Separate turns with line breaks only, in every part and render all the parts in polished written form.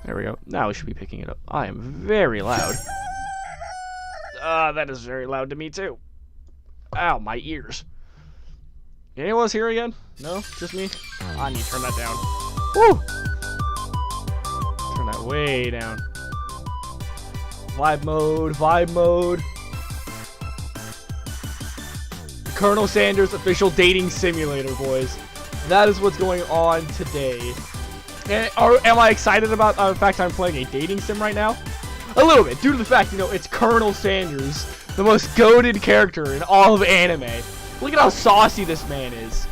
There we go. Now we should be picking it up. I am very loud. That is very loud to me too. Ow, my ears. Anyone else here again? No? Just me? I need to turn that down. Woo! Turn that way down. Vibe mode, vibe mode. Colonel Sanders official dating simulator, boys. That is what's going on today. And am I excited about the fact I'm playing a dating sim right now? A little bit, due to the fact, you know, it's Colonel Sanders, the most goated character in all of anime. Look at how saucy this man is.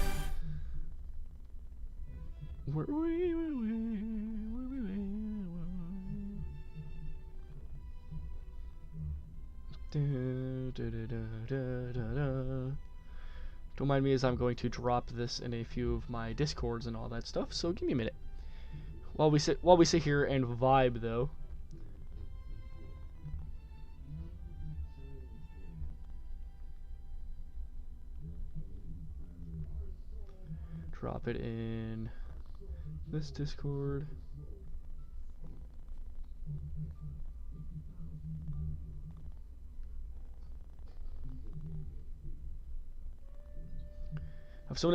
Don't mind me as I'm going to drop this in a few of my discords and all that stuff, so give me a minute. While we sit here and vibe though. Drop it in this Discord.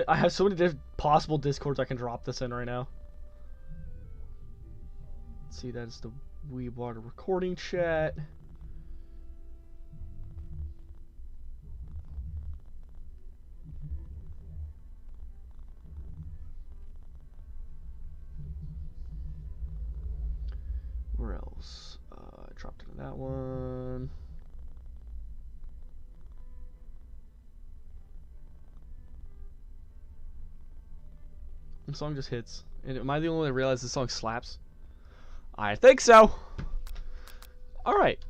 I have so many different possible Discords I can drop this in right now. Let's see, that's the Weebwardo recording chat. Where else? I dropped into that one. The song just hits. And am I the only one that realized this song slaps? I think so. Alright.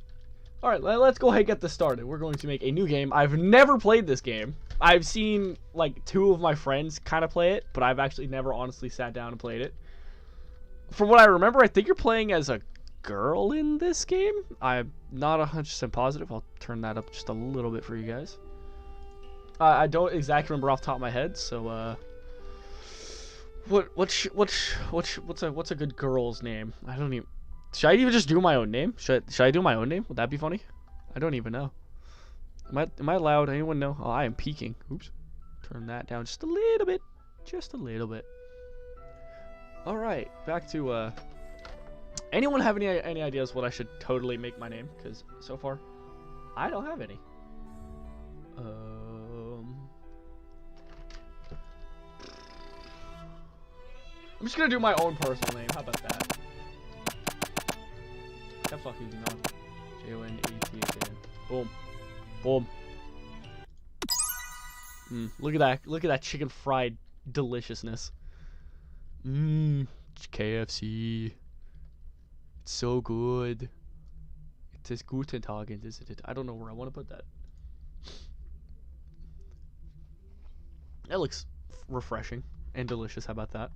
Alright, let's go ahead and get this started. We're going to make a new game. I've never played this game. I've seen, like, 2 of my friends kind of play it, but I've actually never honestly sat down and played it. From what I remember, I think you're playing as a girl in this game. I'm not 100% positive. I'll turn that up just a little bit for you guys. I don't exactly remember off the top of my head, so what's a good girl's name? I don't even. Should I even just do my own name? Should I do my own name? Would that be funny? I don't even know. Am I allowed? Anyone know? Oh, I am peeking. Oops. Turn that down just a little bit. Just a little bit. All right, back to anyone have any ideas what I should totally make my name? Because so far, I don't have any. I'm just gonna do my own personal name. How about that? The fuck is he not? J-O-N-A-T-H-A-N. Boom. Boom. Look at that. Look at that chicken fried deliciousness. KFC. It's so good. It is guten Tag, isn't it? I don't know where I want to put that. That looks refreshing and delicious. How about that?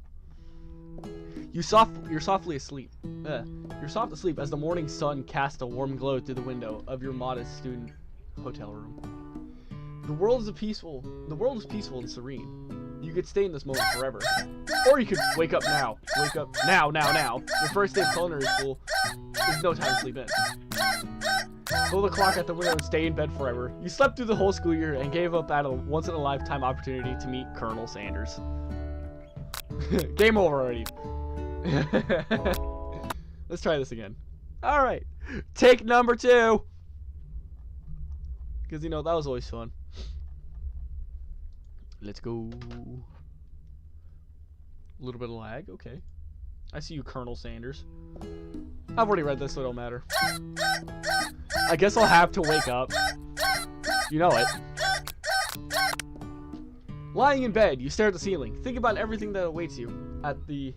You're softly asleep. You're soft asleep as the morning sun casts a warm glow through the window of your modest student hotel room. The world is peaceful and serene. You could stay in this moment forever, or you could wake up now. Wake up now. Your first day of culinary school is no time to sleep in. Pull the clock at the window and stay in bed forever. You slept through the whole school year and gave up at a once-in-a-lifetime opportunity to meet Colonel Sanders. Game over already. Let's try this again. Alright. Take number 2. Because, you know, that was always fun. Let's go. A little bit of lag. Okay. I see you, Colonel Sanders. I've already read this, so it don't matter. I guess I'll have to wake up. You know it. Lying in bed, you stare at the ceiling. Think about everything that awaits you at the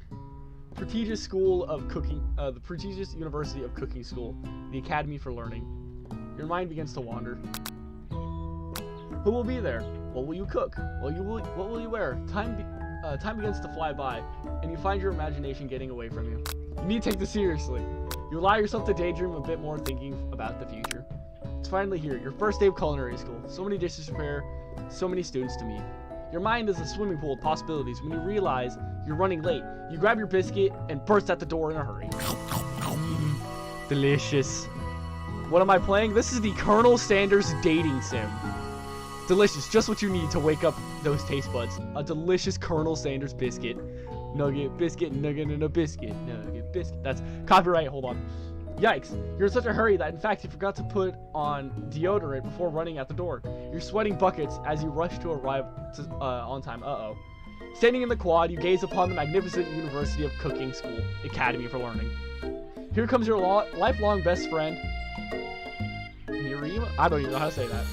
prestigious school of cooking, the prestigious University of Cooking School, the Academy for Learning. Your mind begins to wander. Who will be there? What will you cook? What will you wear? Time begins to fly by, and you find your imagination getting away from you. You need to take this seriously. You allow yourself to daydream a bit more, thinking about the future. It's finally here, your first day of culinary school. So many dishes to prepare, so many students to meet. Your mind is a swimming pool of possibilities. When you realize you're running late, you grab your biscuit and burst out the door in a hurry. Delicious. What am I playing? This is the Colonel Sanders dating sim. Delicious, just what you need to wake up those taste buds. A delicious Colonel Sanders biscuit. Nugget, biscuit, nugget, and a biscuit. Nugget, biscuit. That's copyright, hold on. Yikes, you're in such a hurry that in fact you forgot to put on deodorant before running out the door. You're sweating buckets as you rush to arrive on time. Uh-oh. Standing in the quad, you gaze upon the magnificent University of Cooking School, Academy for Learning. Here comes your lifelong best friend, Miriam? I don't even know how to say that.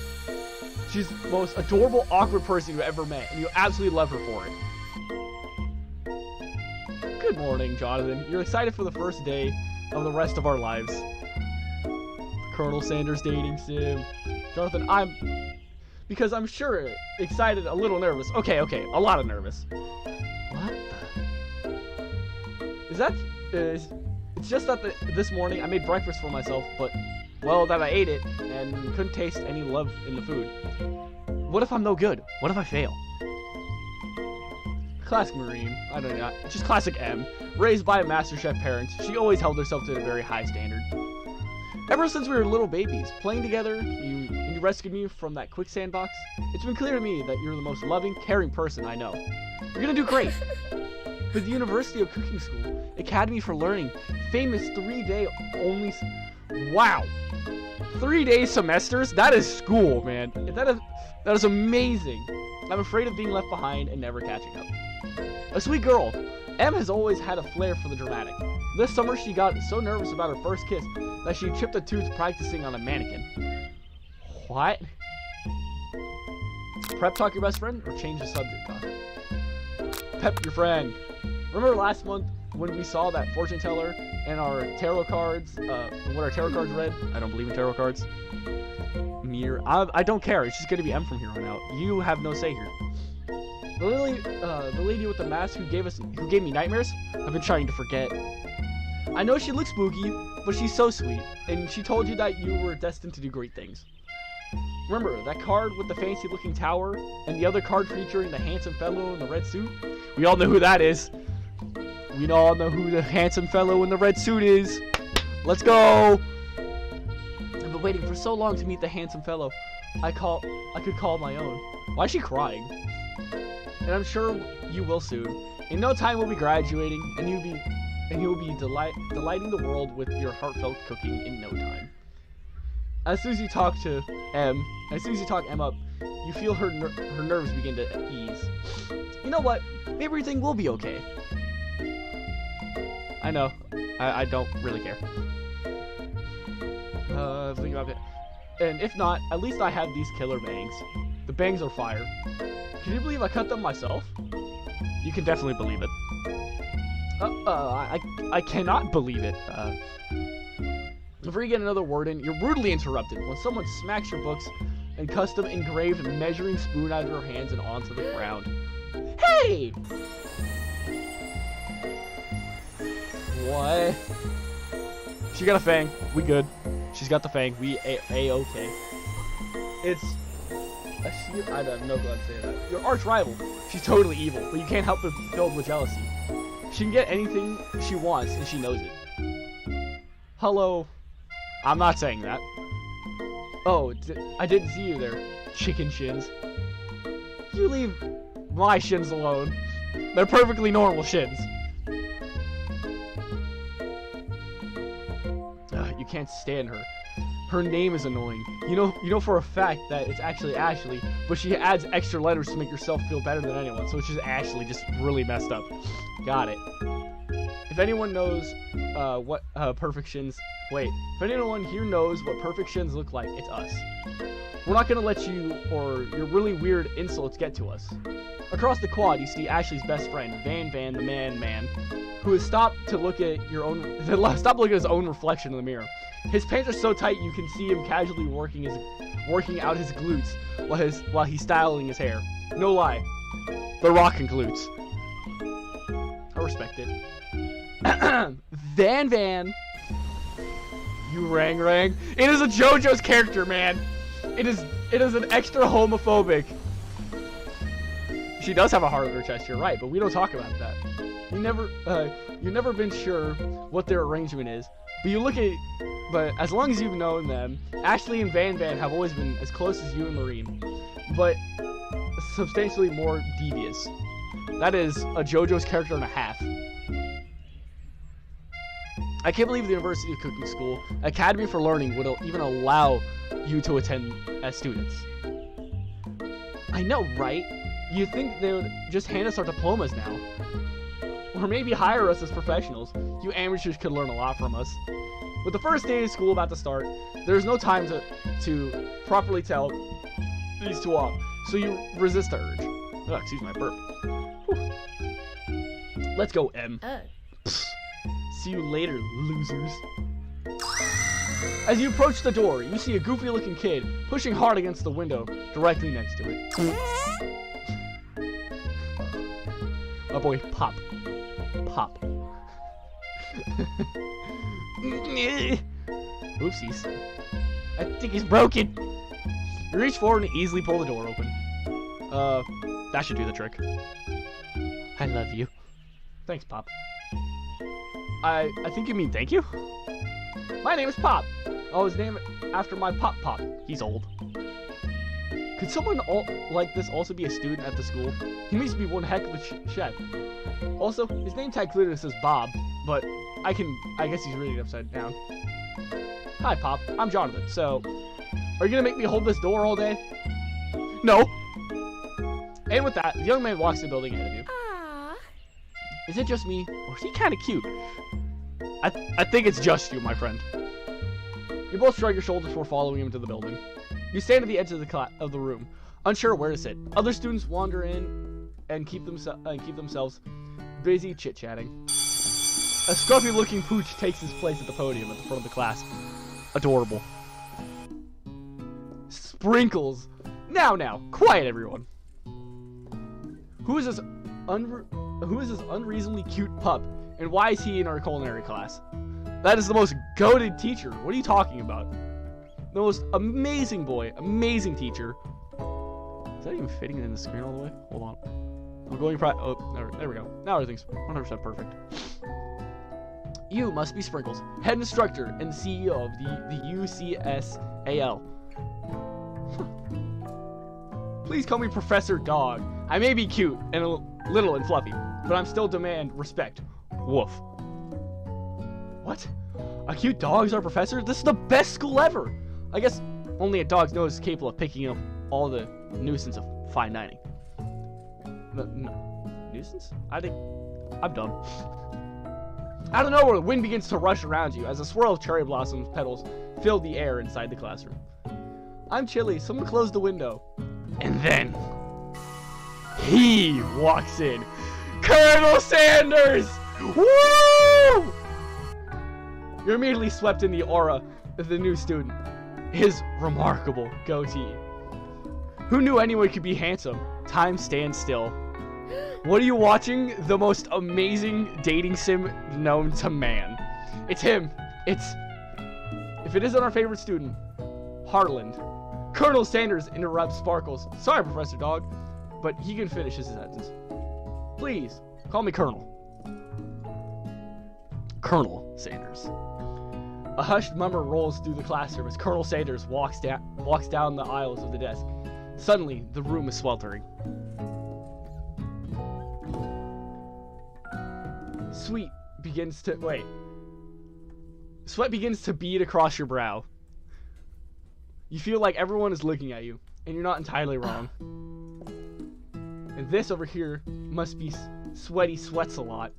She's the most adorable, awkward person you've ever met, and you absolutely love her for it. Good morning, Jonathan. You're excited for the first day of the rest of our lives. Colonel Sanders dating sim. Jonathan, because I'm sure excited, a little nervous. Okay, a lot of nervous. What the? It's just that this morning I made breakfast for myself, but, well, that I ate it and couldn't taste any love in the food. What if I'm no good? What if I fail? Classic Marine. I don't know. Just classic M. Raised by MasterChef parents, she always held herself to a very high standard. Ever since we were little babies, playing together, you rescued me from that quicksand box, it's been clear to me that you're the most loving, caring person I know. You're gonna do great. With the University of Cooking School, Academy for Learning, famous 3-day only... Wow! 3-day semesters? That is school, man. That is amazing. I'm afraid of being left behind and never catching up. A sweet girl, Em has always had a flair for the dramatic. This summer she got so nervous about her first kiss that she chipped a tooth practicing on a mannequin. What? Prep talk your best friend or change the subject talk? Pep your friend. Remember last month when we saw that fortune teller and our tarot cards, what our tarot cards read? I don't believe in tarot cards. I don't care. It's just gonna be M from here on out. You have no say here. The lady with the mask who gave me nightmares, I've been trying to forget. I know she looks spooky, but she's so sweet, and she told you that you were destined to do great things. Remember that card with the fancy-looking tower, and the other card featuring the handsome fellow in the red suit? We all know who that is. We all know who the handsome fellow in the red suit is. Let's go! I've been waiting for so long to meet the handsome fellow I could call my own. Why is she crying? And I'm sure you will soon. In no time we'll be graduating, and you'll be delighting the world with your heartfelt cooking in no time. As soon as you talk M up, you feel her nerves begin to ease. You know what? Maybe everything will be okay. I know. I don't really care. Think about it. And if not, at least I have these killer bangs. The bangs are fire. Can you believe I cut them myself? You can definitely believe it. I cannot believe it. Before you get another word in, you're rudely interrupted when someone smacks your books and custom engraved measuring spoon out of your hands and onto the ground. Hey! What? She got a fang. We good. She's got the fang. We a-okay. It's... I have no clue how to say that. Your arch rival. She's totally evil, but you can't help but be filled with jealousy. She can get anything she wants, and she knows it. Hello. I'm not saying that. Oh, I didn't see you there, chicken shins. You leave my shins alone. They're perfectly normal shins. You can't stand her. Her name is annoying. You know for a fact that it's actually Ashley, but she adds extra letters to make herself feel better than anyone, so it's just Ashley, just really messed up. Got it. If anyone knows what perfect shins... Wait, if anyone here knows what perfect shins look like, it's us. We're not gonna let you or your really weird insults get to us. Across the quad, you see Ashley's best friend, Van the man, who has stopped to look at stop looking at his own reflection in the mirror. His pants are so tight you can see him casually working out his glutes while he's styling his hair. No lie, they're rocking glutes. I respect it. Van. You rang. It is a JoJo's character, man. It is an extra homophobic. She does have a heart on her chest, you're right, but we don't talk about that. You've never been sure what their arrangement is, but as long as you've known them, Ashley and Van Van have always been as close as you and Lorene, but substantially more devious. That is a JoJo's character and a half. I can't believe the University of Cooking School Academy for Learning would even allow you to attend as students. I know, right? You'd think they would just hand us our diplomas now. Or maybe hire us as professionals. You amateurs could learn a lot from us. With the first day of school about to start, there's no time to properly tell these two off, so you resist the urge. Oh, excuse my burp. Whew. Let's go, M. Psst. See you later, losers. As you approach the door, you see a goofy-looking kid pushing hard against the window directly next to it. Oh boy, Pop. Pop. Oopsies. I think he's broken. You reach forward and easily pull the door open. That should do the trick. I love you. Thanks, Pop. I think you mean thank you? My name is Pop. I was named after my Pop. He's old. Could someone like this also be a student at the school? He needs to be one heck of a chef. Also, his name tag clearly says Bob, but I guess he's reading it upside down. Hi, Pop. I'm Jonathan. So, are you gonna make me hold this door all day? No. And with that, the young man walks the building ahead of you.
Aww.
Is it just me, or is he kind of cute? I think it's just you, my friend. You both shrug your shoulders before following him into the building. You stand at the edge of the room, unsure where to sit. Other students wander in and keep themselves busy chit-chatting. A scruffy-looking pooch takes his place at the podium at the front of the class. Adorable. Sprinkles. Now, quiet, everyone. Who is this unreasonably cute pup, and why is he in our culinary class? That is the most goated teacher. What are you talking about? The most amazing boy, amazing teacher. Is that even fitting in the screen all the way? Hold on. I'm going there we go. Now everything's 100% perfect. You must be Sprinkles, head instructor and CEO of the UCSAL. Please call me Professor Dog. I may be cute and a little and fluffy, but I'm still demand respect. Woof. What? A cute dog's our professor? This is the best school ever! I guess only a dog's nose is capable of picking up all the nuisance of fine dining. No. Nuisance? I'm dumb. Out of nowhere, the wind begins to rush around you as a swirl of cherry blossom petals fill the air inside the classroom. I'm chilly. Someone close the window. And then he walks in. Colonel Sanders! Woo! You're immediately swept in the aura of the new student. His remarkable goatee. Who knew anyone could be handsome? Time stands still. What are you watching? The most amazing dating sim known to man. It's him. If it isn't our favorite student, Harland. Colonel Sanders interrupts Sparkles. Sorry, Professor Dog, but he can finish his sentence. Please, call me Colonel. Colonel Sanders. A hushed murmur rolls through the classroom as Colonel Sanders walks down the aisles of the desk. Suddenly, the room is sweltering. Sweat begins to bead across your brow. You feel like everyone is looking at you, and you're not entirely wrong. And this over here must be Sweaty Sweats a lot.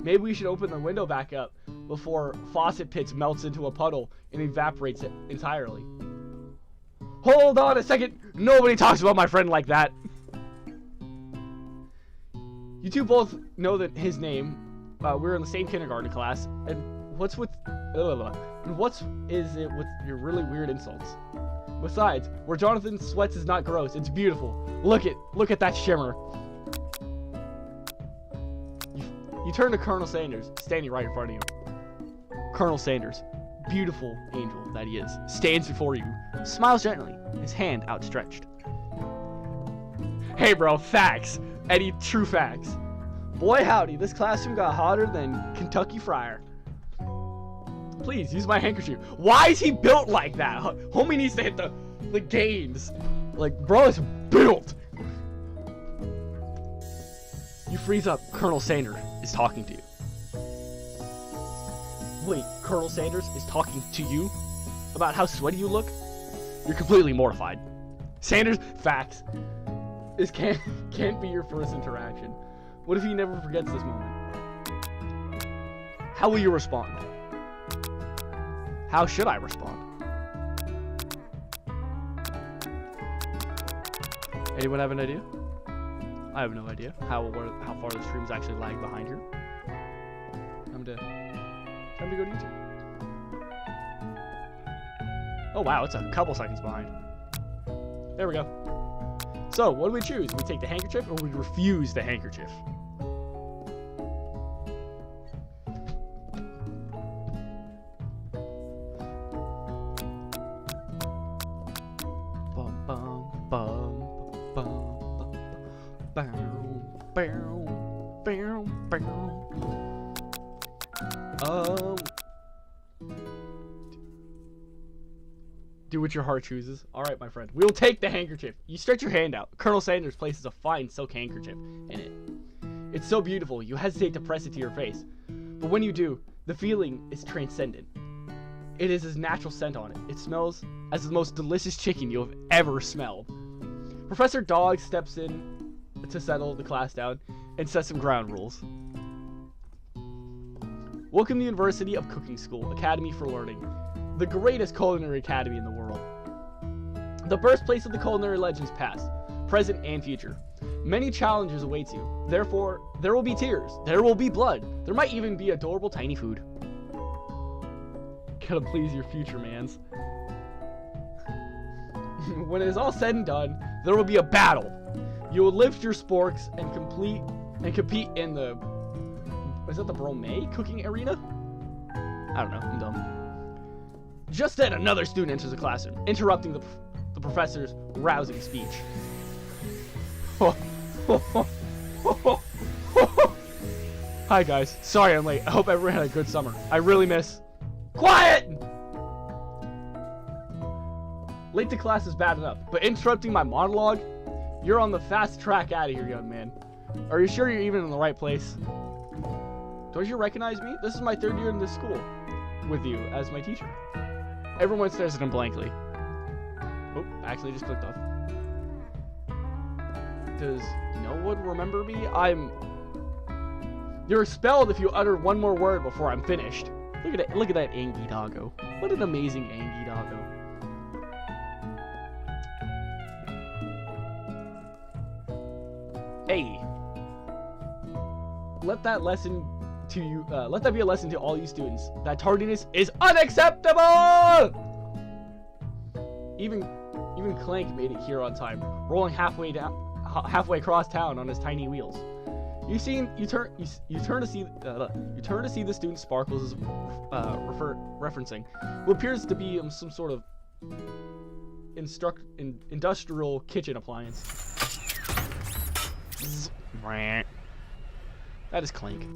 Maybe we should open the window back up before Faucet Pits melts into a puddle and evaporates it entirely. Hold on a second! Nobody talks about my friend like that! You two both know that his name. We're in the same kindergarten class, and what's it with your really weird insults? Besides, where Jonathan sweats is not gross, it's beautiful. Look at that shimmer. You turn to Colonel Sanders, standing right in front of you. Colonel Sanders, beautiful angel that he is, stands before you, smiles gently, his hand outstretched. Hey bro, facts. Any true facts. Boy howdy, this classroom got hotter than Kentucky Friar. Please, use my handkerchief. Why is he built like that? Homie needs to hit the games. Like, bro is built. You freeze up. Colonel Sanders is talking to you. Wait, Colonel Sanders is talking to you? About how sweaty you look? You're completely mortified. Sanders, facts. This can't be your first interaction. What if he never forgets this moment? How will you respond? How should I respond? Anyone have an idea? I have no idea how far the stream's actually lagged behind here. Time to go to YouTube. Oh wow, it's a couple seconds behind. There we go. So, what do we choose? We take the handkerchief or we refuse the handkerchief? Do what your heart chooses. Alright, my friend. We'll take the handkerchief. You stretch your hand out. Colonel Sanders places a fine silk handkerchief in it. It's so beautiful, you hesitate to press it to your face. But when you do, the feeling is transcendent. It is his natural scent on it. It smells as the most delicious chicken you have ever smelled. Professor Dog steps in to settle the class down and set some ground rules. Welcome to the University of Cooking School, Academy for Learning. The greatest culinary academy in the world. The birthplace of the culinary legends past, present, and future. Many challenges await you. Therefore, there will be tears. There will be blood. There might even be adorable tiny food. Gotta please your future mans. When it is all said and done, there will be a battle. You will lift your sporks and compete in the... Is that the Bromé cooking arena? I don't know. I'm dumb. Just then, another student enters the classroom, interrupting the professor's rousing speech. Hi guys, sorry I'm late. I hope everyone had a good summer. I really miss... Quiet! Late to class is bad enough, but interrupting my monologue? You're on the fast track out of here, young man. Are you sure you're even in the right place? Don't you recognize me? This is my 3rd year in this school with you as my teacher. Everyone stares at him blankly. Oh, actually just clicked off. Does no one remember me? You're expelled if you utter one more word before I'm finished. Look at that Angie doggo. What an amazing Angie doggo. Hey. Let that be a lesson to all you students. That tardiness is unacceptable! Even Clank made it here on time, rolling halfway across town on his tiny wheels. You turn to see the student Sparkles is referencing, who appears to be some sort of industrial kitchen appliance. That is Clank.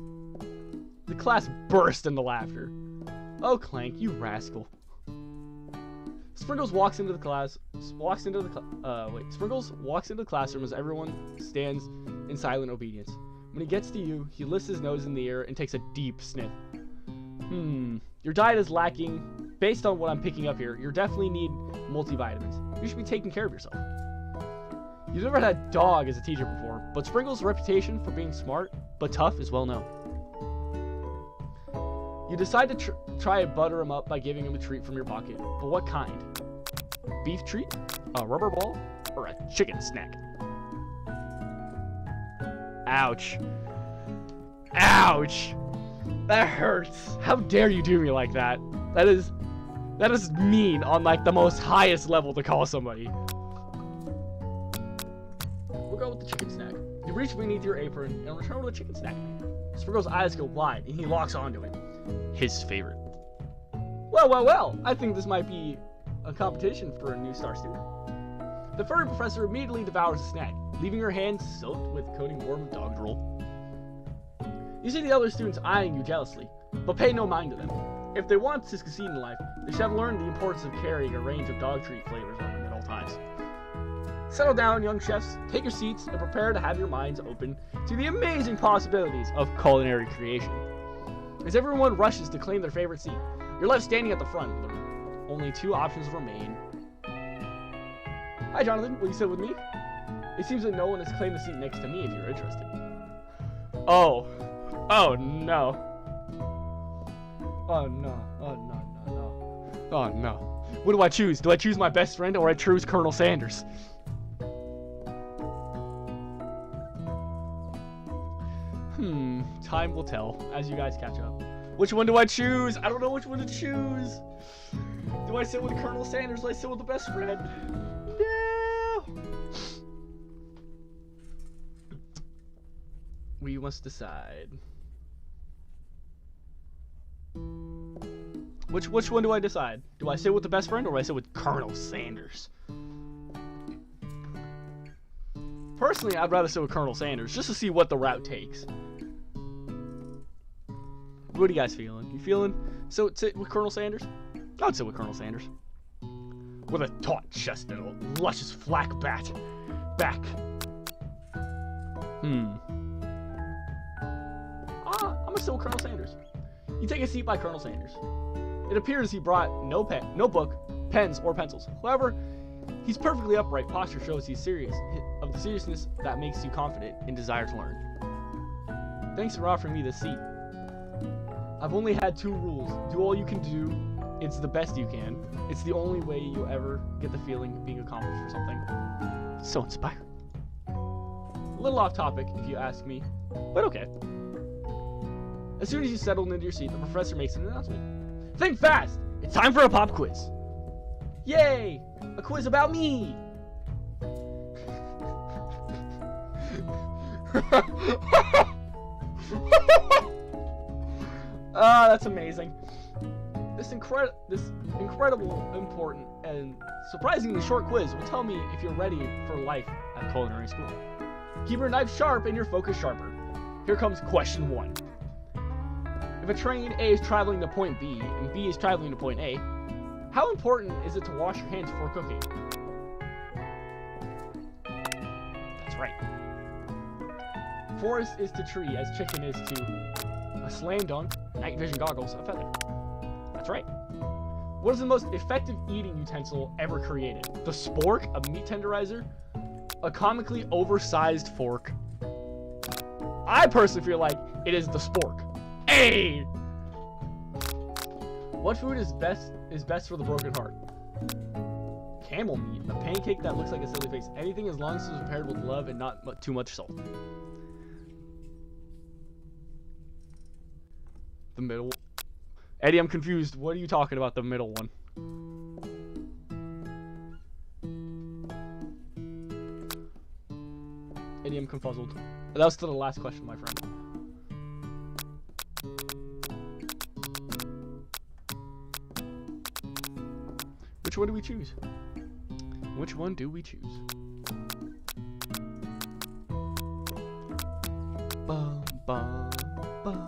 The class burst into laughter. Oh, Clank, you rascal. Sprinkles walks into the classroom as everyone stands in silent obedience. When he gets to you, he lifts his nose in the air and takes a deep sniff. Your diet is lacking. Based on what I'm picking up here, you definitely need multivitamins. You should be taking care of yourself. You've never had a dog as a teacher before, but Sprinkles' reputation for being smart but tough is well known. You decide to try to butter him up by giving him a treat from your pocket, but what kind? Beef treat? A rubber ball? Or a chicken snack? Ouch. Ouch! That hurts. How dare you do me like that? That is mean on like the most highest level to call somebody. We'll go with the chicken snack. You reach beneath your apron and return with a chicken snack. Sprinkle's eyes go wide and he locks onto it. His favorite. Well. I think this might be a competition for a new star student. The furry professor immediately devours the snack, leaving her hands soaked with coating warm dog drool. You see the other students eyeing you jealously, but pay no mind to them. If they want to succeed in life, they should have learned the importance of carrying a range of dog treat flavors on them at all times. Settle down, young chefs, take your seats, and prepare to have your minds open to the amazing possibilities of culinary creation. As everyone rushes to claim their favorite seat, you're left standing at the front. Only two options remain. Hi, Jonathan. Will you sit with me? It seems that no one has claimed the seat next to me if you're interested. Oh. Oh, no. Oh, no. Oh, no. Oh, no. What do I choose? Do I choose my best friend or I choose Colonel Sanders? Time will tell as you guys catch up. Which one do I choose? I don't know which one to choose. Do I sit with Colonel Sanders or do I sit with the best friend? No. We must decide. Which one do I decide? Do I sit with the best friend or do I sit with Colonel Sanders? Personally, I'd rather sit with Colonel Sanders just to see what the route takes. What are you guys feeling? You feeling sit with Colonel Sanders? I'd sit with Colonel Sanders. With a taut chest and a luscious flak back. I'm gonna sit with Colonel Sanders. You take a seat by Colonel Sanders. It appears he brought no book, pens, or pencils. However, he's perfectly upright. Posture shows he's serious, of the seriousness that makes you confident and desire to learn. Thanks for offering me this seat. I've only had two rules. Do all you can do. It's the best you can. It's the only way you ever get the feeling of being accomplished for something. So inspiring. A little off topic, if you ask me, but okay. As soon as you settle into your seat, the professor makes an announcement. Think fast! It's time for a pop quiz. Yay! A quiz about me! Ah, that's amazing. This incredible, important, and surprisingly short quiz will tell me if you're ready for life at culinary school. Keep your knife sharp and your focus sharper. Here comes question 1. If a train A is traveling to point B and B is traveling to point A, how important is it to wash your hands before cooking? That's right. Forest is to tree as chicken is to a slam dunk, night vision goggles, a feather. That's right. What is the most effective eating utensil ever created? The spork, a meat tenderizer, a comically oversized fork. I personally feel like it is the spork. Hey! What food is best for the broken heart? Camel meat, a pancake that looks like a silly face. Anything as long as it's prepared with love and not too much salt. The middle. Eddie, I'm confused. What are you talking about, the middle one? Eddie, I'm confuzzled. That was still the last question, my friend. Which one do we choose? Which one do we choose? Bum, bum, bum.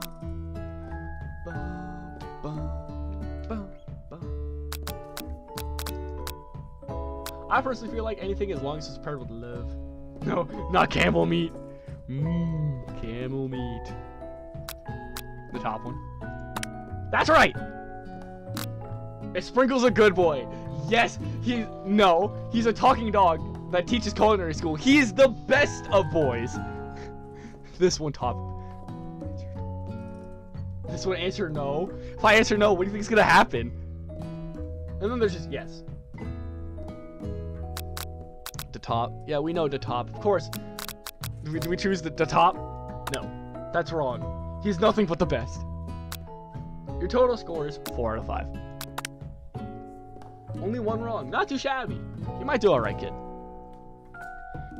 I personally feel like anything as long as it's prepared with love. No, not camel meat. Camel meat. The top one. That's right! Sprinkle's a good boy. Yes, he's a talking dog that teaches culinary school. He's the best of boys. This one top. This one answer no. If I answer no, what do you think is gonna happen? And then there's just yes. The top. Yeah, we know the top. Of course. Do we choose the top? No. That's wrong. He's nothing but the best. Your total score is 4 out of 5. Only one wrong. Not too shabby. You might do alright, kid.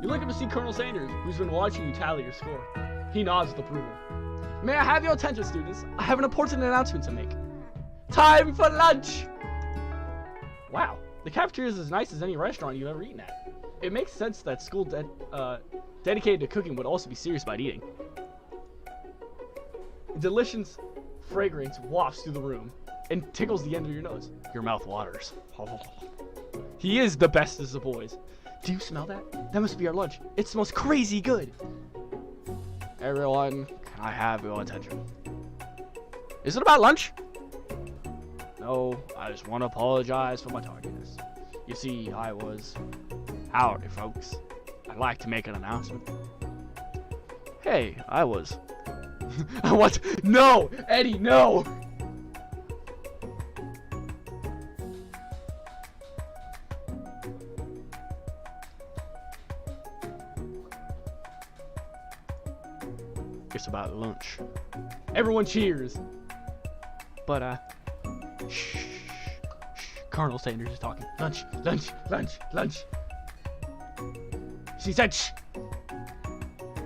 You look up to see Colonel Sanders, who's been watching you tally your score. He nods with approval. May I have your attention, students? I have an important announcement to make. Time for lunch! Wow, the cafeteria is as nice as any restaurant you've ever eaten at. it makes sense that school dedicated to cooking would also be serious about eating. A delicious fragrance wafts through the room and tickles the end of your nose. Your mouth waters. He is the bestest of boys. Do you smell that? That must be our lunch. It smells crazy good. Everyone, can I have your attention? Is it about lunch? No, I just want to apologize for my tardiness. You see, Howdy, folks. I'd like to make an announcement. Hey, What? No! Eddie, no! It's about lunch. Everyone cheers! But, shh. Colonel Sanders is talking. Lunch. She said shh.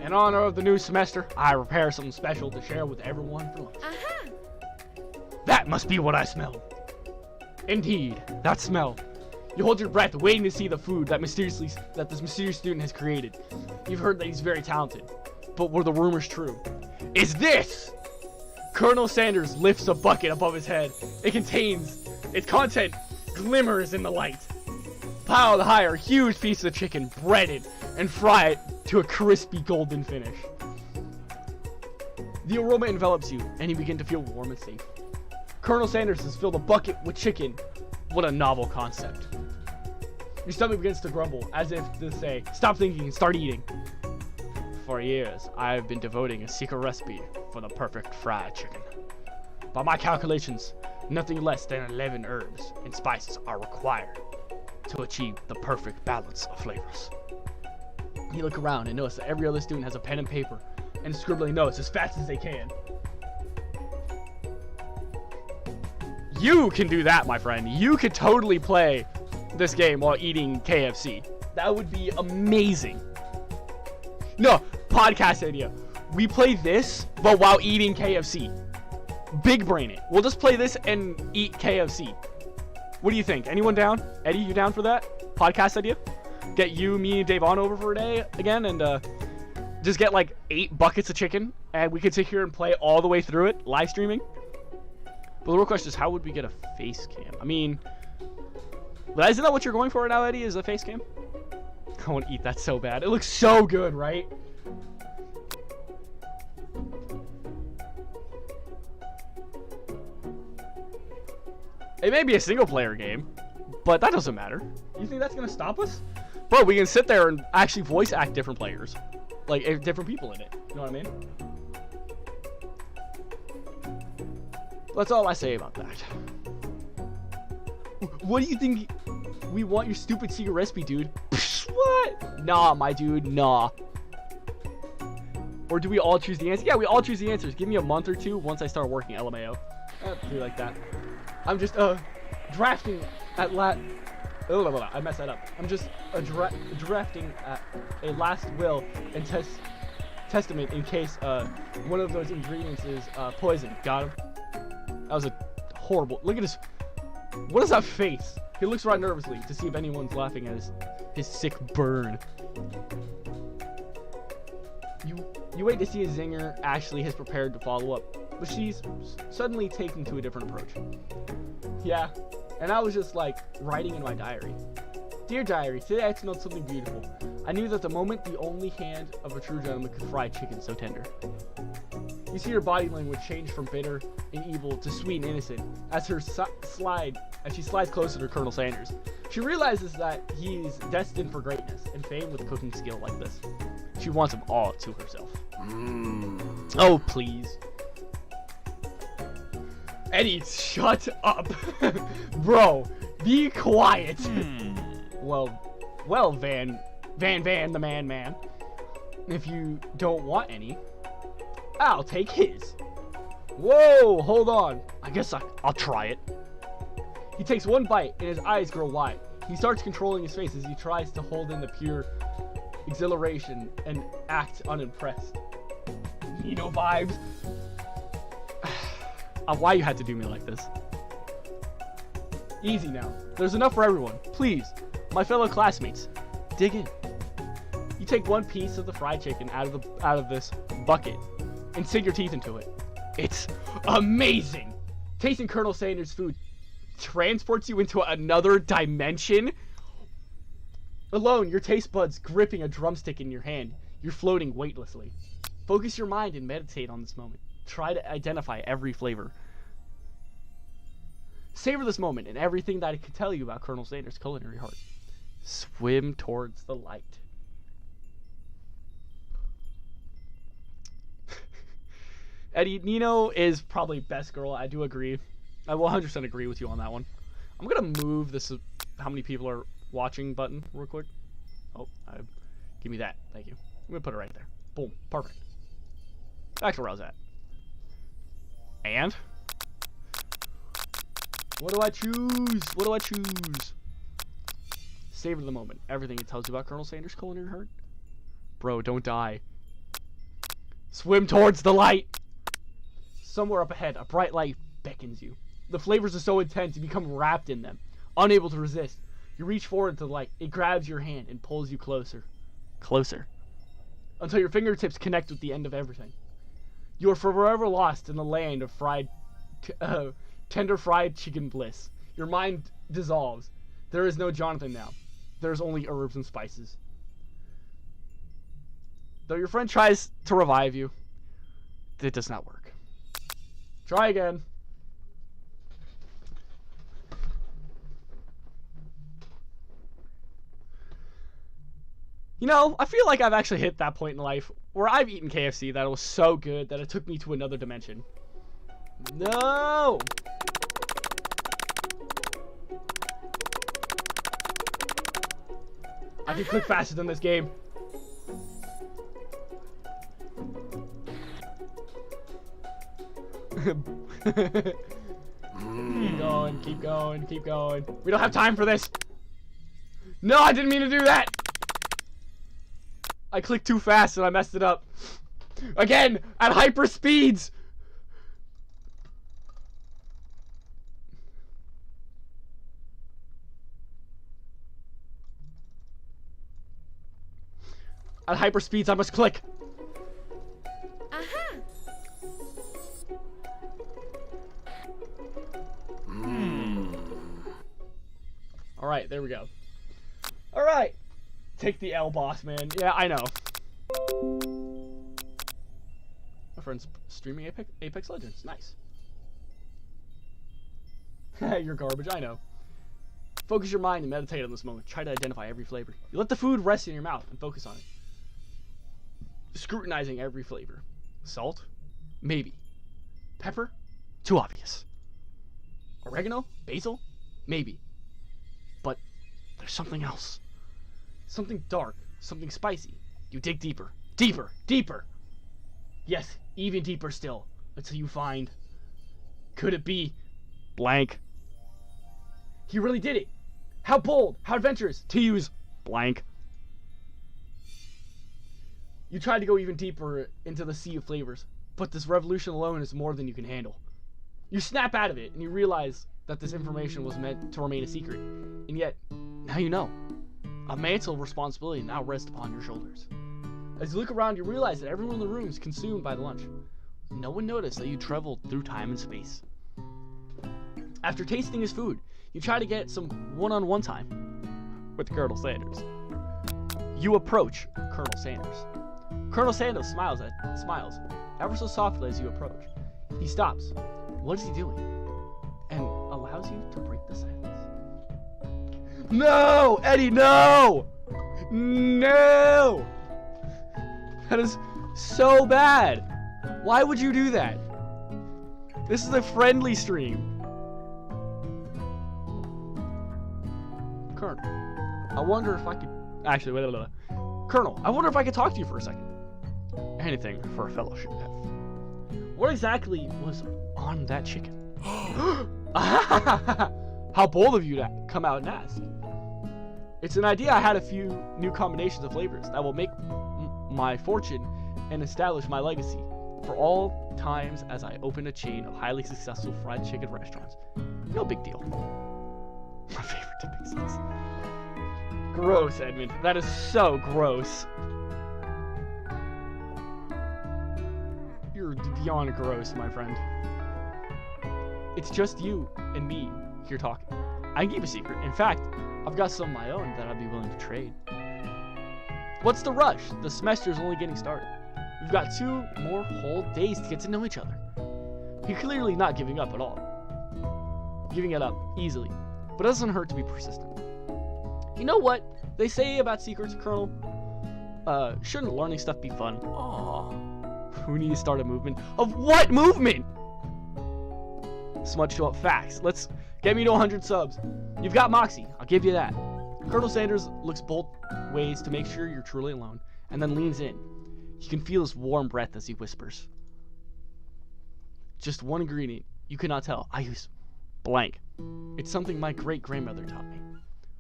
In honor of the new semester, I prepare something special to share with everyone for lunch. That must be what I smell. Indeed, that smell. You hold your breath waiting to see the food that this mysterious student has created. You've heard that he's very talented. But were the rumors true? Is this? Colonel Sanders lifts a bucket above his head. Its content glimmers in the light. Piled higher, huge piece of chicken, breaded and fried to a crispy golden finish. The aroma envelops you, and you begin to feel warm and safe. Colonel Sanders has filled a bucket with chicken. What a novel concept. Your stomach begins to grumble, as if to say, stop thinking and start eating. For years, I've been devoting a secret recipe for the perfect fried chicken. By my calculations, nothing less than 11 herbs and spices are required to achieve the perfect balance of flavors. You look around and notice that every other student has a pen and paper and scribbling notes as fast as they can. You can do that, my friend. You could totally play this game while eating KFC. That would be amazing. No, podcast idea. We play this, but while eating KFC. Big brain it. We'll just play this and eat KFC. What do you think? Anyone down? Eddie, you down for that? Podcast idea? Get you, me, and Dave on over for a day again and just get like 8 buckets of chicken and we could sit here and play all the way through it, live streaming. But the real question is, how would we get a face cam? I mean, isn't that what you're going for right now, Eddie, is a face cam? I want to eat that so bad. It looks so good, right? It may be a single player game, but that doesn't matter. You think that's going to stop us? Bro, we can sit there and actually voice act different players. Like, different people in it. You know what I mean? That's all I say about that. What do you think? We want your stupid secret recipe, dude. What? Nah, my dude, nah. Or do we all choose the answer? Yeah, we all choose the answers. Give me a month or two once I start working, LMAO. Do like that. I'm just, drafting at I messed that up. I'm just drafting at a last will and testament in case, one of those ingredients is, poison. Got him? That was a horrible, look at his, what is that face? He looks right nervously to see if anyone's laughing at his sick burn. You wait to see a zinger Ashley has prepared to follow up, but she's suddenly taken to a different approach. Yeah, and I was just like writing in my diary. Dear diary, today I smelled something beautiful. I knew that the moment the only hand of a true gentleman could fry chicken so tender. You see her body language change from bitter and evil to sweet and innocent as she slides closer to Colonel Sanders. She realizes that he's destined for greatness and fame with cooking skill like this. She wants them all to herself. Oh, please. Eddie, shut up. Bro, be quiet. Well, Van, the man. If you don't want any, I'll take his. Whoa, hold on. I guess I'll try it. He takes one bite and his eyes grow wide. He starts controlling his face as he tries to hold in the pure exhilaration and act unimpressed. You know, vibes. Why you had to do me like this? Easy now. There's enough for everyone. Please, my fellow classmates, dig in. You take one piece of the fried chicken out of this bucket and sink your teeth into it. It's amazing. Tasting Colonel Sanders' food transports you into another dimension. Alone, your taste buds gripping a drumstick in your hand, you're floating weightlessly. Focus your mind and meditate on this moment. Try to identify every flavor. Savor this moment and everything that I can tell you about Colonel Sanders' culinary heart. Swim towards the light. Eddie, Nino is probably best girl. I do agree. I will 100% agree with you on that one. I'm going to move this how many people are watching button real quick. Oh, give me that. Thank you. I'm going to put it right there. Boom. Perfect. Back to where I was at. And? What do I choose? What do I choose? Savor the moment. Everything it tells you about Colonel Sanders' culinary heart. Bro, don't die. Swim towards the light. Somewhere up ahead, a bright light beckons you. The flavors are so intense, you become wrapped in them. Unable to resist, you reach forward to the light. It grabs your hand and pulls you closer. Closer. Until your fingertips connect with the end of everything. You are forever lost in the land of tender fried chicken bliss. Your mind dissolves. There is no Jonathan now. There is only herbs and spices. Though your friend tries to revive you, it does not work. Try again. You know, I feel like I've actually hit that point in life where I've eaten KFC that it was so good that it took me to another dimension. No! I can click faster than this game. Keep going, keep going, keep going. We don't have time for this. No, I didn't mean to do that. I clicked too fast and I messed it up. Again, at hyper speeds. At hyper speeds, I must click. Alright, there we go. Alright. Take the L, boss man. Yeah, I know. My friend's streaming Apex Legends. Nice. You're garbage, I know. Focus your mind and meditate on this moment. Try to identify every flavor. You let the food rest in your mouth and focus on it. Scrutinizing every flavor. Salt? Maybe. Pepper? Too obvious. Oregano? Basil? Maybe. But there's something else. Something dark. Something spicy. You dig deeper. Deeper. Deeper. Yes, even deeper still. Until you find... Could it be... blank? He really did it. How bold. How adventurous. To use... blank. You tried to go even deeper into the sea of flavors. But this revolution alone is more than you can handle. You snap out of it and you realize that this information was meant to remain a secret. And yet, now you know. A mantle of responsibility now rests upon your shoulders. As you look around, you realize that everyone in the room is consumed by the lunch. No one noticed that you traveled through time and space. After tasting his food, you try to get some one-on-one time with Colonel Sanders. You approach Colonel Sanders. Colonel Sanders smiles ever so softly as you approach. He stops. What is he doing? And allows you to break the silence. No! Eddie, no! No! That is so bad. Why would you do that? This is a friendly stream. Colonel, I wonder if I could... Actually, wait. Colonel, I wonder if I could talk to you for a second. Anything for a fellowship. What exactly was on that chicken? How bold of you to come out and ask. It's an idea. I had a few new combinations of flavors that will make my fortune and establish my legacy for all times as I open a chain of highly successful fried chicken restaurants. No big deal. My favorite dipping sauce. gross, Edmund. That is so gross. You're beyond gross, my friend. It's just you and me here talking. I can keep a secret. In fact, I've got some of my own that I'd be willing to trade. What's the rush? The semester's only getting started. We've got 2 more whole days to get to know each other. You're clearly not giving up at all. Giving it up easily. But it doesn't hurt to be persistent. You know what they say about secrets, Colonel? Shouldn't learning stuff be fun? Aww. We need to start a movement. Of what movement? Smudge show up facts. Let's get me to 100 subs. You've got moxie. I'll give you that. Colonel Sanders looks both ways to make sure you're truly alone, and then leans in. You can feel his warm breath as he whispers. Just one ingredient. You cannot tell. I use blank. It's something my great-grandmother taught me.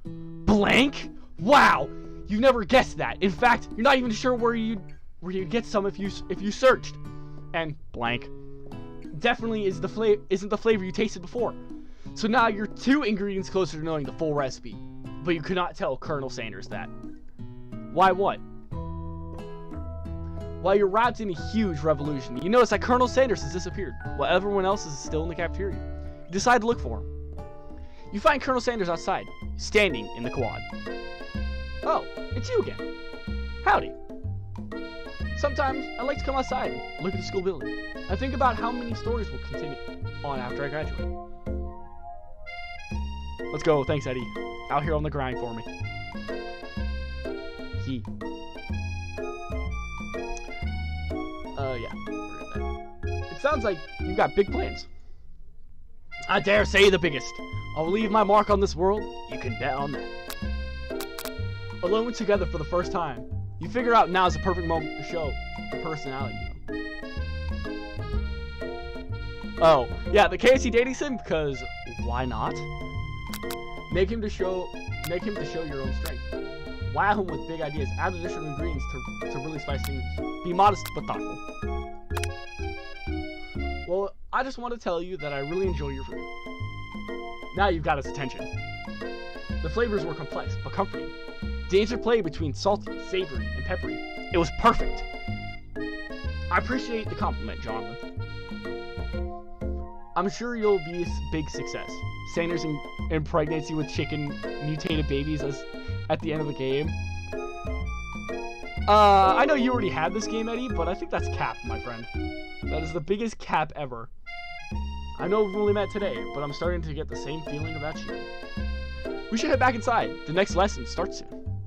Blank? Wow! You've never guessed that. In fact, you're not even sure where you'd get some if you searched. And blank definitely isn't the flavor you tasted before. So now you're 2 ingredients closer to knowing the full recipe, but you could not tell Colonel Sanders that. Why what? While you're wrapped in a huge revolution, you notice that Colonel Sanders has disappeared, while everyone else is still in the cafeteria. You decide to look for him. You find Colonel Sanders outside, standing in the quad. Oh, it's you again. Howdy. Sometimes I like to come outside and look at the school building. I think about how many stories will continue on after I graduate. Let's go, thanks Eddie. Out here on the grind for me. Yeah. It sounds like you've got big plans. I dare say the biggest. I'll leave my mark on this world. You can bet on that. Alone together for the first time. You figure out now is the perfect moment to show your personality, Oh, yeah, the KFC dating sim, because why not? Make him to show your own strength. Wow him with big ideas. Add additional ingredients to really spice things. Be modest but thoughtful. Well, I just want to tell you that I really enjoy your food. Now you've got his attention. The flavors were complex but comforting. The interplay between salty, savory, and peppery. It was perfect. I appreciate the compliment, Jonathan. I'm sure you'll be a big success. Sanders impregnates you with chicken mutated babies at the end of the game. I know you already had this game, Eddie, but I think that's cap, my friend. That is the biggest cap ever. I know we've only met today, but I'm starting to get the same feeling about you. We should head back inside. The next lesson starts soon.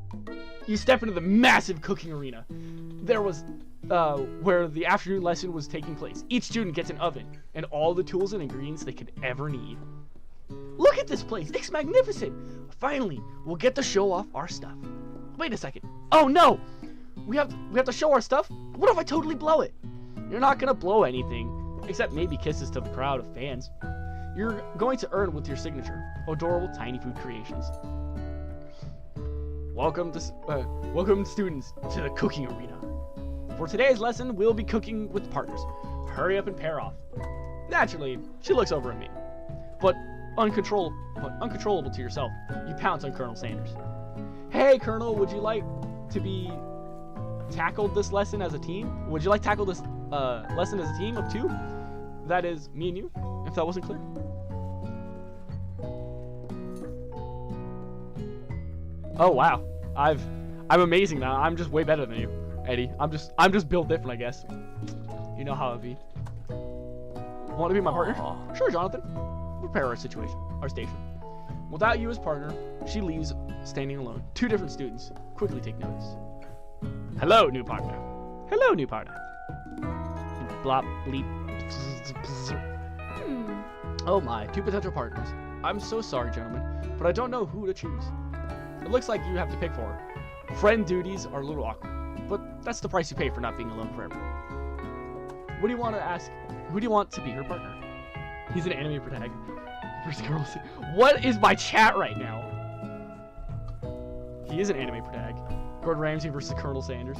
You step into the massive cooking arena. There was, where the afternoon lesson was taking place. Each student gets an oven and all the tools and ingredients they could ever need. Look at this place. It's magnificent. Finally, we'll get to show off our stuff. Wait a second. Oh no! We have to show our stuff? What if I totally blow it? You're not gonna blow anything, except maybe kisses to the crowd of fans. You're going to earn with your signature, adorable tiny food creations. Welcome students to the cooking arena. For today's lesson, we'll be cooking with partners. Hurry up and pair off. Naturally, she looks over at me, but uncontrollable to yourself, you pounce on Colonel Sanders. Hey, Colonel, would you like to be tackled this lesson as a team? Would you like to tackle this lesson as a team of 2? That is me and you, if that wasn't clear. Oh wow, I'm amazing now. I'm just way better than you, Eddie. I'm just built different, I guess. You know how it be. Want to be my partner? Sure, Jonathan. Prepare our station. Without you as partner, she leaves standing alone. 2 different students quickly take notice. Hello, new partner. Hello, new partner. Blop, bleep. Oh my, 2 potential partners. I'm so sorry, gentlemen, but I don't know who to choose. It looks like you have to pick for her. Friend duties are a little awkward, but that's the price you pay for not being alone forever. What do you want to ask? Who do you want to be her partner? He's an anime protagonist. What is my chat right now? He is an anime protagonist. Gordon Ramsay versus Colonel Sanders.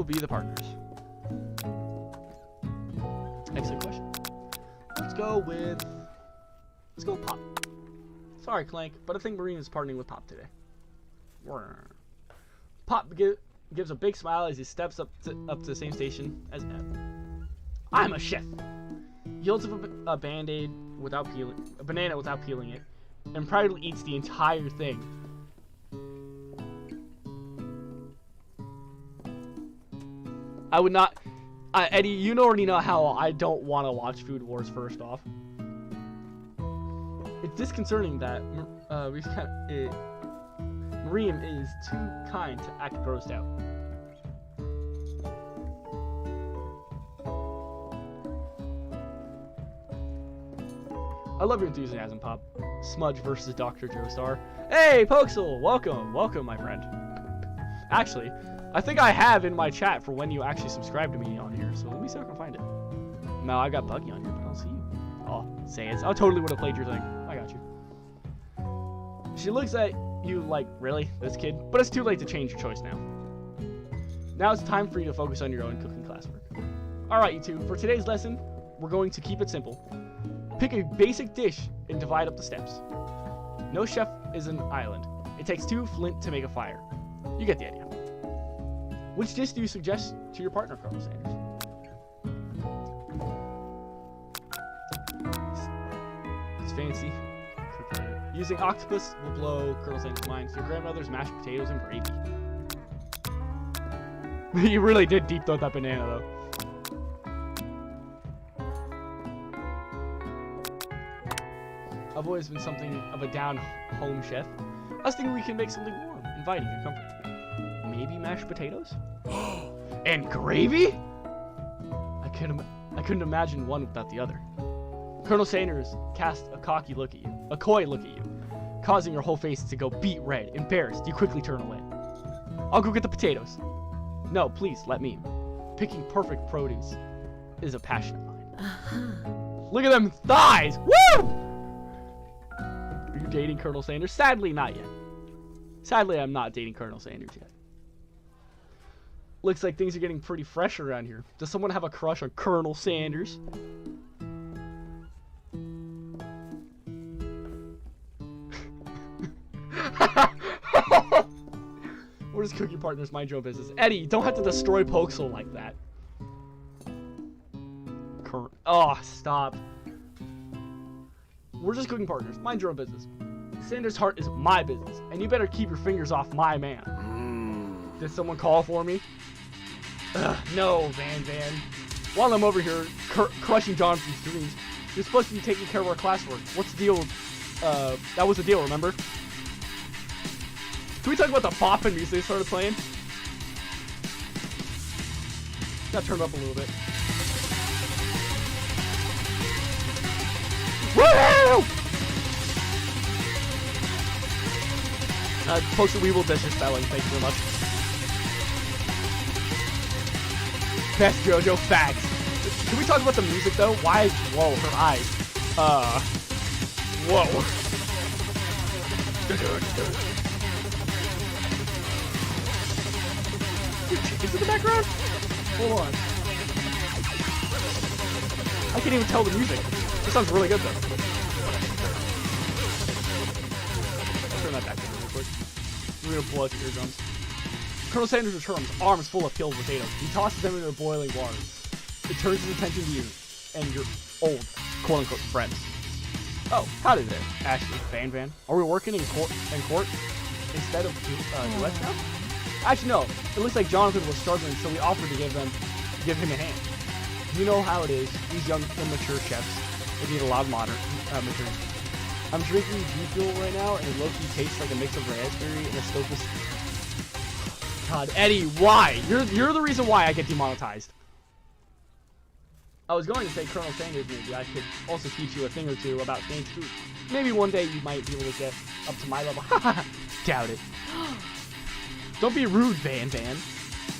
will be the partners? Excellent question. Let's go with Pop. Sorry, Clank, but I think Marine is partnering with Pop today. Pop gives a big smile as he steps up to the same station as Ed. I'm a chef. He holds up a banana without peeling it, and proudly eats the entire thing. I would not, Eddie. You already know how I don't want to watch Food Wars. First off, it's disconcerting that Miriam is too kind to act grossed out. I love your enthusiasm, Pop. Smudge versus Dr. Joestar. Hey, Pokesel! Welcome, my friend. Actually, I think I have in my chat for when you actually subscribe to me on here, so let me see if I can find it. No, I got Buggy on here, but I don't see you. Oh, say it. I totally would have played your thing. I got you. She looks at you like, really? This kid? But it's too late to change your choice now. Now it's time for you to focus on your own cooking classwork. Alright, you two. For today's lesson, we're going to keep it simple. Pick a basic dish and divide up the steps. No chef is an island. It takes 2 flint to make a fire. You get the idea. Which dish do you suggest to your partner, Colonel Sanders? It's fancy. Using octopus will blow Colonel Sanders' mind. Your grandmother's mashed potatoes and gravy. You really did deep throat that banana, though. I've always been something of a down-home chef. I was thinking we can make something warm, inviting, and comforting. Maybe mashed potatoes? And gravy? I couldn't imagine one without the other. Colonel Sanders cast a coy look at you, causing your whole face to go beet red. Embarrassed, you quickly turn away. I'll go get the potatoes. No, please, let me. Picking perfect produce is a passion of mine. Look at them thighs! Woo! Are you dating Colonel Sanders? Sadly, not yet. Sadly, I'm not dating Colonel Sanders yet. Looks like things are getting pretty fresh around here. Does someone have a crush on Colonel Sanders? We're just cookie partners, mind your own business. Eddie, you don't have to destroy Pokesol like that. Oh, stop. We're just cooking partners, mind your own business. Sanders' heart is my business, and you better keep your fingers off my man. Did someone call for me? No, Van. While I'm over here crushing Jonathan's dreams, you're supposed to be taking care of our classwork. What's the deal? That was the deal, remember? Can we talk about the bopping music they started playing? Gotta turn it up a little bit. Woo! Post Weebwardo does your spelling, thank you very much. Best JoJo facts. Can we talk about the music though? Why? Whoa, her eyes. Whoa. Chickens in the background? Hold on. I can't even tell the music. This sounds really good though. I'll turn that back down real quick. We're gonna blow out your eardrums. Colonel Sanders returns, arms full of killed potatoes. He tosses them into boiling water. It turns his attention to you and your old, quote-unquote, friends. Oh, howdy there, Ashley, Van. Are we working in court instead of duets now? Actually, no. It looks like Jonathan was struggling, so we offered to give him a hand. You know how it is. These young, immature chefs, they need a lot of maturity. I'm drinking G Fuel right now, and it low-key tastes like a mix of raspberry and a Stokus. God, Eddie, why? You're the reason why I get demonetized. I was going to say Colonel Sanders, maybe I could also teach you a thing or two about fancy food. Maybe one day you might be able to get up to my level. Doubt it. Don't be rude, Van.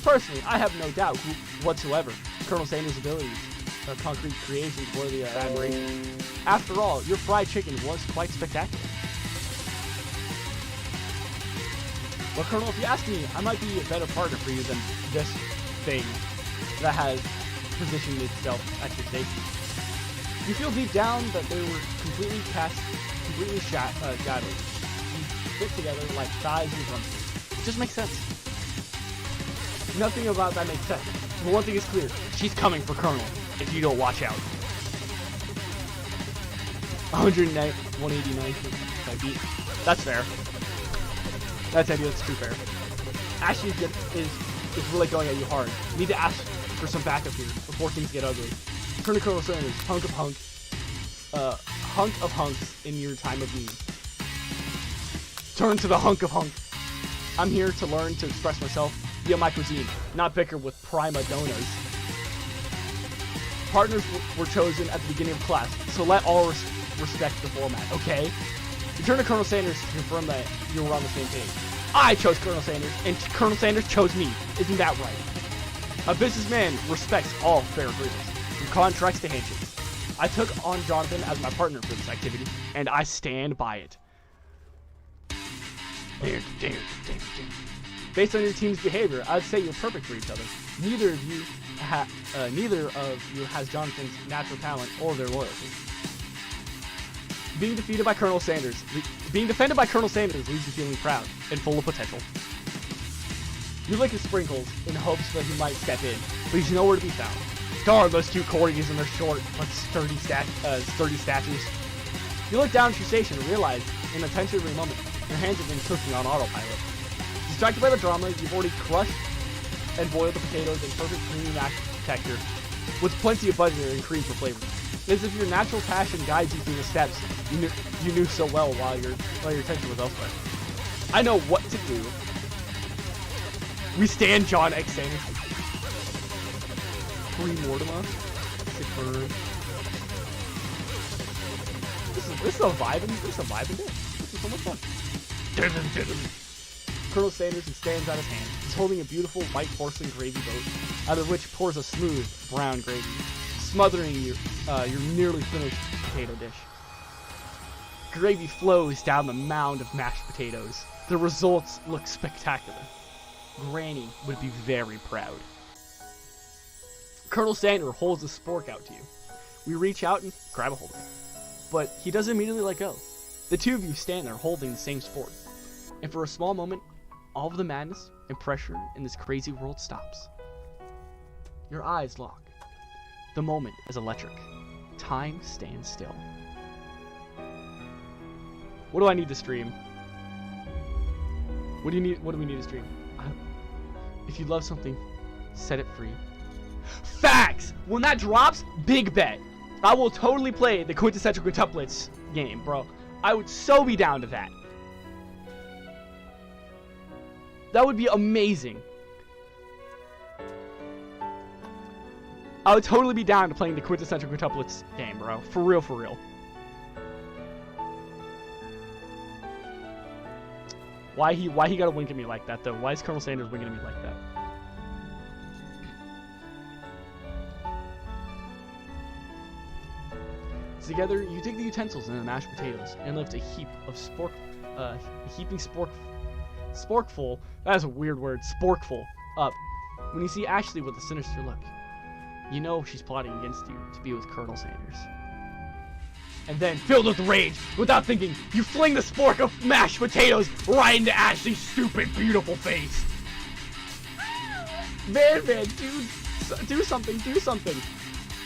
Personally, I have no doubt whatsoever Colonel Sanders' abilities are concrete creations worthy of admiration. After all, your fried chicken was quite spectacular. Well, Colonel, if you ask me, I might be a better partner for you than this thing that has positioned itself at your safety. You feel deep down that they were completely shattered. You fit together like thighs and drumsticks. It just makes sense. Nothing about that makes sense. But one thing is clear. She's coming for Colonel if you don't watch out. 189, 189 I beat. That's fair. That's too fair. Ashley is really going at you hard. You need to ask for some backup here before things get ugly. Turn to Colonel Sanders, hunk of hunks in your time of need. Turn to the hunk of hunk. I'm here to learn to express myself via my cuisine, not bicker with prima donnas. Partners were chosen at the beginning of class, so let all respect the format, okay? You turn to Colonel Sanders to confirm that you were on the same page. I chose Colonel Sanders, and Colonel Sanders chose me. Isn't that right? A businessman respects all fair agreements, from contracts to handshakes. I took on Jonathan as my partner for this activity, and I stand by it. Based on your team's behavior, I'd say you're perfect for each other. Neither of you has Jonathan's natural talent or their loyalty. Being defended by Colonel Sanders leaves you feeling proud and full of potential. You lick his sprinkles in hopes that he might step in, but he's nowhere to be found. Darn those two corgis and their short but sturdy statures. You look down at your station and realize, in a tense every moment, your hands have been cooking on autopilot. Distracted by the drama, you've already crushed and boiled the potatoes in perfect creamy mashed texture, with plenty of butter and cream for flavor. As if your natural passion guides you through the steps you knew so well while your attention was elsewhere. I know what to do. We stand John X. Sanders. Pre-Mortimer. Sick bird. This is a vibe in this. This is so much fun. Colonel Sanders stands out his hand. He's holding a beautiful white porcelain gravy boat, out of which pours a smooth brown gravy, smothering your nearly finished potato dish. Gravy flows down the mound of mashed potatoes. The results look spectacular. Granny would be very proud. Colonel Sanders holds a spork out to you. We reach out and grab a hold of it, but he doesn't immediately let go. The two of you stand there holding the same spork, and for a small moment, all of the madness and pressure in this crazy world stops. Your eyes lock. The moment is electric. Time stands still. What do I need to stream? What do we need to stream? If you love something, set it free. Facts! When that drops, big bet. I will totally play the quintessential quintuplets game, bro. I would so be down to that. That would be amazing. I would totally be down to playing the quintessential quintuplets game, bro. For real, for real. Why he gotta wink at me like that, though? Why is Colonel Sanders winking at me like that? Together, you dig the utensils and the mashed potatoes and lift a heap of sporkful, that is a weird word, sporkful, up. When you see Ashley with a sinister look, you know she's plotting against you to be with Colonel Sanders. And then, filled with rage, without thinking, you fling the spork of mashed potatoes right into Ashley's stupid, beautiful face. Man, do something.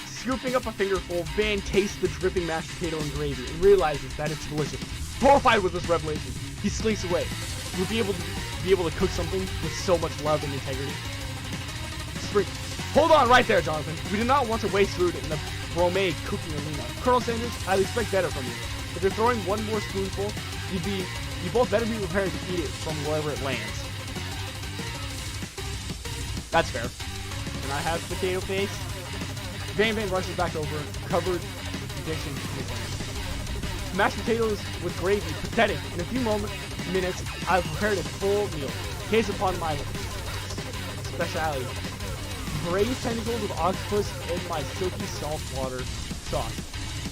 Scooping up a fingerful, Van tastes the dripping mashed potato and gravy and realizes that it's delicious. Horrified with this revelation, he slinks away. You'll be able to cook something with so much love and integrity. Hold on right there, Jonathan. We do not want to waste food in the gourmet cooking arena. Colonel Sanders, I expect better from you. If you're throwing one more spoonful, you both better be prepared to eat it from wherever it lands. That's fair. Can I have potato face? Van rushes back over, covered dish in his hand. Mashed potatoes with gravy, pathetic. In a few minutes, I've prepared a full meal. Case upon my speciality. Braised tentacles of octopus in my silky saltwater sauce.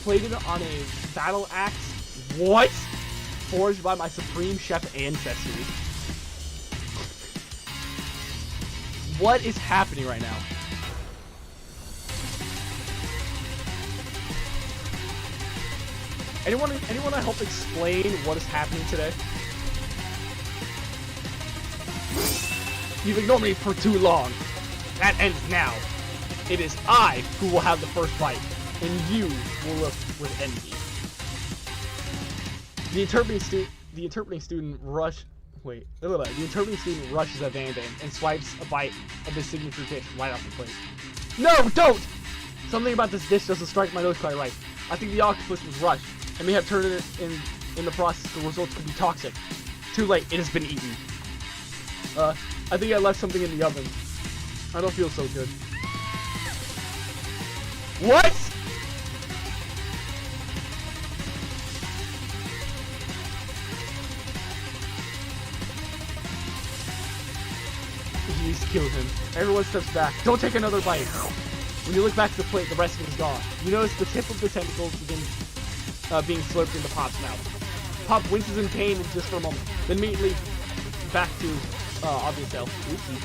Plated on a battle axe. What? Forged by my supreme chef ancestors. What is happening right now? Anyone to help explain what is happening today? You've ignored me for too long. That ends now. It is I who will have the first bite, and you will look with envy. The interpreting student rushes at Van Van and swipes a bite of his signature dish right off the plate. No, don't! Something about this dish doesn't strike my nose quite right. I think the octopus was rushed and may have turned it in the process. The results could be toxic. Too late, it has been eaten. I think I left something in the oven. I don't feel so good. What? He's killed him. Everyone steps back. Don't take another bite. When you look back to the plate, the rest of it is gone. You notice the tip of the tentacles begin being slurped into Pop's mouth. Pop winces in pain just for a moment, then immediately back to obvious health. Oopsie.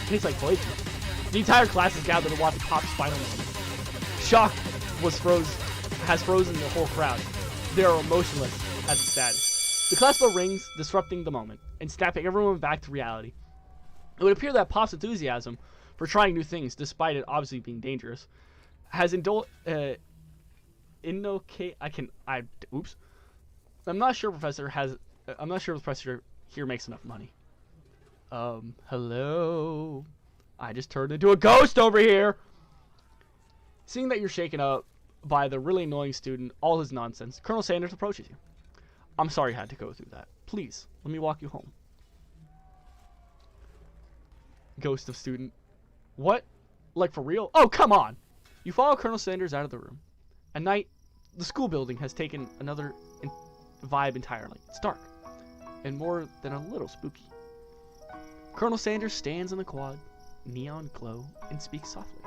Tastes like poison. The entire class is gathered to watch Pop's final moment. Shock has frozen the whole crowd. They are emotionless at the status. The class bell rings, disrupting the moment and snapping everyone back to reality. It would appear that Pop's enthusiasm for trying new things, despite it obviously being dangerous, has oops. I'm not sure if the professor here makes enough money. Hello? I just turned into a ghost over here! Seeing that you're shaken up by the really annoying student, all his nonsense, Colonel Sanders approaches you. I'm sorry you had to go through that. Please, let me walk you home. Ghost of student. What? Like for real? Oh, come on! You follow Colonel Sanders out of the room. At night, the school building has taken another vibe entirely. It's dark, and more than a little spooky. Colonel Sanders stands in the quad, neon glow, and speaks softly.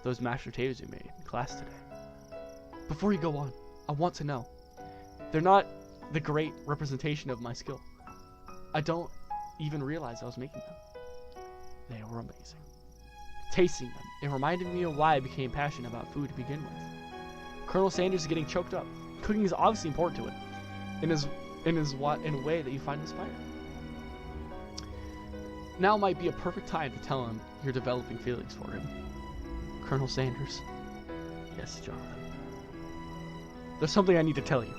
Those mashed potatoes you made in class today. Before you go on, I want to know. They're not the great representation of my skill. I don't even realize I was making them. They were amazing. Tasting them, it reminded me of why I became passionate about food to begin with. Colonel Sanders is getting choked up. Cooking is obviously important to it, in a way that you find inspiring. Now might be a perfect time to tell him you're developing feelings for him. Colonel Sanders. Yes, Jonathan. There's something I need to tell you.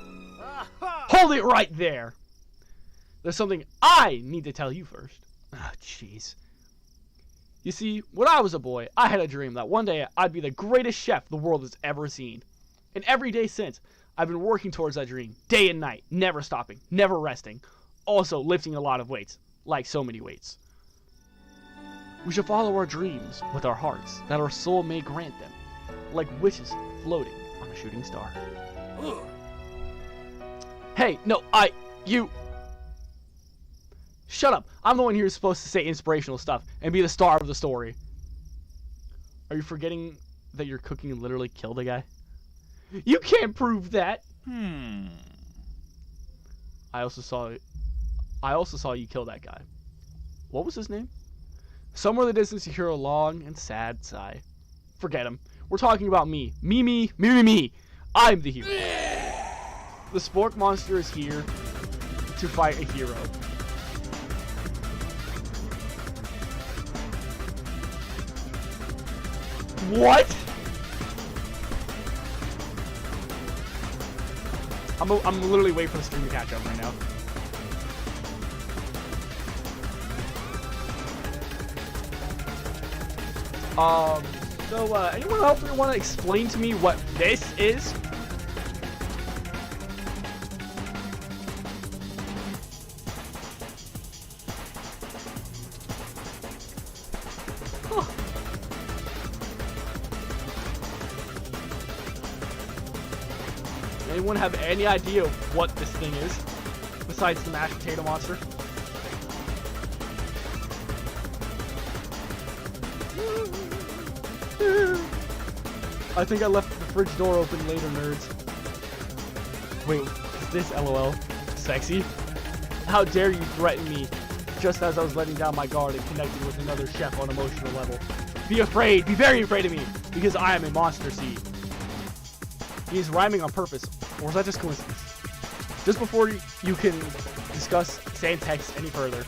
Hold it right there! There's something I need to tell you first. Ah, jeez. You see, when I was a boy, I had a dream that one day I'd be the greatest chef the world has ever seen. And every day since, I've been working towards that dream, day and night, never stopping, never resting. Also lifting a lot of weights, like so many weights. We should follow our dreams with our hearts, that our soul may grant them, like wishes floating on a shooting star. Ugh. Hey, no, you... Shut up. I'm the one here who's supposed to say inspirational stuff and be the star of the story. Are you forgetting that your cooking literally killed a guy? You can't prove that. I also saw you kill that guy. What was his name? Somewhere in the distance you hear a long and sad sigh. Forget him. We're talking about me. Me. I'm the hero. The spork monster is here to fight a hero. What? I'm literally waiting for the stream to catch up right now. So anyone else want to explain to me what this is? Huh. Anyone have any idea what this thing is? Besides the mashed potato monster? I think I left the fridge door open later, nerds. Wait, is this LOL sexy? How dare you threaten me just as I was letting down my guard and connecting with another chef on an emotional level. Be afraid, be very afraid of me, because I am a monster seed. He's rhyming on purpose, or is that just coincidence? Just before you can discuss sand text any further,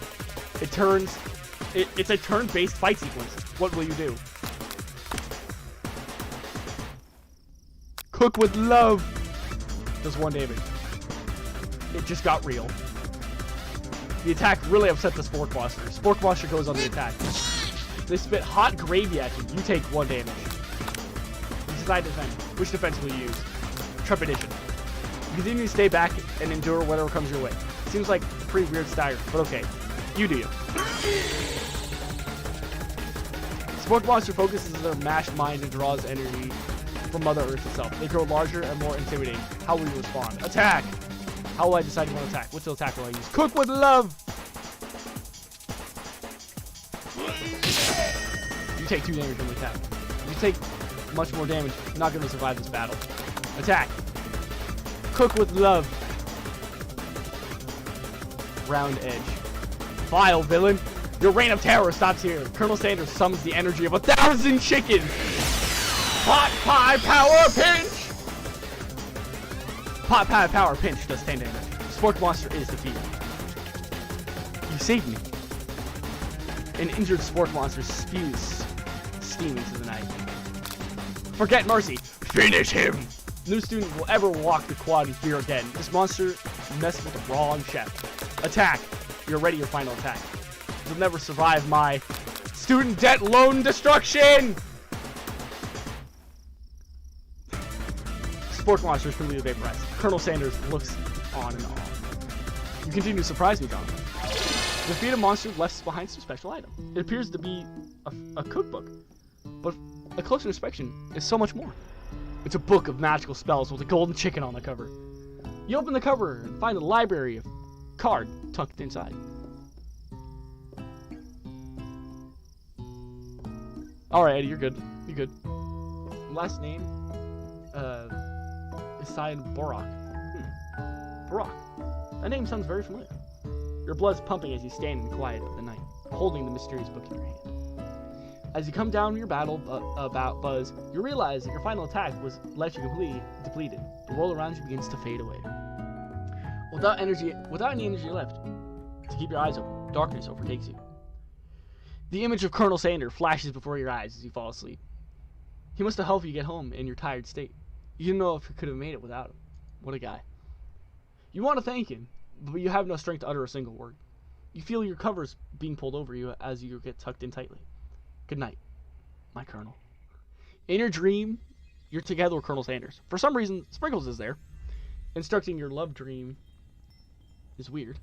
it's a turn-based fight sequence. What will you do? Cook with love. Does 1 damage. It just got real. The attack really upset the Spork Monster. Spork Monster goes on the attack. They spit hot gravy at you. You take 1 damage. You decide to defend. Which defense will you use? Trepidation. You continue to stay back and endure whatever comes your way. Seems like a pretty weird stagger, but okay. You do you. Spork Monster focuses their mashed mind and draws energy from Mother Earth itself. They grow larger and more intimidating. How will you respond? Attack! How will I decide you want to attack? What attack will I use? Cook with love! You take 2 damage from the attack. If you take much more damage, you're not going to survive this battle. Attack! Cook with love! Round edge. Vile villain! Your reign of terror stops here. Colonel Sanders summons the energy of 1,000 chickens! Pot pie power pinch! Pot pie power pinch does 10 damage. Spork Monster is defeated. You saved me. An injured Spork Monster spews steam into the night. Forget mercy. Finish him! No student will ever walk the quad in fear again. This monster messed with the wrong chef. Attack. You're ready your final attack. You'll never survive my student debt loan destruction! Spork Monster is completely vaporized. Colonel Sanders looks on and on. You continue to surprise me, Jonathan. The defeated monster left behind some special item. It appears to be a cookbook, but a closer inspection is so much more. It's a book of magical spells with a golden chicken on the cover. You open the cover and find a library of cards tucked inside. Alright, Eddie, you're good. You're good. Last name? Is signed Borak. Borak. That name sounds very familiar. Your blood's pumping as you stand in the quiet of the night, holding the mysterious book in your hand. As you come down your battle about buzz, you realize that your final attack was left you completely depleted. The world around you begins to fade away. Without any energy left to keep your eyes open, darkness overtakes you. The image of Colonel Sanders flashes before your eyes as you fall asleep. He must have helped you get home in your tired state. You didn't know if you could have made it without him. What a guy. You want to thank him, but you have no strength to utter a single word. You feel your covers being pulled over you as you get tucked in tightly. Good night, my Colonel. In your dream, you're together with Colonel Sanders. For some reason, Sprinkles is there. Instructing your love dream is weird.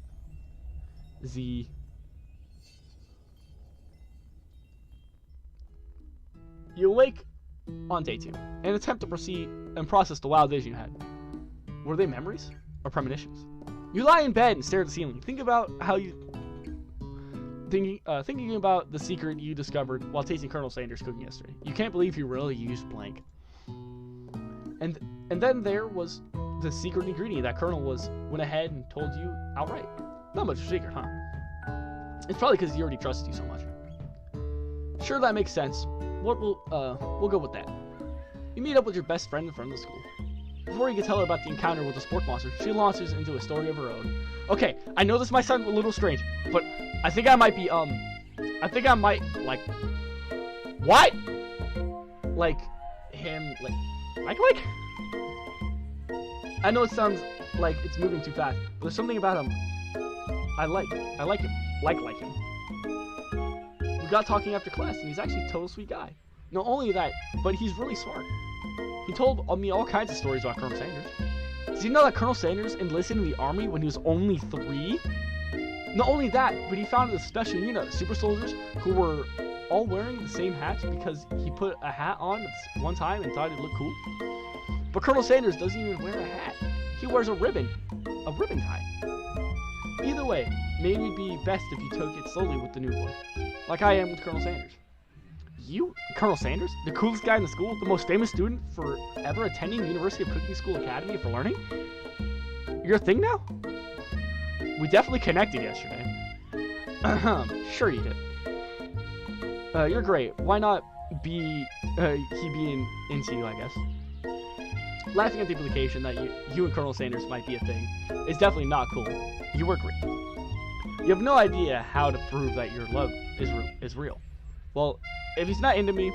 You awake on day 2 and attempt to proceed and process the wild vision you had. Were they memories or premonitions? You lie in bed and stare at the ceiling. Think about how you thinking about the secret you discovered while tasting Colonel Sanders' cooking yesterday. You can't believe you really used blank. And then there was the secret ingredient that Colonel went ahead and told you outright. Not much of a secret, huh? It's probably because he already trusted you so much. Sure, that makes sense. We'll go with that. You meet up with your best friend in front of the school. Before you can tell her about the encounter with the Spork Monster, she launches into a story of her own. Okay, I know this might sound a little strange, but I think I might, like, what? Like, him, like? I know it sounds like it's moving too fast, but there's something about him I like him, like him. We got talking after class, and he's actually a total sweet guy. Not only that, but he's really smart. He told me all kinds of stories about Colonel Sanders. Did you know that Colonel Sanders enlisted in the army when he was only 3? Not only that, but he founded a special unit of super soldiers who were all wearing the same hats because he put a hat on one time and thought it looked cool. But Colonel Sanders doesn't even wear a hat. He wears a ribbon tie. Either way, maybe it'd be best if you took it slowly with the new boy, like I am with Colonel Sanders. You, Colonel Sanders, the coolest guy in the school, the most famous student for ever attending the University of Cooking School Academy for learning? You're a thing now? We definitely connected yesterday. Sure you did. You're great. Why not be he being into you, I guess. Laughing at the implication that you and Colonel Sanders might be a thing is definitely not cool. You were great. You have no idea how to prove that your love is real. Well, if he's not into me,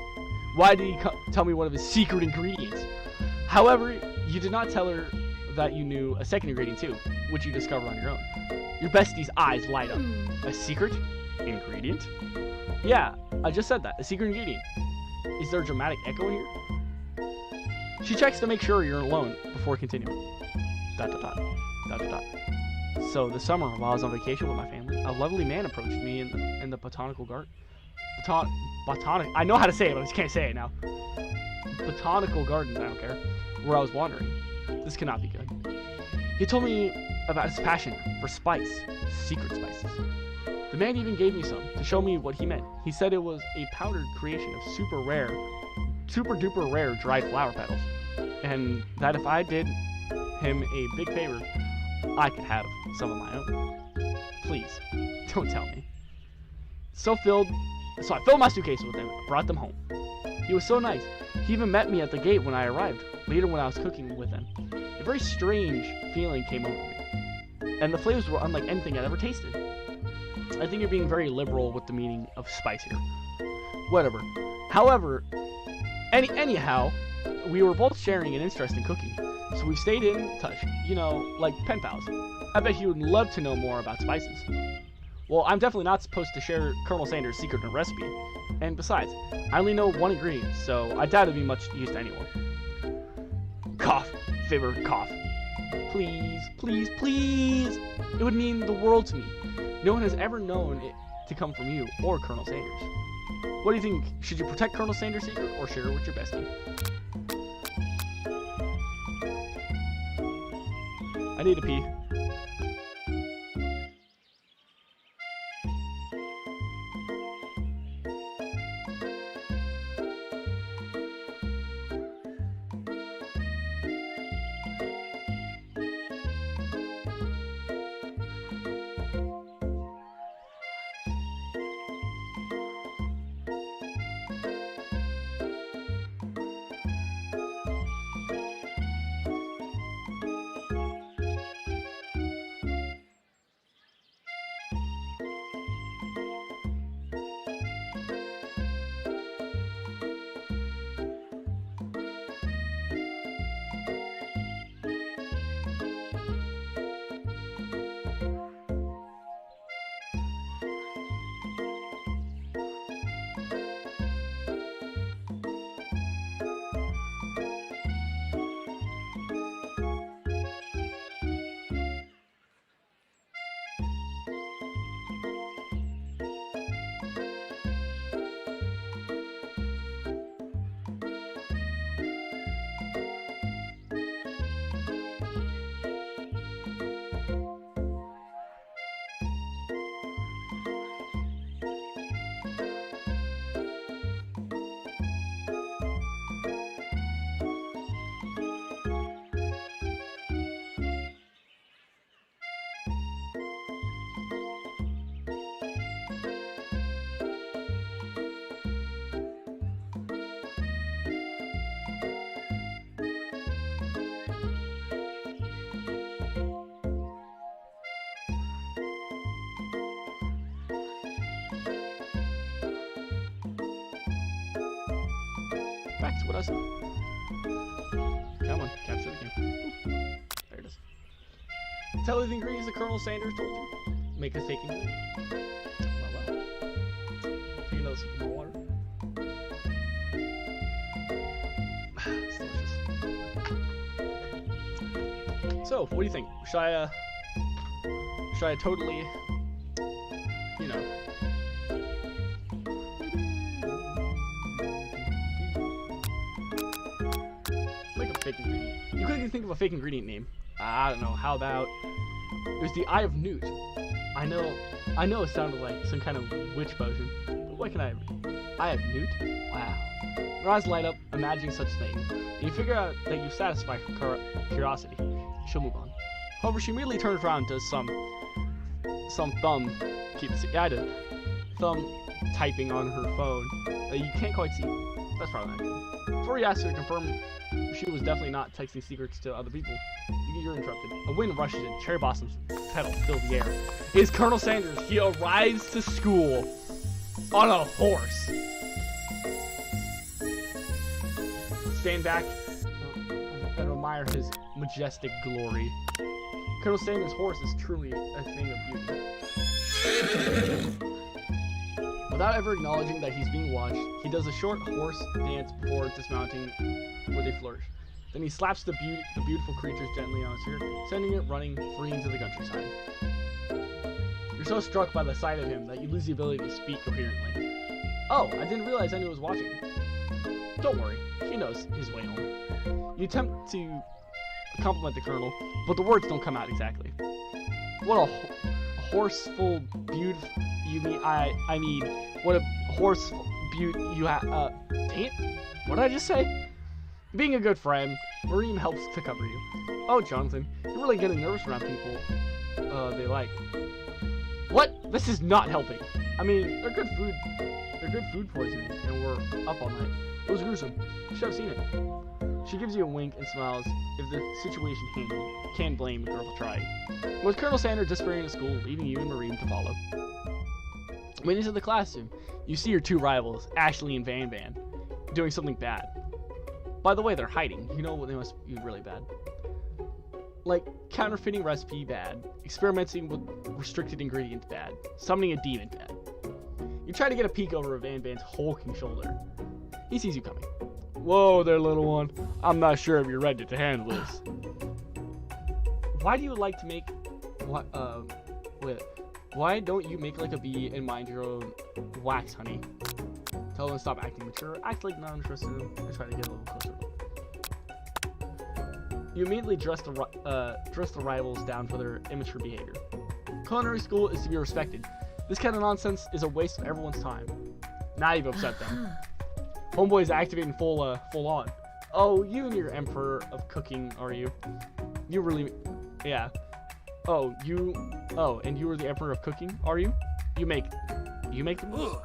why did he tell me one of his secret ingredients? However, you did not tell her that you knew a second ingredient too, which you discovered on your own. Your bestie's eyes light up. A secret ingredient? Yeah, I just said that. A secret ingredient. Is there a dramatic echo in here? She checks to make sure you're alone before continuing. ... So this summer, while I was on vacation with my family, a lovely man approached me in the botanical garden. I know how to say it, but I just can't say it now. Botanical garden, I don't care. Where I was wandering. This cannot be good. He told me about his passion for spice, secret spices. The man even gave me some to show me what he meant. He said it was a powdered creation of super duper rare dried flower petals, and that if I did him a big favor, I could have some of my own. Please, don't tell me. So I filled my suitcase with them and brought them home. He was so nice. He even met me at the gate when I arrived, later when I was cooking with him. A very strange feeling came over me, and the flavors were unlike anything I'd ever tasted. I think you're being very liberal with the meaning of spice here. Whatever. However, anyhow, we were both sharing an interest in cooking, so we stayed in touch, you know, like pen pals. I bet he would love to know more about spices. Well, I'm definitely not supposed to share Colonel Sanders' secret recipe, and besides, I only know one ingredient, so I doubt it'd be much use to anyone. Cough, favored cough. Please, please, please! It would mean the world to me. No one has ever known it to come from you or Colonel Sanders. What do you think? Should you protect Colonel Sanders' secret or share it with your bestie? I need to pee. Back to what I said. Come on, capture the game. There it is. Tell her the ingredients that Colonel Sanders told you. Make a fake ingredient. Well. Take another sip of my water. It's delicious. So, what do you think? Should I totally, you know, fake ingredient. You couldn't even think of a fake ingredient name. I don't know. How about it was the Eye of Newt? I know it sounded like some kind of witch potion, but what can I? Eye of Newt? Wow. Her eyes light up, imagining such thing, and you figure out that you've satisfied her curiosity. She'll move on. However, she immediately turns around and does some thumb keep the guided. Thumb typing on her phone. You can't quite see. That's probably not good. Before you ask her to confirm she was definitely not texting secrets to other people, you're interrupted. A wind rushes in. Cherry blossoms petal fill the air. It's Colonel Sanders. He arrives to school on a horse. Stand back and admire his majestic glory. Colonel Sanders' horse is truly a thing of beauty. Without ever acknowledging that he's being watched, he does a short horse dance before dismounting with a flourish. Then he slaps the beautiful creatures gently on his ear, sending it running free into the countryside. You're so struck by the sight of him that you lose the ability to speak coherently. Oh, I didn't realize anyone was watching. Don't worry, he knows his way home. You attempt to compliment the colonel, but the words don't come out exactly. What a horseful beautiful. I mean, what a horseful beauty you have. Dang it. What did I just say? Being a good friend, Mareem helps to cover you. Oh, Jonathan, you're really getting nervous around people they like. What? This is not helping. I mean, they're good food. They're good food poisoning, and we're up all night. It was gruesome. You should have seen it. She gives you a wink and smiles. If the situation handled, can't blame a girl for trying. With Colonel Sanders disappearing at school, leaving you and Mareem to follow. When into the classroom, you see your two rivals, Ashley and Van Van, doing something bad. By the way, they're hiding. You know they must be really bad. Like, counterfeiting recipe, bad. Experimenting with restricted ingredients, bad. Summoning a demon, bad. You try to get a peek over Van Van's hulking shoulder. He sees you coming. Whoa there, little one. I'm not sure if you're ready to handle this. Why do you like to make... Why don't you make like a bee and mind your own wax, honey? Tell them to stop acting mature. Act like not interested in them. I try to get a little closer. You immediately dress the rivals down for their immature behavior. Culinary school is to be respected. This kind of nonsense is a waste of everyone's time. Now you've upset them. Homeboy is activating full on. Oh, you and your emperor of cooking, are you? You really, yeah. Oh, and you were the emperor of cooking, are you? You make them?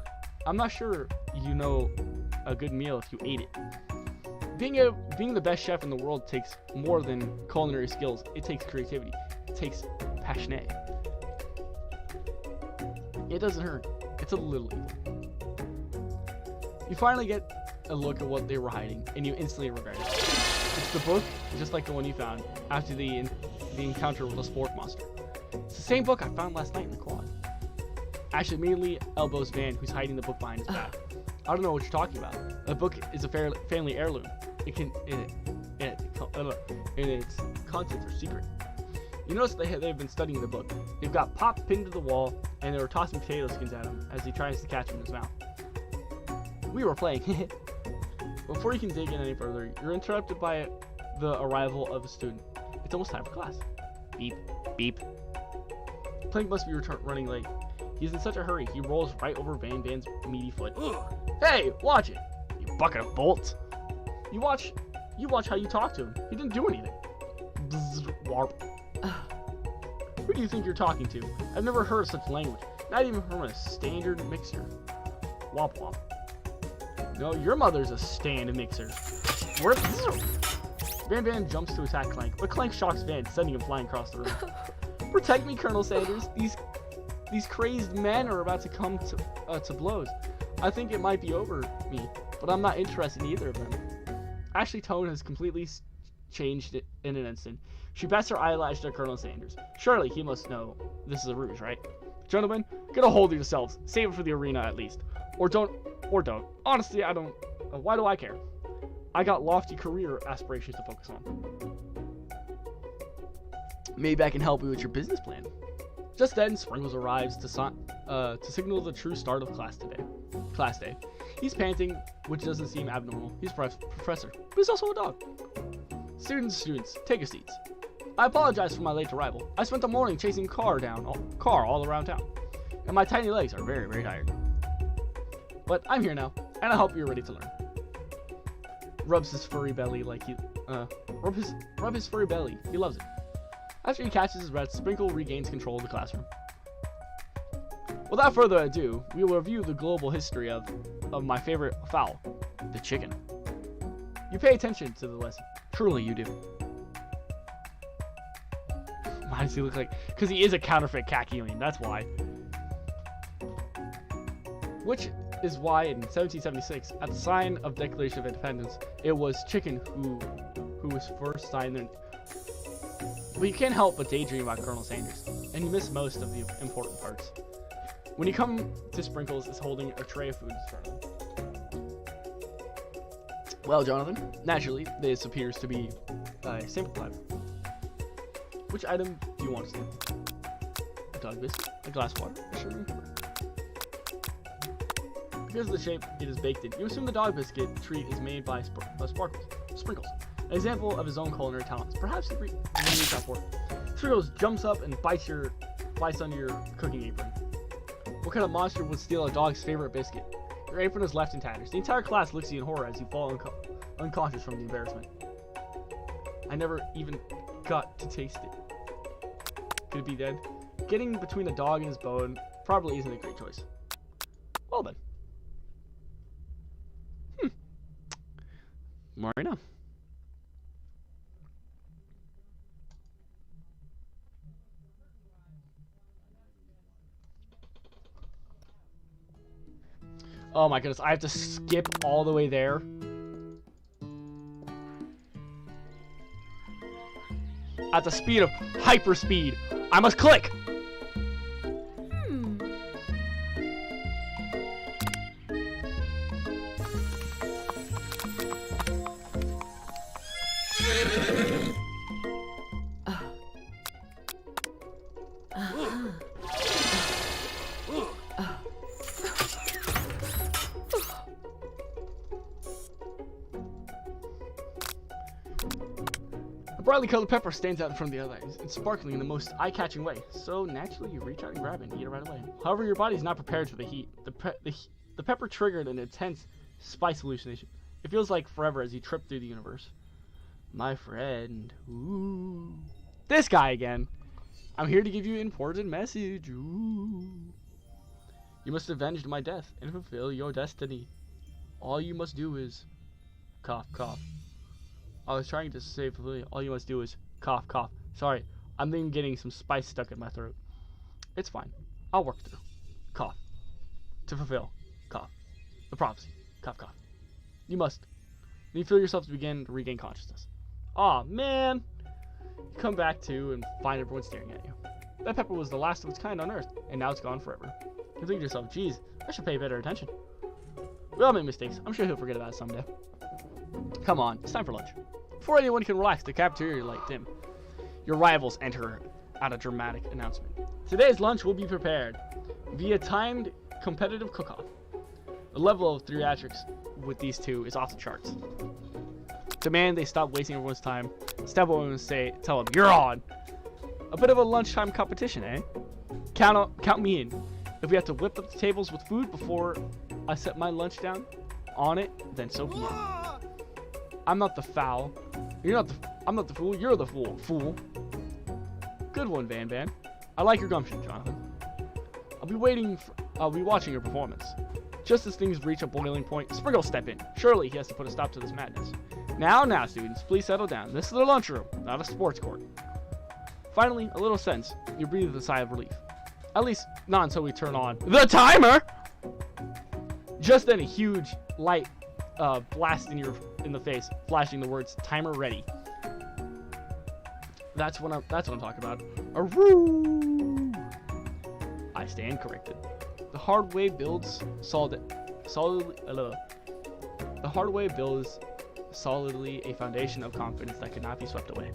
I'm not sure you know a good meal if you ate it. Being the best chef in the world takes more than culinary skills. It takes creativity. It takes passion. It doesn't hurt. It's a little evil. You finally get a look at what they were hiding, and you instantly regret it. It's the book, just like the one you found after the encounter with the sport monster. It's the same book I found last night in the quad. Ashley immediately elbows Van, who's hiding the book behind his back. I don't know what you're talking about. The book is a family heirloom. And its contents are secret. You notice they've been studying the book. They've got Pop pinned to the wall, and they were tossing potato skins at him as he tries to catch him in his mouth. We were playing. Before you can dig in any further, you're interrupted by the arrival of a student. It's almost time for class. Beep, beep. Plank must be running late. He's in such a hurry, he rolls right over Van Van's meaty foot. Hey, watch it, you bucket of bolts. You watch how you talk to him. He didn't do anything. Bzz, warp. Who do you think you're talking to? I've never heard of such language. Not even from a standard mixer. Womp womp. No, your mother's a stand mixer. Warp. Van Van jumps to attack Clank, but Clank shocks Van, sending him flying across the room. Protect me, Colonel Sanders. These crazed men are about to come to blows. I think it might be over me, but I'm not interested in either of them. Ashley's tone has completely changed in an instant. She bats her eyelash at Colonel Sanders. Surely he must know this is a ruse, right? Gentlemen, get a hold of yourselves. Save it for the arena at least. Or don't. Honestly, I don't. Why do I care? I got lofty career aspirations to focus on. Maybe I can help you with your business plan. Just then, Sprinkles arrives to signal the true start of class day. He's panting, which doesn't seem abnormal. He's professor, but he's also a dog. Students, take your seats. I apologize for my late arrival. I spent the morning chasing car all around town, and my tiny legs are very, very tired. But I'm here now, and I hope you're ready to learn. Rubs his furry belly like he rub his furry belly. He loves it. After he catches his breath, Sprinkle regains control of the classroom. Without further ado, we will review the global history of my favorite fowl, the chicken. You pay attention to the lesson. Truly, you do. Why does he look like... Because he is a counterfeit khaki alien, that's why. Which is why in 1776, at the sign of Declaration of Independence, it was chicken who was first signed in. But you can't help but daydream about Colonel Sanders, and you miss most of the important parts. When you come to Sprinkles is holding a tray of food in front of him. Well, Jonathan, naturally, this appears to be a sample platter. Which item do you want to select? A dog biscuit, a glass of water, a sugar cookie. Because of the shape it is baked in, you assume the dog biscuit treat is made by Sprinkles, an example of his own culinary talents. Perhaps he reached out for it. Sprinkles jumps up and bites under your cooking apron. What kind of monster would steal a dog's favorite biscuit? Your apron is left in tatters. The entire class looks at you in horror as you fall unconscious from the embarrassment. I never even got to taste it. Could it be dead? Getting between a dog and his bone probably isn't a great choice. Well then. More right now. Oh my goodness, I have to skip all the way there. At the speed of hyperspeed, I must click! A brightly colored pepper stands out in front of the others. It's sparkling in the most eye-catching way, so naturally you reach out and grab it and eat it right away. However, your body is not prepared for the heat. The pepper triggered an intense spice hallucination. It feels like forever as you trip through the universe. My friend. Ooh. This guy again. I'm here to give you an important message. Ooh. You must avenge my death and fulfill your destiny. All you must do is... cough, cough. I was trying to say all you must do is cough, cough. Sorry, I'm then getting some spice stuck in my throat. It's fine. I'll work through. Cough. To fulfill. Cough. The prophecy. Cough, cough. You must. Then you feel yourself to begin to regain consciousness. Aw, man. You come back to and find everyone staring at you. That pepper was the last of its kind on Earth, and now it's gone forever. You think to yourself, geez, I should pay better attention. We all make mistakes. I'm sure he'll forget about it someday. Come on, it's time for lunch. Before anyone can relax, the cafeteria light dim. Your rivals enter at a dramatic announcement. Today's lunch will be prepared via timed competitive cook-off. The level of theatrics with these two is off the charts. Demand they stop wasting everyone's time. Step over and tell them, you're on! A bit of a lunchtime competition, eh? Count me in. If we have to whip up the tables with food before I set my lunch down on it, then so be it. I'm not the foul. I'm not the fool. You're the fool. Good one, Van Van. I like your gumption, Jonathan. I'll be watching your performance. Just as things reach a boiling point, Sprinkles step in. Surely he has to put a stop to this madness. Now, students, please settle down. This is the lunchroom, not a sports court. Finally, a little sense. You breathe a sigh of relief. At least, not until we turn on the timer! Just then, a huge light blast in the face, flashing the words "timer ready." That's what I'm talking about. Aroo! I stand corrected. The hard way builds solidly a foundation of confidence that cannot be swept away.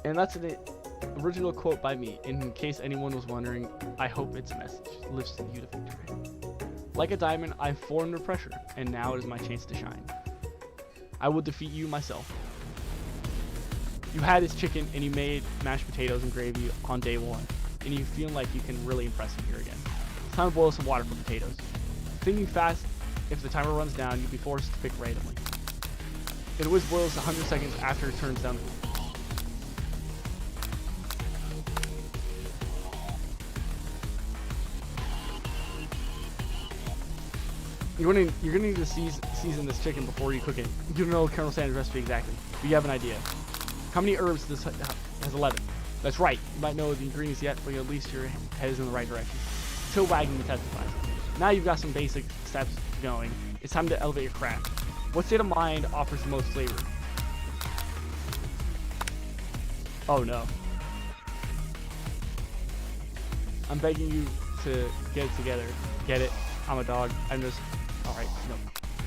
And that's an original quote by me. In case anyone was wondering, I hope its message lifts you to victory. Like a diamond, I've fallen under pressure, and now it is my chance to shine. I will defeat you myself. You had this chicken, and you made mashed potatoes and gravy on day one, and you feel like you can really impress me here again. It's time to boil some water for potatoes. Thinking fast, if the timer runs down, you'll be forced to pick randomly. It always boils 100 seconds after it turns down. You're gonna need to season this chicken before you cook it. You don't know Colonel Sanders' recipe exactly, but you have an idea. How many herbs this has? 11. That's right. You might know the ingredients yet, but at least your head is in the right direction. Till wagging the testifies. Now you've got some basic steps going. It's time to elevate your craft. What state of mind offers the most flavor? Oh no. I'm begging you to get it together. Get it? I'm a dog. I'm just... Alright, no.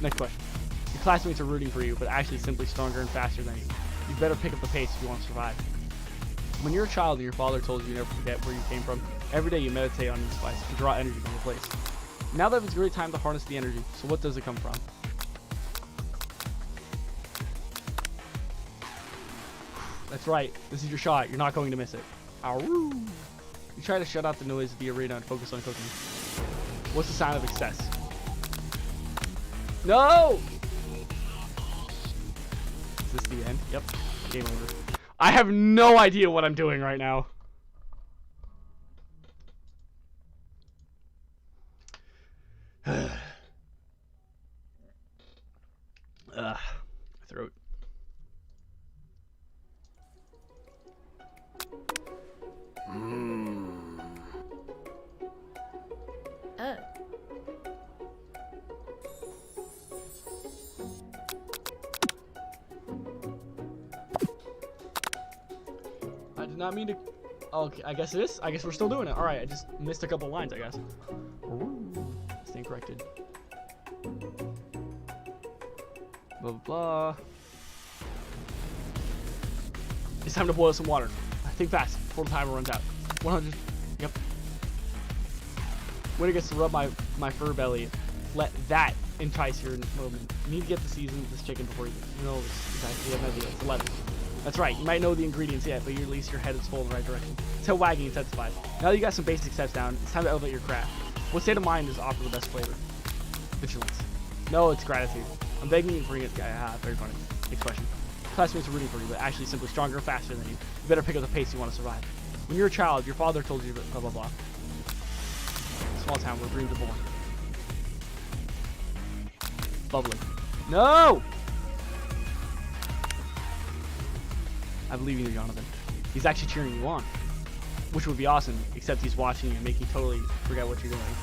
Next question. Your classmates are rooting for you, but actually simply stronger and faster than you. You better pick up the pace if you want to survive. When you're a child and your father told you never forget where you came from, every day you meditate on this device and draw energy from the place. Now that it's a great time to harness the energy, so what does it come from? That's right. This is your shot. You're not going to miss it. Ow. You try to shut out the noise of the arena and focus on cooking. What's the sign of success? No! Is this the end? Yep. Game over. I have no idea what I'm doing right now. My throat. I did not mean to. Okay, I guess it is. I guess we're still doing it. All right, I just missed a couple lines, I guess. Stand corrected. Blah, blah, blah. It's time to boil some water. Think fast before the timer runs out. 100. Yep. When it gets to rub my fur belly, let that entice your movement. You need to get the season of this chicken before you know exactly. You have an idea. It's 11. That's right. You might know the ingredients yet, but at least your head is full in the right direction. Tail wagging intensifies. Now that you got some basic steps down, it's time to elevate your craft. What state of mind does offer the best flavor? Vigilance. No, it's gratitude. I'm begging you to bring it. Very funny. Next question. Classmates are rooting for you, but actually simply stronger or faster than you. You better pick up the pace you want to survive. When you're a child, your father told you blah blah blah. Small town where dreams are born. Bubbly. No! I believe in you, Jonathan. He's actually cheering you on. Which would be awesome, except he's watching you and making you totally forget what you're doing.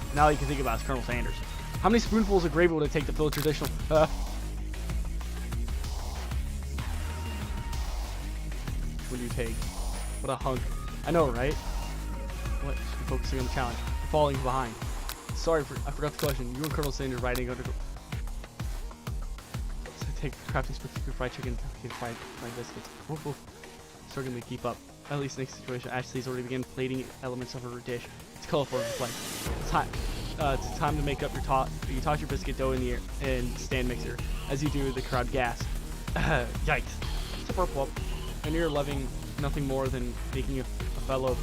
And all you can think about is Colonel Sanders. How many spoonfuls of gravy would it take to fill a traditional... Would you take? What a hunk. I know, right? What? You're focusing on the challenge. You're falling behind. Sorry, I forgot the question. You and Colonel Sanders riding under... Take crafting spaghetti, fried chicken, fried biscuits. Woof woof. Struggling to keep up. At least next situation, Ashley's already began plating elements of her dish. It's colorful and reflect. It's time to make up your You toss your biscuit dough in the air and stand mixer. As you do, the crowd gasps. Yikes. It's a purple. And you're loving nothing more than making a fellow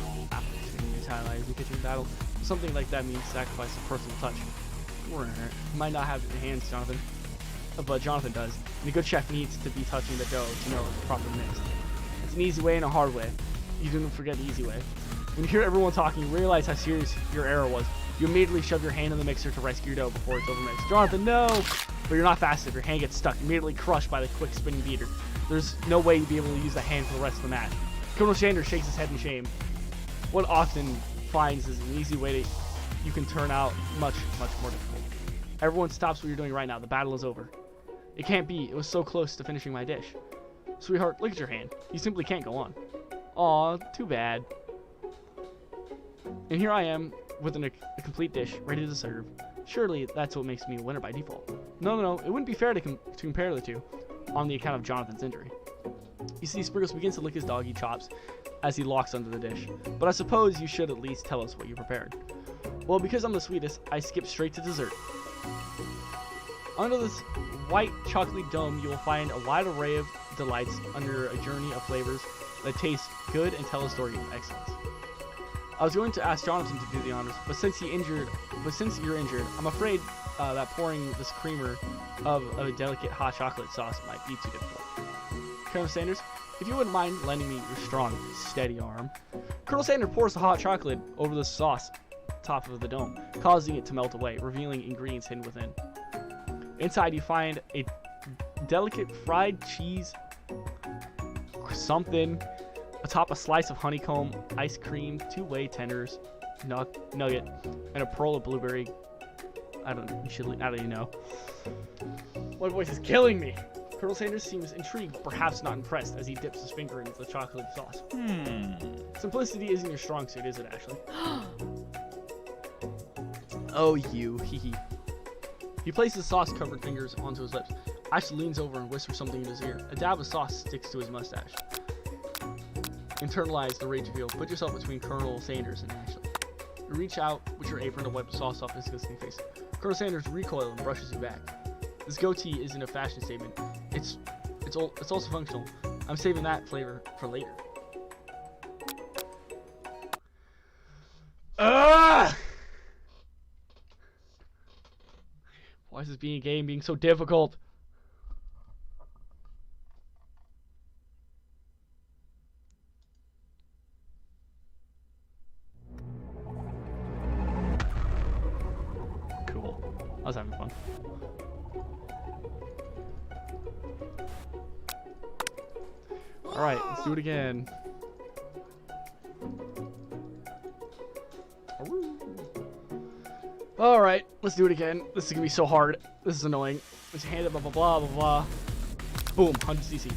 in the kitchen battle. Something like that means sacrifice of personal touch. You might not have the hands, Jonathan, but Jonathan does. And a good chef needs to be touching the dough to know the proper mix. It's an easy way and a hard way. You didn't forget the easy way. When you hear everyone talking, you realize how serious your error was. You immediately shove your hand in the mixer to rescue your dough before it's overmixed. Jonathan, no! But you're not fast enough. Your hand gets stuck, immediately crushed by the quick spinning beater. There's no way you'd be able to use the hand for the rest of the match. Colonel Sanders shakes his head in shame. What often finds is an easy way you can turn out much, much more difficult. Everyone stops what you're doing right now. The battle is over. It can't be. It was so close to finishing my dish. Sweetheart, look at your hand. You simply can't go on. Aw, too bad. And here I am with a complete dish, ready to serve. Surely that's what makes me a winner by default. No. It wouldn't be fair to compare the two on the account of Jonathan's injury. You see, Spriggles begins to lick his doggy chops as he locks under the dish. But I suppose you should at least tell us what you prepared. Well, because I'm the sweetest, I skip straight to dessert. Under this white chocolate dome, you will find a wide array of delights under a journey of flavors that taste good and tell a story of excellence. I was going to ask Jonathan to do the honors, but since you're injured, I'm afraid that pouring this creamer of a delicate hot chocolate sauce might be too difficult. Colonel Sanders, if you wouldn't mind lending me your strong, steady arm. Colonel Sanders pours the hot chocolate over the sauce top of the dome, causing it to melt away, revealing ingredients hidden within. Inside, you find a delicate fried cheese something atop a slice of honeycomb, ice cream, 2 whey tenders, nugget, and a pearl of blueberry. I don't even know. My voice is killing me. Colonel Sanders seems intrigued, perhaps not impressed, as he dips his finger into the chocolate sauce. Simplicity isn't your strong suit, is it, Ashley? Oh, you. Hee. He places sauce-covered fingers onto his lips. Ashley leans over and whispers something in his ear. A dab of sauce sticks to his mustache. Internalize the rage reveal. Put yourself between Colonel Sanders and Ashley. You reach out with your apron to wipe the sauce off his disgusting face. Colonel Sanders recoils and brushes you back. This goatee isn't a fashion statement. It's also functional. I'm saving that flavor for later. Ugh! Why is this game being so difficult? Cool. I was having fun. Alright, let's do it again. Alright, let's do it again. This is gonna be so hard. This is annoying. Just hand it, blah, blah, blah, blah, blah. Boom, 100 cc.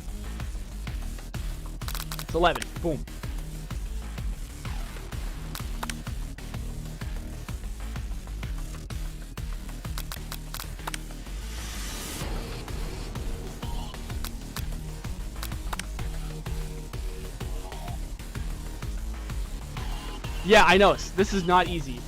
It's 11. Boom. Yeah, I know. This is not easy.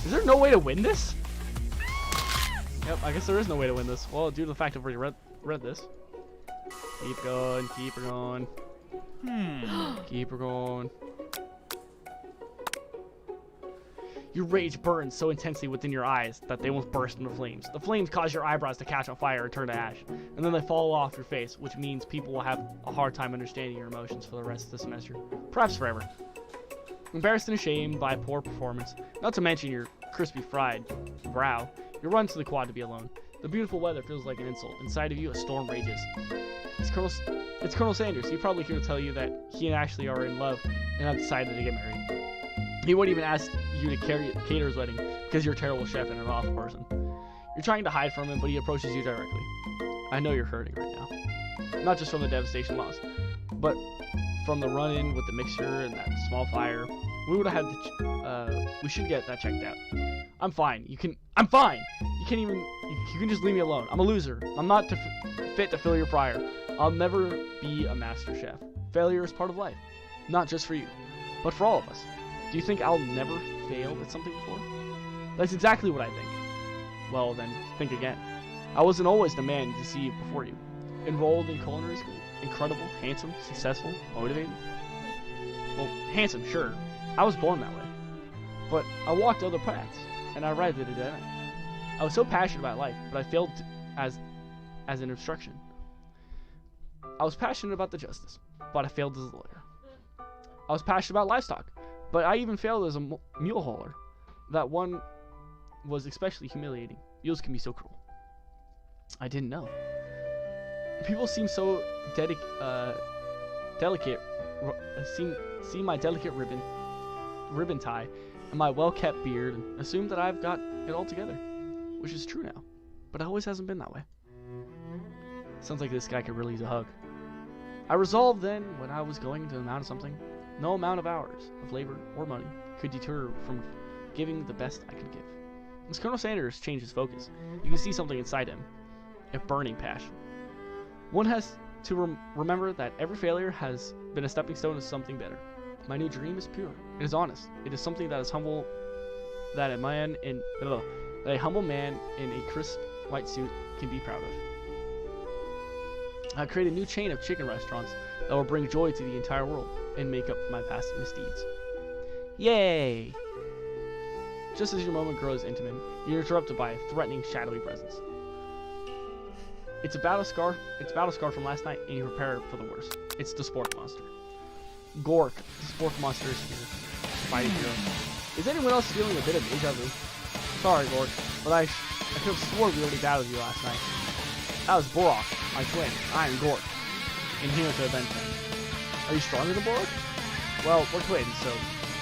Is there no way to win this? Yep, I guess there is no way to win this. Well, due to the fact I've already read this. Keep going, keep her going. Keep her going. Your rage burns so intensely within your eyes that they almost burst into flames. The flames cause your eyebrows to catch on fire and turn to ash, and then they fall off your face, which means people will have a hard time understanding your emotions for the rest of the semester, perhaps forever. Embarrassed and ashamed by poor performance, not to mention your crispy fried brow, you run to the quad to be alone. The beautiful weather feels like an insult. Inside of you, a storm rages. It's Colonel Sanders. He's probably here to tell you that he and Ashley are in love and have decided to get married. He wouldn't even ask you to cater his wedding because you're a terrible chef and an awful person. You're trying to hide from him, but he approaches you directly. I know you're hurting right now. Not just from the devastation loss, but from the run-in with the mixture and that small fire. We would have had we should get that checked out. I'm fine. I'm fine. You can just leave me alone. I'm a loser. I'm not fit to fill your fryer. I'll never be a master chef. Failure is part of life. Not just for you, but for all of us. Do you think I'll never fail at something before? That's exactly what I think. Well, then, think again. I wasn't always the man you see before you. Enrolled in culinary school. Incredible, handsome, successful, motivated. Well, handsome, sure. I was born that way. But I walked other paths, and I arrived at a dead end. I was so passionate about life, but I failed as an instruction. I was passionate about the justice, but I failed as a lawyer. I was passionate about livestock, but I even failed as a mule hauler. That one was especially humiliating. Mules can be so cruel. I didn't know. People seem so delicate. See my delicate ribbon tie and my well-kept beard and assume that I've got it all together, which is true now, but it always hasn't been that way. Sounds like this guy could really use a hug. I resolved then, when I was going to amount to something, no amount of hours of labor or money could deter from giving the best I could give. As Colonel Sanders changed his focus, you can see something inside him, a burning passion. One has to remember that every failure has been a stepping stone to something better. My new dream is pure. It is honest. It is something that is humble, that a humble man in a crisp white suit can be proud of. I create a new chain of chicken restaurants that will bring joy to the entire world and make up for my past misdeeds. Yay! Just as your moment grows intimate, you're interrupted by a threatening, shadowy presence. It's a battle scar from last night, and you prepare for the worst. It's the Spork Monster. Gork, the Spork Monster is here. Mighty hero. Is anyone else feeling a bit of deja vu? Sorry, Gork, but I could have sworn we already battled you last night. That was Borok, my twin. I am Gork, and here to avenge him. Are you stronger than Borok? Well, we're twins, so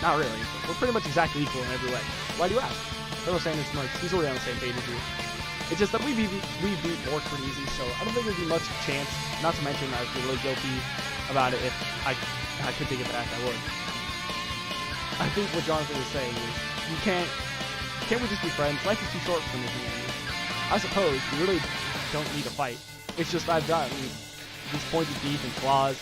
not really. We're pretty much exactly equal in every way. Why do you ask? Colonel Sanders smirks. He's already on the same page as you. It's just that we beat Bork pretty easy, so I don't think there'd be much chance. Not to mention, I'd be really guilty about it if I could take it back. I would. I think what Jonathan is saying is, can't we just be friends? Life is too short for making enemies. I suppose we really don't need to fight. It's just I've gotten these pointed teeth and claws,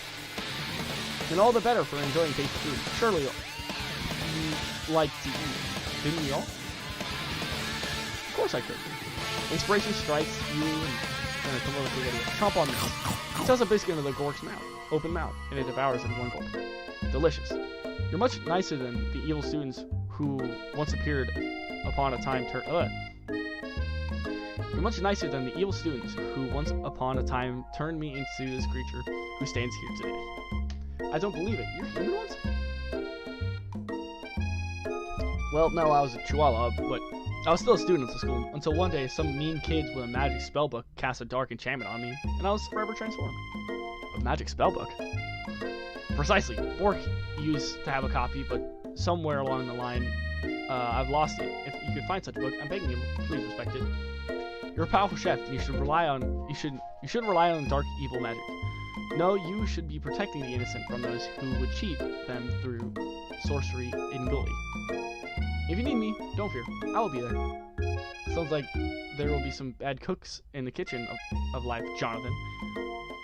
and all the better for enjoying tasty food. Surely you like to eat, didn't we all? Of course I could. Inspiration strikes you and come over to the video. Chomp on this. It tells a biscuit into the Gork's mouth, open mouth, and it devours it in one gulp. Delicious. You're much nicer than the evil students who once appeared upon a time You're much nicer than the evil students who once upon a time turned me into this creature who stands here today. I don't believe it. You're human ones? Well, no, I was a Chihuahua, but I was still a student at the school, until one day some mean kids with a magic spellbook cast a dark enchantment on me, and I was forever transformed. A magic spellbook? Precisely. Bork used to have a copy, but somewhere along the line, I've lost it. If you could find such a book, I'm begging you, please respect it. You're a powerful chef, and you shouldn't rely on dark evil magic. No, you should be protecting the innocent from those who would cheat them through sorcery and gully. If you need me, don't fear. I will be there. Sounds like there will be some bad cooks in the kitchen of life, Jonathan.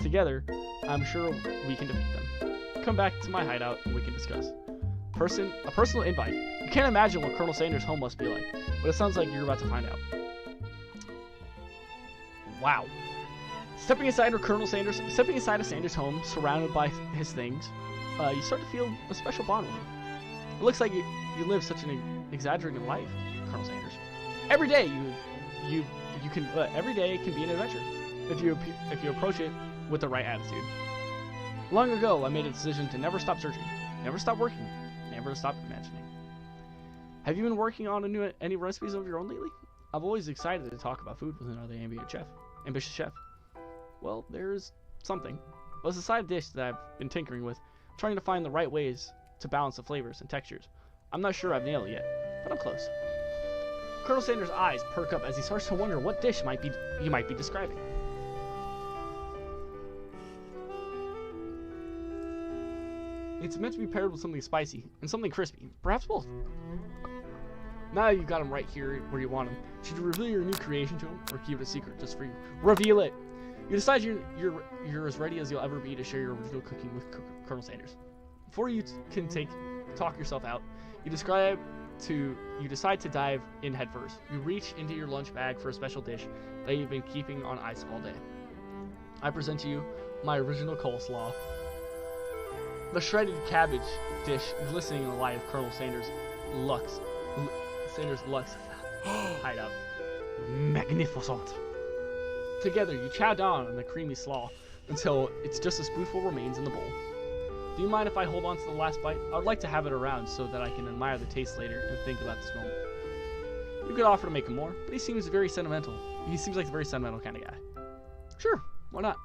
Together, I'm sure we can defeat them. Come back to my hideout and we can discuss. A personal invite. You can't imagine what Colonel Sanders' home must be like, but it sounds like you're about to find out. Wow. Stepping inside of Sanders' home, surrounded by his things, you start to feel a special bond with him. It looks like you live such an exaggerated life, Colonel Sanders. Every day every day can be an adventure if you approach it with the right attitude. Long ago, I made a decision to never stop searching, never stop working, never stop imagining. Have you been working on any recipes of your own lately? I'm always excited to talk about food with another ambitious chef. Well, there's something. Well, it's a side dish that I've been tinkering with, trying to find the right ways to balance the flavors and textures. I'm not sure I've nailed it yet, but I'm close. Colonel Sanders' eyes perk up as he starts to wonder what dish you might be describing. It's meant to be paired with something spicy and something crispy, perhaps both. Now you've got him right here where you want him. Should you reveal your new creation to him, or keep it a secret just for you? Reveal it! You decide you're as ready as you'll ever be to share your original cooking with Colonel Sanders. Before you can talk yourself out, you decide to dive in headfirst. You reach into your lunch bag for a special dish that you've been keeping on ice all day. I present to you my original coleslaw. The shredded cabbage dish glistening in the light of Colonel Sanders' Lux hideout. Magnificent. Together, you chow down on the creamy slaw until it's just a spoonful remains in the bowl. Do you mind if I hold on to the last bite? I would like to have it around so that I can admire the taste later and think about this moment. You could offer to make him more, but he seems very sentimental. He seems like a very sentimental kind of guy. Sure, why not?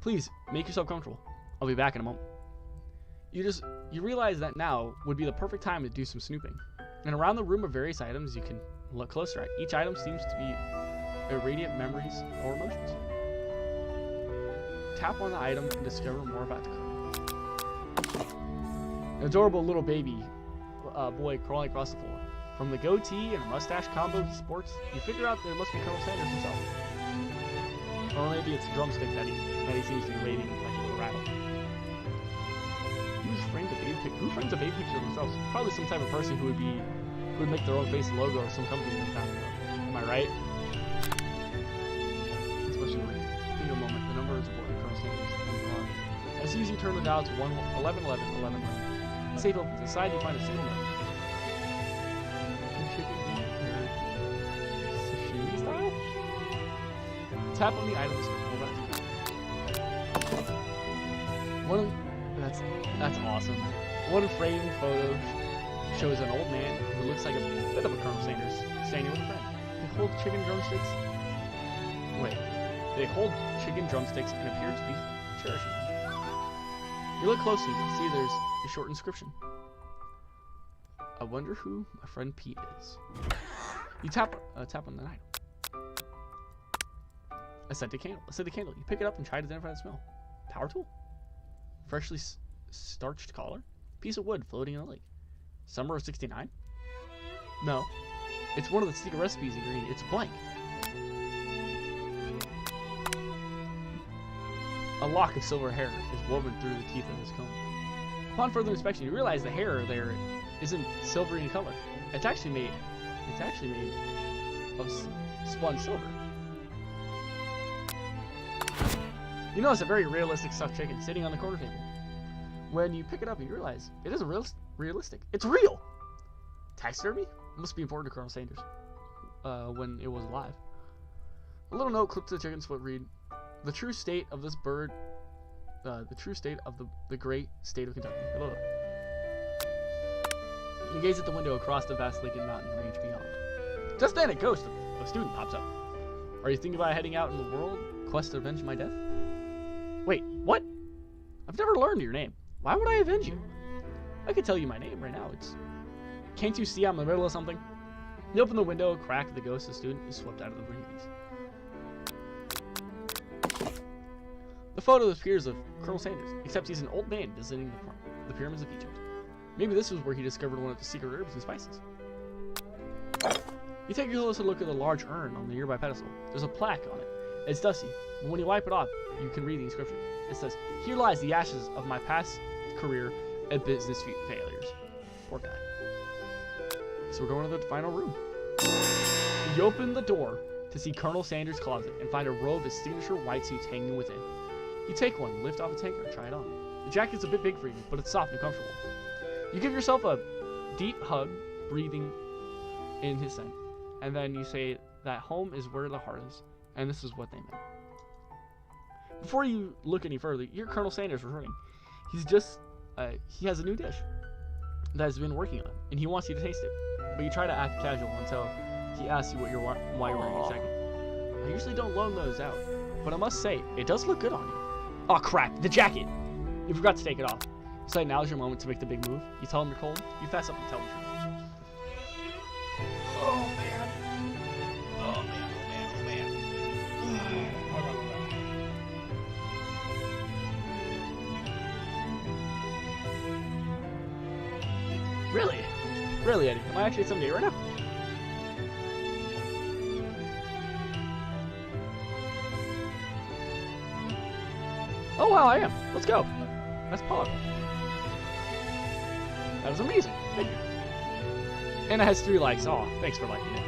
Please, make yourself comfortable. I'll be back in a moment. You realize that now would be the perfect time to do some snooping. And around the room are various items you can look closer at. Each item seems to be irradiate memories or emotions. Tap on the item and discover more about the Colonel. An adorable little baby boy crawling across the floor. From the goatee and mustache combo he sports, you figure out that it must be Colonel Sanders himself. Or maybe it's a drumstick that he seems to be waving like a little rattle. Who's framed a baby Who frames a baby picture of themselves? Probably some type of person who would make their own face logo or some company in town. Am I right? Especially when in a moment, the number is important. Colonel Sanders. As soon as you turn the dial to 11, 11, 11, 11. The safe opens. Inside, you find a single note. Sashimi style? Tap on the item description. That's awesome. One framed photo shows an old man who looks like a bit of a Colonel Sanders standing with a friend. They hold chicken drumsticks. They hold chicken drumsticks and appear to be cherishing them. You look closely and see there's a short inscription. I wonder who my friend Pete is. You tap on the item. A scented candle. You pick it up and try to identify the smell. Power tool. Freshly starched collar. Piece of wood floating in a lake. Summer of '69? No. It's one of the secret recipes ingredient. It's blank. A lock of silver hair is woven through the teeth of his comb. Upon further inspection, you realize the hair there isn't silvery in color. It's actually made of spun silver. You notice a very realistic stuffed chicken sitting on the corner table. When you pick it up, you realize it isn't realistic. It's real! Taxidermy? It must be important to Colonel Sanders. When it was alive. A little note clipped to the chicken's foot read, the true state of this bird, the true state of the great state of Kentucky. Hello. You gaze at the window across the vast lake and mountain range beyond. Just then, a ghost of a student pops up. Are you thinking about heading out in the world, quest to avenge my death? Wait, what? I've never learned your name. Why would I avenge you? I could tell you my name right now. Can't you see I'm in the middle of something? You open the window, crack, the ghost of the student is swept out of the breeze. The photo appears of Colonel Sanders, except he's an old man visiting the pyramids of Egypt. Maybe this was where he discovered one of the secret herbs and spices. You take a closer look at the large urn on the nearby pedestal. There's a plaque on it. It's dusty, but when you wipe it off, you can read the inscription. It says, "Here lies the ashes of my past career and business failures." Poor guy. So we're going to the final room. You open the door to see Colonel Sanders' closet and find a row of his signature white suits hanging within. You take one, lift off its hanger, and try it on. The jacket's a bit big for you, but it's soft and comfortable. You give yourself a deep hug, breathing in his scent, and then you say that home is where the heart is, and this is what they meant. Before you look any further, you're Colonel Sanders returning. He has a new dish that he's been working on, and he wants you to taste it. But you try to act casual until he asks you why you're wearing your jacket. I usually don't loan those out, but I must say, it does look good on you. Oh crap, the jacket! You forgot to take it off. You say now's your moment to make the big move. You tell him you're cold, you fess up and tell the truth. Oh man. Oh man. Really? Really, Eddie? Am I actually at some date right now? Oh wow, I am. Let's go. That's Pog. That was amazing. Thank you. And it has 3 likes. Aw, thanks for liking it.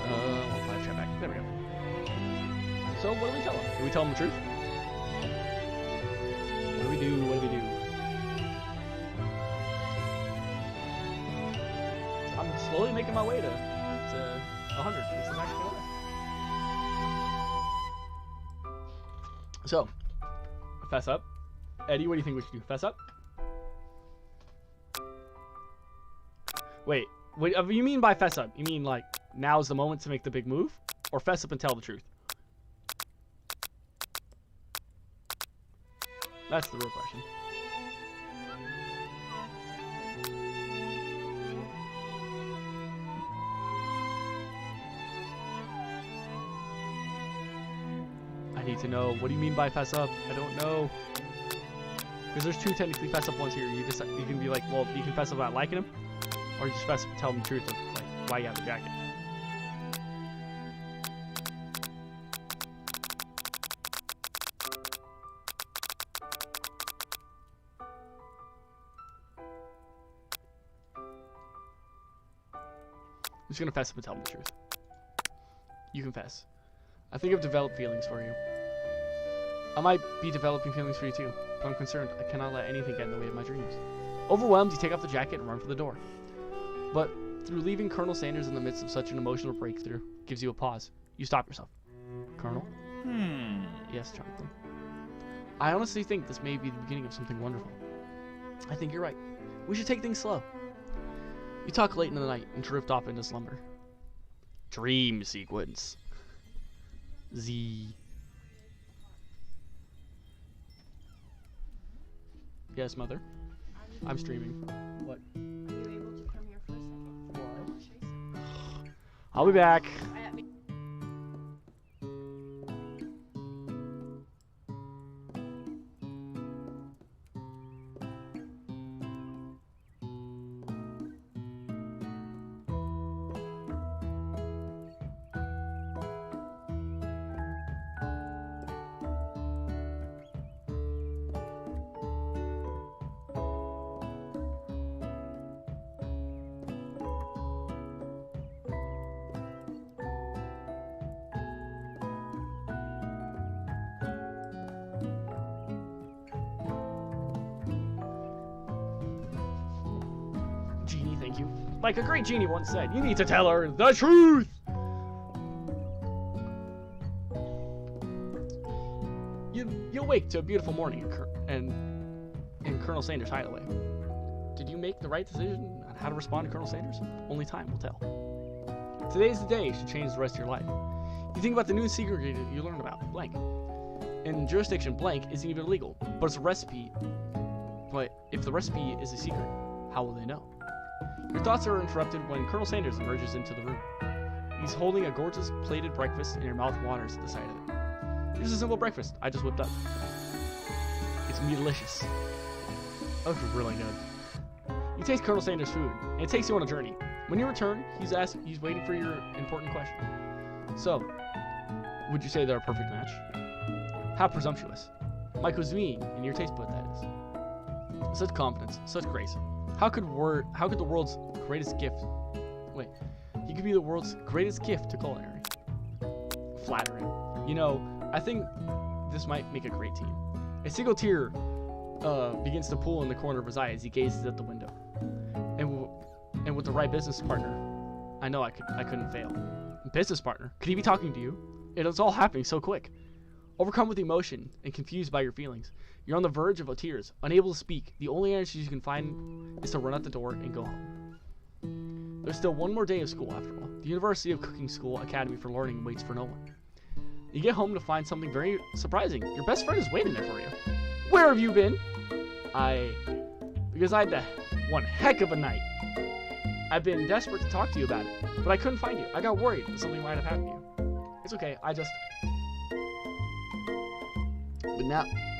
We'll 5 chat back. There we go. So what do we tell him? Do we tell him the truth? What do we do? What do we do? I'm slowly making my way to 100. This is actually nice. So, fess up. Eddie, what do you think we should do? Fess up? Wait, what you mean by fess up? You mean like, now's the moment to make the big move? Or fess up and tell the truth? That's the real question. I need to know. What do you mean by fess up? I don't know. Because there's 2 technically fess up ones here. You can be like, well, you can fess up about liking him, or you just fess up and tell him the truth of like why you have the jacket. just gonna fess up and tell him the truth. You confess. I think I've developed feelings for you. I might be developing feelings for you too, but I'm concerned I cannot let anything get in the way of my dreams. Overwhelmed, you take off the jacket and run for the door. But through leaving Colonel Sanders in the midst of such an emotional breakthrough gives you a pause. You stop yourself. Colonel? Yes, Jonathan. I honestly think this may be the beginning of something wonderful. I think you're right. We should take things slow. You talk late in the night and drift off into slumber. Dream sequence. Z. Yes, Mother? I'm streaming. What?
Are you able to come here for a second?
What? I'll be back. Genie, thank you. Like a great genie once said, you need to tell her the truth! You awake to a beautiful morning in Colonel Sanders' hideaway. Did you make the right decision on how to respond to Colonel Sanders? Only time will tell. Today's the day to change the rest of your life. You think about the new secret you learned about, blank. In jurisdiction, blank isn't even illegal, but it's a recipe. But if the recipe is a secret, how will they know? Your thoughts are interrupted when Colonel Sanders emerges into the room. He's holding a gorgeous plated breakfast and your mouth waters at the sight of it. Here's a simple breakfast I just whipped up. It's gonna be delicious. That looks really good. You taste Colonel Sanders' food, and it takes you on a journey. When you return, he's waiting for your important question. So, would you say they're a perfect match? How presumptuous. My cuisine and your taste bud, that is. Such confidence, such grace. How could the world's greatest gift... Wait. You could be the world's greatest gift to culinary. Flattering. You know, I think this might make a great team. A single tear begins to pool in the corner of his eye as he gazes at the window. And with the right business partner, I know I couldn't fail. Business partner? Could he be talking to you? It is all happening so quick. Overcome with emotion and confused by your feelings, you're on the verge of tears, unable to speak. The only answer you can find is to run out the door and go home. There's still one more day of school after all. The University of Cooking School Academy for Learning waits for no one. You get home to find something very surprising. Your best friend is waiting there for you. Where have you been? Because I had one heck of a night. I've been desperate to talk to you about it, but I couldn't find you. I got worried that something might have happened to you. It's okay,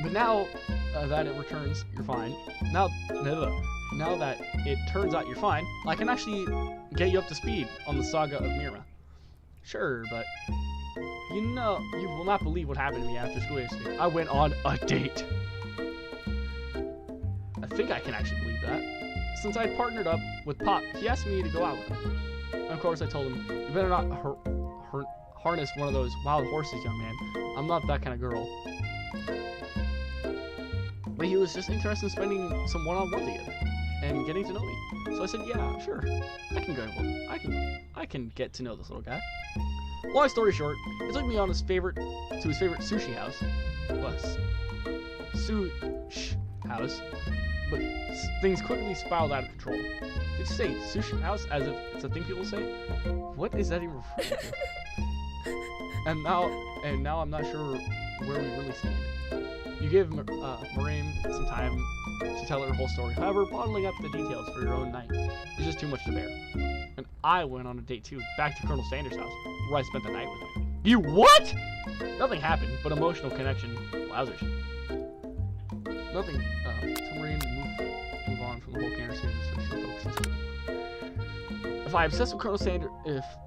But now that it returns, you're fine. Now that it turns out you're fine, I can actually get you up to speed on the saga of Mira. Sure, but you will not believe what happened to me after school yesterday. I went on a date. I think I can actually believe that. Since I partnered up with Pop, he asked me to go out with him. And of course, I told him, you better not harness one of those wild horses, young man. I'm not that kind of girl. But he was just interested in spending some one-on-one together and getting to know me. So I said, yeah, sure. I can get to know this little guy. Long story short, he took me on his favorite sushi house. House. But things quickly spiraled out of control. Did you say sushi house as if it's a thing people say? What is that even referring to? And now I'm not sure where we really stand. You give Miriam some time to tell her whole story. However, bottling up the details for your own night is just too much to bear. And I went on a date too, back to Colonel Sanders' house, where I spent the night with him. You what? Nothing happened, but emotional connection. Wowzers. Nothing. So Miriam move on from the whole character series so she focuses on school.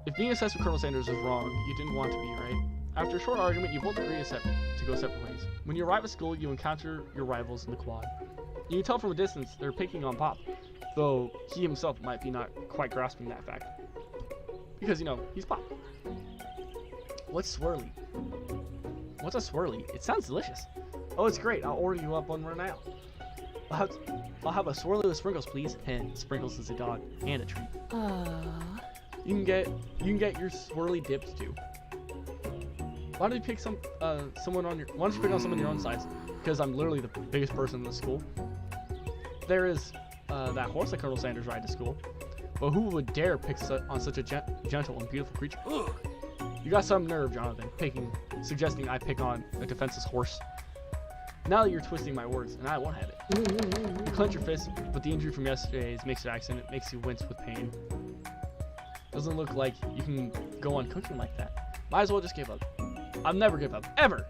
If being obsessed with Colonel Sanders is wrong, you didn't want to be, right? After a short argument, you both agree to go separate ways. When you arrive at school, you encounter your rivals in the quad. You can tell from a distance they're picking on Pop, though he himself might be not quite grasping that fact. Because, you know, he's Pop. What's swirly? What's a swirly? It sounds delicious. Oh, it's great. I'll order you up one right now. I'll have a swirly with sprinkles, please. And Sprinkles is a dog and a treat. You can get your swirly dipped too. Why don't you pick someone on your? Why don't you pick on someone your own size? Because I'm literally the biggest person in the school. There is that horse that Colonel Sanders ride to school. But who would dare pick on such a gentle and beautiful creature? Ugh. You got some nerve, Jonathan, suggesting I pick on a defenseless horse. Now that you're twisting my words, and I won't have it. You clench your fist, but the injury from yesterday's mixed accident makes you wince with pain. Doesn't look like you can go on cooking like that. Might as well just give up. I'll never give up, ever!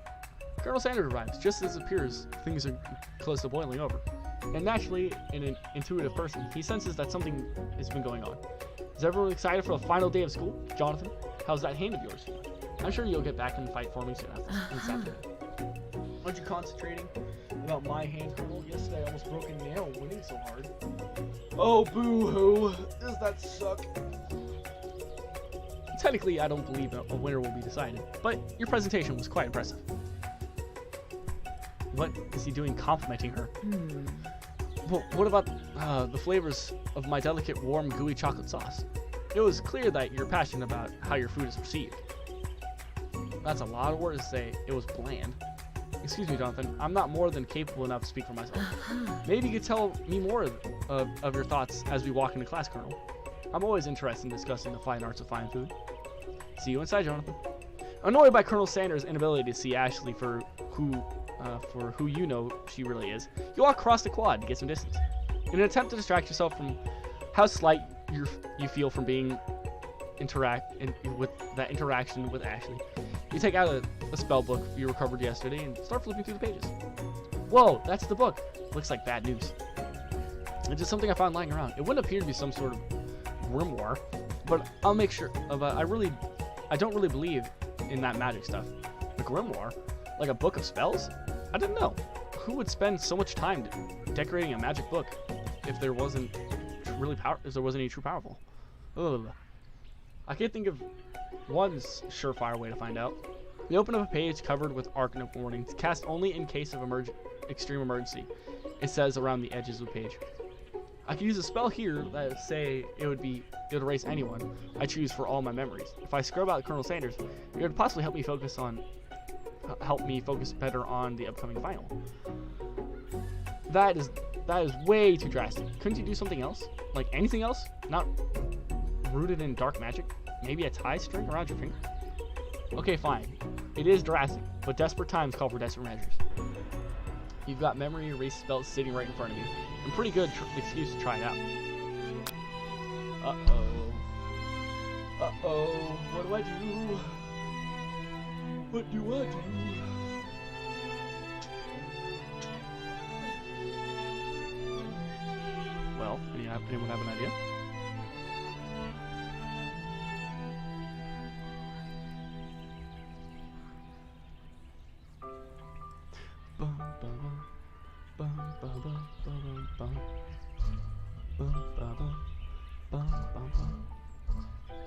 Colonel Sanders arrives, just as it appears things are close to boiling over. And naturally, in an intuitive person, he senses that something has been going on. Is everyone excited for the final day of school? Jonathan, how's that hand of yours? I'm sure you'll get back in the fight for me soon after this afternoon. Aren't you concentrating about my hand, Colonel? Yesterday I almost broke a nail winning so hard. Oh, boo-hoo. Does that suck? Technically, I don't believe a winner will be decided, but your presentation was quite impressive. What is he doing complimenting her? Well, what about the flavors of my delicate, warm, gooey chocolate sauce? It was clear that you're passionate about how your food is received. That's a lot of words to say. It was bland. Excuse me, Jonathan. I'm not more than capable enough to speak for myself. Maybe you could tell me more of your thoughts as we walk into class, Colonel. I'm always interested in discussing the fine arts of fine food. See you inside, Jonathan. Annoyed by Colonel Sanders' inability to see Ashley for who you know she really is, you walk across the quad to get some distance. In an attempt to distract yourself from how slight you feel from being with that interaction with Ashley, you take out a spell book you recovered yesterday and start flipping through the pages. Whoa, that's the book. Looks like bad news. It's just something I found lying around. It wouldn't appear to be some sort of grimoire, but I'll make sure of I don't really believe in that magic stuff. A grimoire? Like a book of spells? I didn't know. Who would spend so much time decorating a magic book if there wasn't any true powerful? Ugh. I can't think of one surefire way to find out. You open up a page covered with arcane warnings, cast only in case of extreme emergency. It says around the edges of the page. I could use a spell here that say it would erase anyone I choose for all my memories. If I scrub out Colonel Sanders, it would possibly help me focus better on the upcoming final. That is way too drastic. Couldn't you do something else? Like anything else? Not rooted in dark magic? Maybe a tie string around your finger? Okay, fine. It is drastic, but desperate times call for desperate measures. You've got memory erase spells sitting right in front of you. A pretty good excuse to try it out. Uh-oh. Uh-oh. What do I do? What do I do? Well, anyone have an idea?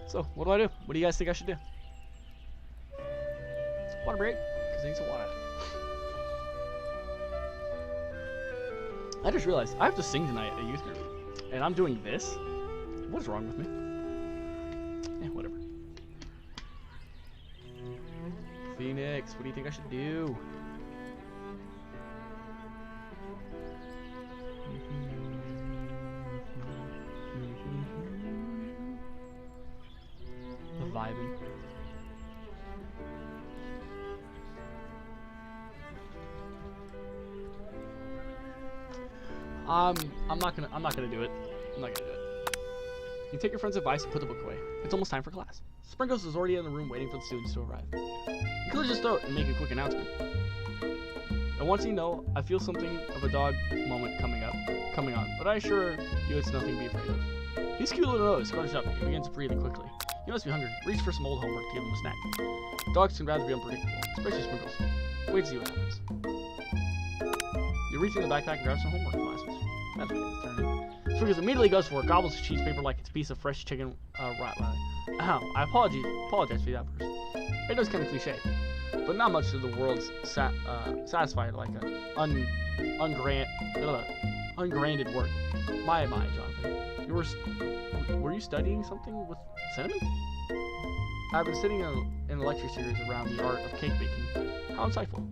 So, what do I do? What do you guys think I should do? Water break, because I need some water. I just realized I have to sing tonight at youth group, and I'm doing this. What is wrong with me? Whatever. Phoenix, what do you think I should do? The vibing. I'm not gonna do it. I'm not gonna do it. You take your friend's advice and put the book away. It's almost time for class. Sprinkles is already in the room waiting for the students to arrive. You could just throw it and make a quick announcement. And once you know, I feel something of a dog moment coming on, but I assure you it's nothing to be afraid of. His cute little nose scrunches up and he begins breathing quickly. You must be hungry. Reach for some old homework to give him a snack. Dogs can rather be unpredictable, especially Sprinkles. Wait to see what happens. You reach in the backpack and grab some homework classes. That's what it's turning. Sprinkles immediately goes for it, gobbles the cheese paper like it's a piece of fresh chicken I apologize for that person. It is kind of cliche, but not much of the world's satisfied like an ungranded work. My, Jonathan, were you studying something with cinnamon? I've been sitting in a lecture series around the art of cake baking. How insightful.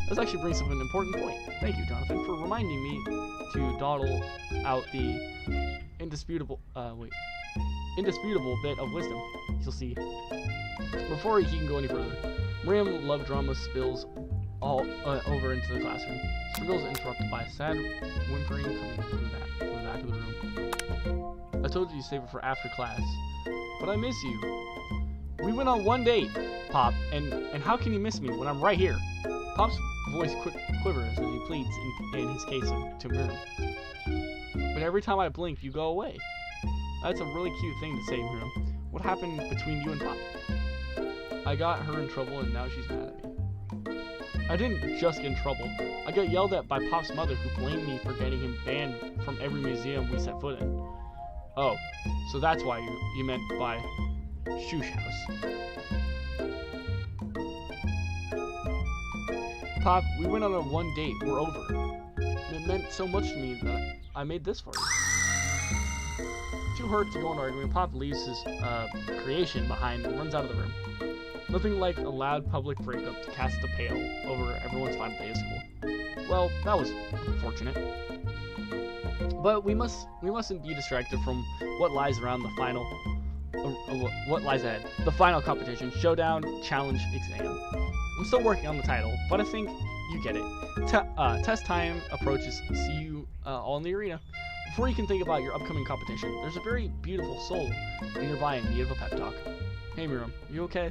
This actually brings up an important point. Thank you, Jonathan, for reminding me to dawdle out the indisputable bit of wisdom. You'll see. Before he can go any further, Miriam Love Drama spills all over into the classroom. Struggles interrupted by a sad whimpering coming from the back of the room. I told you to save it for after class, but I miss you. We went on one date, Pop, and how can you miss me when I'm right here? Pop's voice quivers as he pleads in his case to Miriam. But every time I blink, you go away. That's a really cute thing to say, Miriam. What happened between you and Pop? I got her in trouble and now she's mad at me. I didn't just get in trouble. I got yelled at by Pop's mother, who blamed me for getting him banned from every museum we set foot in. Oh, so that's why you meant by Shoosh House. Pop, we went on a one date. We're over. It meant so much to me that I made this for you. Too hurt to go on arguing, Pop leaves his creation behind and runs out of the room. Nothing like a loud public breakup to cast a pale over everyone's final day of school. Well, that was fortunate. But we mustn't be distracted from what lies around the final, what lies ahead. The final competition, showdown, challenge, exam. I'm still working on the title, but I think you get it. Test time approaches. See you all in the arena. Before you can think about your upcoming competition, there's a very beautiful soul nearby in need of a pep talk. Hey Miriam, you okay?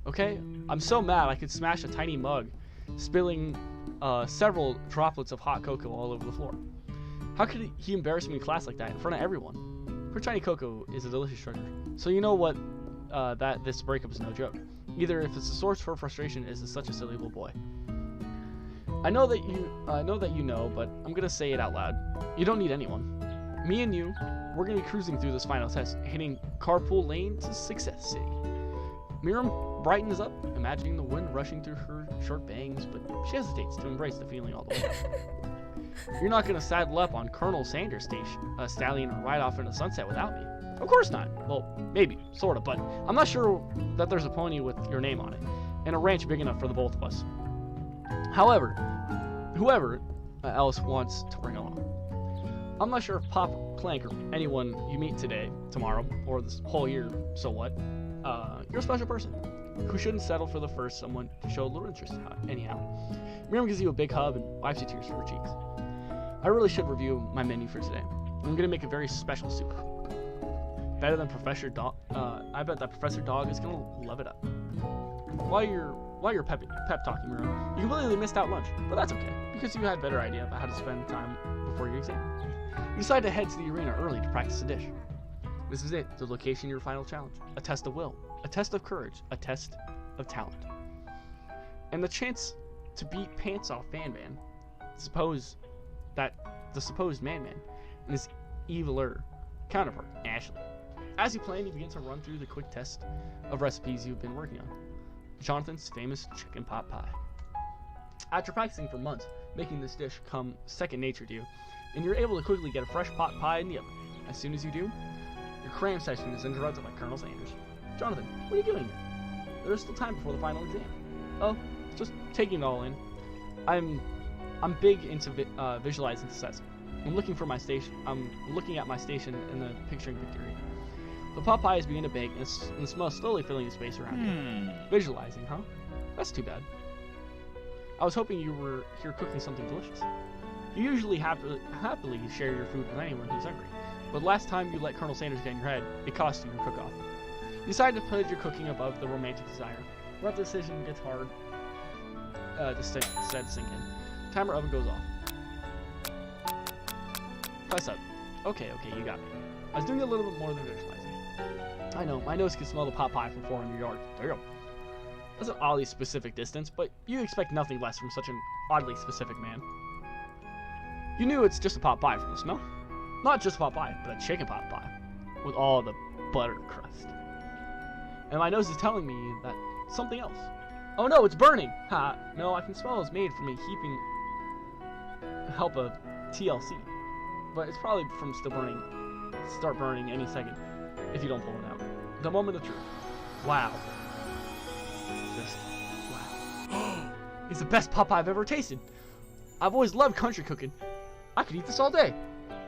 Okay? I'm so mad I could smash a tiny mug, spilling several droplets of hot cocoa all over the floor. How could he embarrass me in class like that in front of everyone? Her tiny cocoa is a delicious treasure. So you know what? That this breakup is no joke. Either if it's a source for frustration, is such a silly little boy. I know that you know, but I'm gonna say it out loud. You don't need anyone. Me and you, we're gonna be cruising through this final test, hitting carpool lane to Success City. Miriam brightens up, imagining the wind rushing through her short bangs, but she hesitates to embrace the feeling all the way. You're not gonna saddle up on Colonel Sanders' stallion and ride off into the sunset without me. Of course not. Well, maybe, sorta, but I'm not sure that there's a pony with your name on it, and a ranch big enough for the both of us. However, whoever else wants to bring along. I'm not sure if Pop, Clank, or anyone you meet today, tomorrow, or this whole year, so what, you're a special person who shouldn't settle for the first someone to show a little interest anyhow. Miriam gives you a big hug and wipes your tears from her cheeks. I really should review my menu for today. I'm gonna make a very special soup. Better than Professor Dog. I bet that Professor Dog is gonna love it up. While you're pep talking, Miriam, you completely missed out lunch, but that's okay because you had a better idea about how to spend time before your exam. You decide to head to the arena early to practice a dish. This is it, the location of your final challenge. A test of will, a test of courage, a test of talent. And the chance to beat Pants Off Man, the supposed Man, and his eviler counterpart, Ashley. As you plan, you begin to run through the quick test of recipes you've been working on. Jonathan's famous chicken pot pie. After practicing for months, making this dish come second nature to you, and you're able to quickly get a fresh pot pie in the oven. As soon as you do, your cram session is interrupted by Colonel Sanders. Jonathan, what are you doing here? There's still time before the final exam. Oh, just taking it all in. I'm big into visualizing success. I'm looking at my station and the picturing victory. The pot pie is beginning to bake, and the smell is slowly filling the space around you. Visualizing, huh? That's too bad. I was hoping you were here cooking something delicious. You usually happily share your food with anyone who's hungry, but last time you let Colonel Sanders get in your head, it cost you your cook-off. You decide to put your cooking above the romantic desire. That decision gets hard to sink in. Timer oven goes off. Press up. Okay, you got me. I was doing a little bit more than visualizing. I know, my nose can smell the pot pie from 400 yards. There you go. That's an oddly specific distance, but you expect nothing less from such an oddly specific man. You knew it's just a pot pie from the smell. Not just a pot pie, but a chicken pot pie. With all the butter crust. and my nose is telling me that something else. Oh no, it's burning! Ha! No, I can smell it's made from a heaping help of TLC. But it's probably from start burning any second, if you don't pull it out. The moment of truth. Wow. Just, wow. It's the best pop I've ever tasted. I've always loved country cooking. I could eat this all day.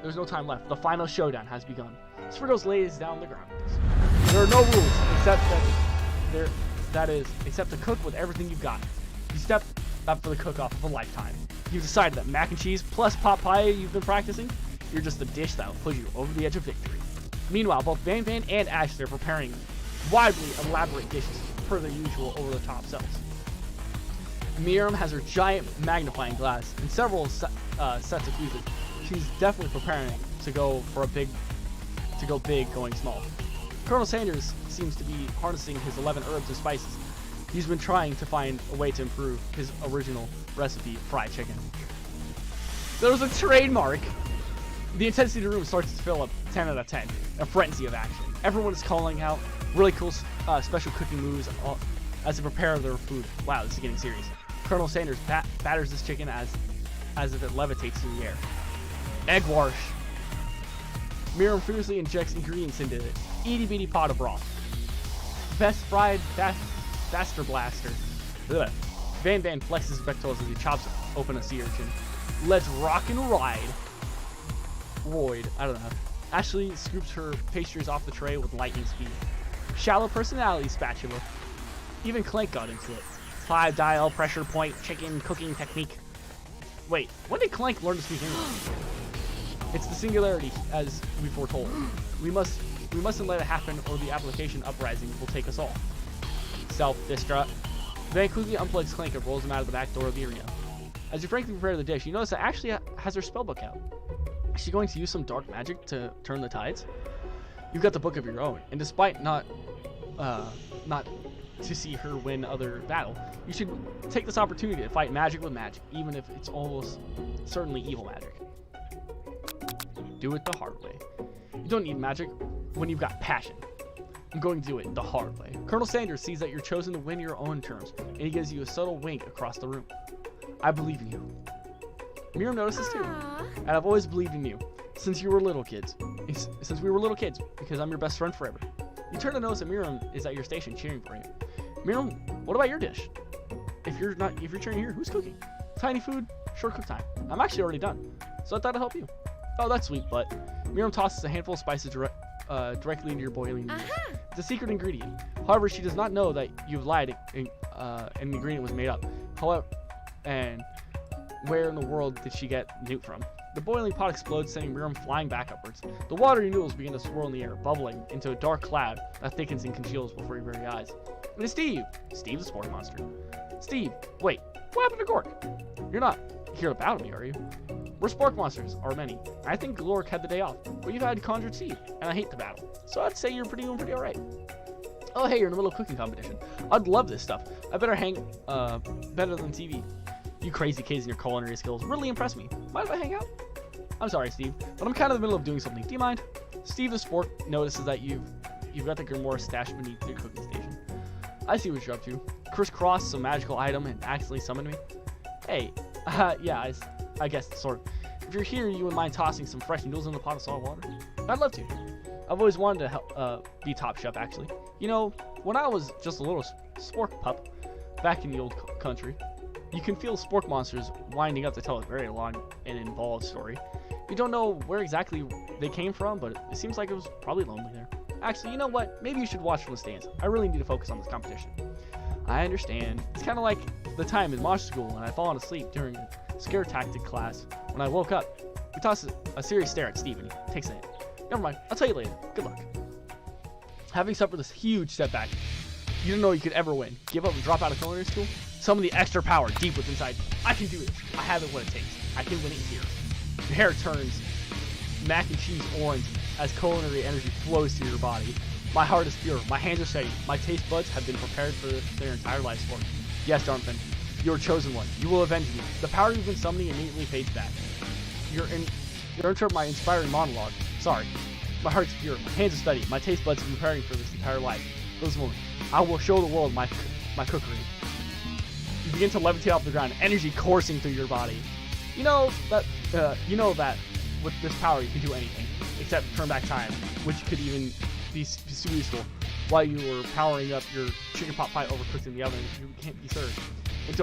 There's no time left. The final showdown has begun. Spriggles lays down the ground. There are no rules except to cook with everything you've got. You step up for the cook-off of a lifetime. You've decided that mac and cheese plus pot pie you've been practicing, you're just the dish that will put you over the edge of victory. Meanwhile, both Van Van and Ashley are preparing widely elaborate dishes per their usual over-the-top selves. Miriam has her giant magnifying glass and several sets of fuses. She's definitely preparing to go big, going small. Colonel Sanders seems to be harnessing his 11 herbs and spices. He's been trying to find a way to improve his original recipe, fried chicken. There was a trademark. The intensity of the room starts to fill up 10 out of 10. A frenzy of action. Everyone is calling out really cool special cooking moves as they prepare their food. Wow, this is getting serious. Colonel Sanders batters this chicken as if it levitates through the air. Egg wash. Miriam fiercely injects ingredients into it. Itty bitty pot of broth. Best fried faster blaster. Ugh. Van Van flexes his pectorals as he chops open a sea urchin. Let's rock and ride. Royd, I don't know. Ashley scoops her pastries off the tray with lightning speed. Shallow personality spatula. Even Clank got into it. 5-dial pressure point chicken cooking technique. Wait, when did Clank learn to speak English? It's the singularity, as we foretold. We mustn't let it happen, or the application uprising will take us all. Self-destruct. Van quickly unplugs Clank and rolls him out of the back door of the arena. As you frankly prepare the dish, you notice that Ashley has her spellbook out. Is she going to use some dark magic to turn the tides? You've got the book of your own, and despite not to see her win other battle, you should take this opportunity to fight magic with magic, even if it's almost certainly evil magic. Do it the hard way. You don't need magic when you've got passion. I'm going to do it the hard way. Colonel Sanders sees that you're chosen to win your own terms, and he gives you a subtle wink across the room. I believe in you. Miriam notices too, and I've always believed in you since you were little kids. Since we were little kids, because I'm your best friend forever. You turn to notice that Miriam is at your station cheering for you. Miriam, what about your dish? If you're cheering here, who's cooking? Tiny food, short cook time. I'm actually already done, so I thought I'd help you. Oh, that's sweet, but Miriam tosses a handful of spices directly into your boiling noodles. It's a secret ingredient. However, she does not know that you've lied and an ingredient was made up. However, and where in the world did she get Newt from? The boiling pot explodes, sending Miriam flying back upwards. The watery noodles begin to swirl in the air, bubbling into a dark cloud that thickens and congeals before your very eyes. And it's Steve! Steve the sport monster. Steve, wait, what happened to Gork? You're not here to battle me, are you? We're spork monsters, are many. I think Glork had the day off, but you've had conjured seed, and I hate the battle. So I'd say you're doing pretty alright. Oh hey, you're in the middle of cooking competition. I'd love this stuff. I better hang better than TV. You crazy kids and your culinary skills really impress me. Mind if I hang out? I'm sorry, Steve, but I'm kind of in the middle of doing something. Do you mind? Steve the spork notices that you've got the grimoire stashed beneath your cooking station. I see what you're up to. Crisscross some magical item and accidentally summon me. Hey, yeah, I guess sort of. If you're here, you wouldn't mind tossing some fresh noodles in the pot of salt water? I'd love to. I've always wanted to help, be top chef, actually. You know, when I was just a little spork pup back in the old country, you can feel spork monsters winding up to tell a very long and involved story. You don't know where exactly they came from, but it seems like it was probably lonely there. Actually, you know what? Maybe you should watch from the stands. I really need to focus on this competition. I understand. It's kind of like the time in Mosh School when I'd fallen asleep during a scare tactic class. When I woke up, he tosses a serious stare at Steve and he takes a hit. Never mind. I'll tell you later. Good luck. Having suffered this huge setback, you didn't know you could ever win. Give up and drop out of culinary school? Summon the extra power deep within inside. I can do this. I have it what it takes. I can win it here. Your hair turns mac and cheese orange as culinary energy flows through your body. My heart is pure. My hands are steady. My taste buds have been prepared for their entire life's work. Yes, Jonathan, you are chosen one. You will avenge me. The power you've been summoning immediately fades back. You're interrupt my inspiring monologue. Sorry. My heart's pure. My hands are steady. My taste buds have been preparing for this entire life. this moment. I will show the world my cookery. You begin to levitate off the ground, energy coursing through your body. You know that with this power you can do anything except turn back time, which could even be super useful while you were powering up your chicken pot pie overcooked in the oven. You can't be served. And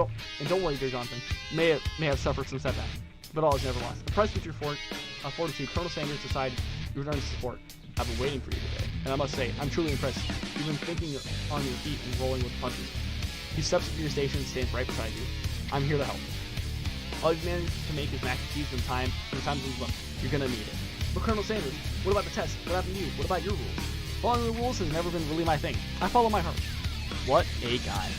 don't worry, dear Jonathan. May have suffered some setback, but all is never lost. Impressed with your fortitude, Colonel Sanders decided you return to support. I've been waiting for you today, and I must say, I'm truly impressed. You've been thinking on your feet and rolling with punches. He steps into your station and stands right beside you. I'm here to help. All you've managed to make is mac and cheese in time moves up. You're gonna need it. But Colonel Sanders, what about the test? What happened to you? What about your rules? Following the rules has never been really my thing. I follow my heart. What a guy.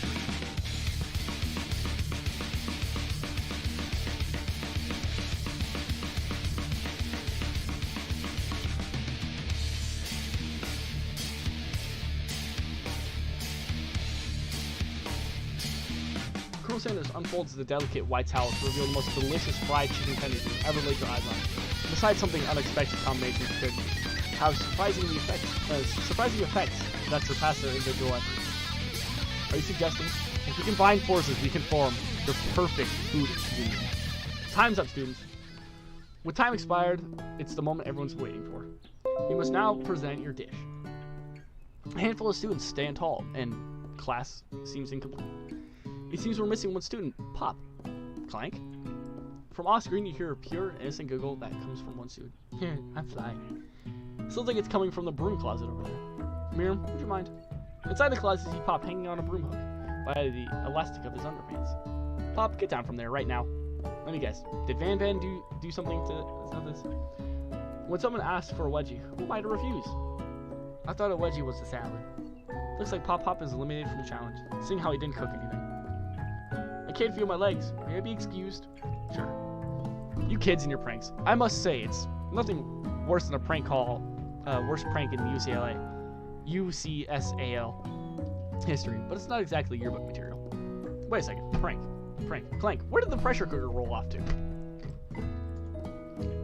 Colonel Sanders unfolds the delicate white towel to reveal the most delicious fried chicken tenders you've ever laid your eyes on. Besides something unexpected combinations could have surprising effects that surpass their individual efforts. Are you suggesting if we combine forces we can form the perfect food union? Time's up, students. With time expired, it's the moment everyone's waiting for. You must now present your dish. A handful of students stand tall, and class seems incomplete. It seems we're missing one student. Pop. Clank. From off screen, you hear a pure, innocent giggle that comes from one student. I'm flying. Sounds like it's coming from the broom closet over there. Miriam, would you mind? Inside the closet, you see Pop hanging on a broom hook by the elastic of his underpants. Pop, get down from there right now. Let me guess. Did Van do something to this? When someone asks for a wedgie, who am I to refuse? I thought a wedgie was a salad. Looks like Pop is eliminated from the challenge, seeing how he didn't cook anything. I can't feel my legs. May I be excused? Sure. You kids and your pranks. I must say, it's nothing worse than a prank call. Worst prank in the UCSAL history, but it's not exactly yearbook material. Wait a second. Prank. Clank. Where did the pressure cooker roll off to?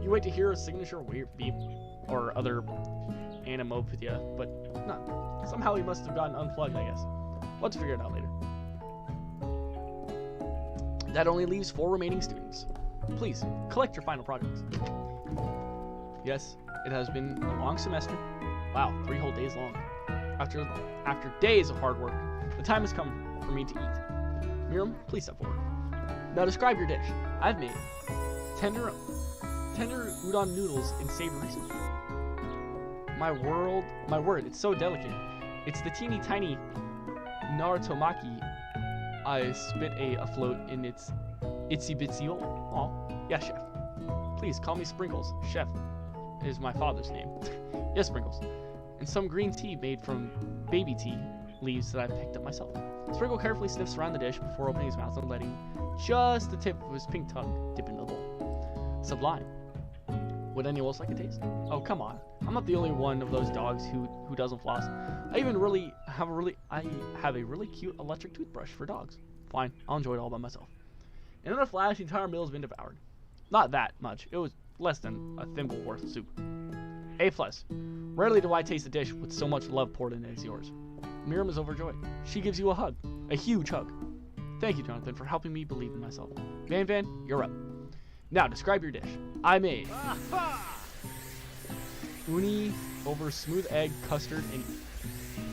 You wait to hear a signature beep or other animopithia, but none. Somehow he must have gotten unplugged, I guess. Let's figure it out later. That only leaves 4 remaining students. Please, collect your final projects. Yes, it has been a long semester. Wow, 3 whole days long. After days of hard work, the time has come for me to eat. Miriam, please step forward. Now describe your dish. I've made tender udon noodles in savory soup. My word, it's so delicate. It's the teeny tiny Narutomaki I spit afloat in its itsy bitsy hole. Aw, yeah, chef. Please call me Sprinkles. Chef is my father's name. Yes, Sprinkles. And some green tea made from baby tea leaves that I picked up myself. Sprinkle carefully sniffs around the dish before opening his mouth and letting just the tip of his pink tongue dip into the bowl. Sublime. Would anyone else like a taste? Oh, come on. I'm not the only one of those dogs who doesn't floss. I have a really cute electric toothbrush for dogs. Fine, I'll enjoy it all by myself. In another flash, the entire meal has been devoured. Not that much. It was less than a thimble worth of soup. A+. Rarely do I taste a dish with so much love poured into it as yours. Miriam is overjoyed. She gives you a hug. A huge hug. Thank you, Jonathan, for helping me believe in myself. Van, you're up. Now, describe your dish. I made uni over smooth egg, custard, and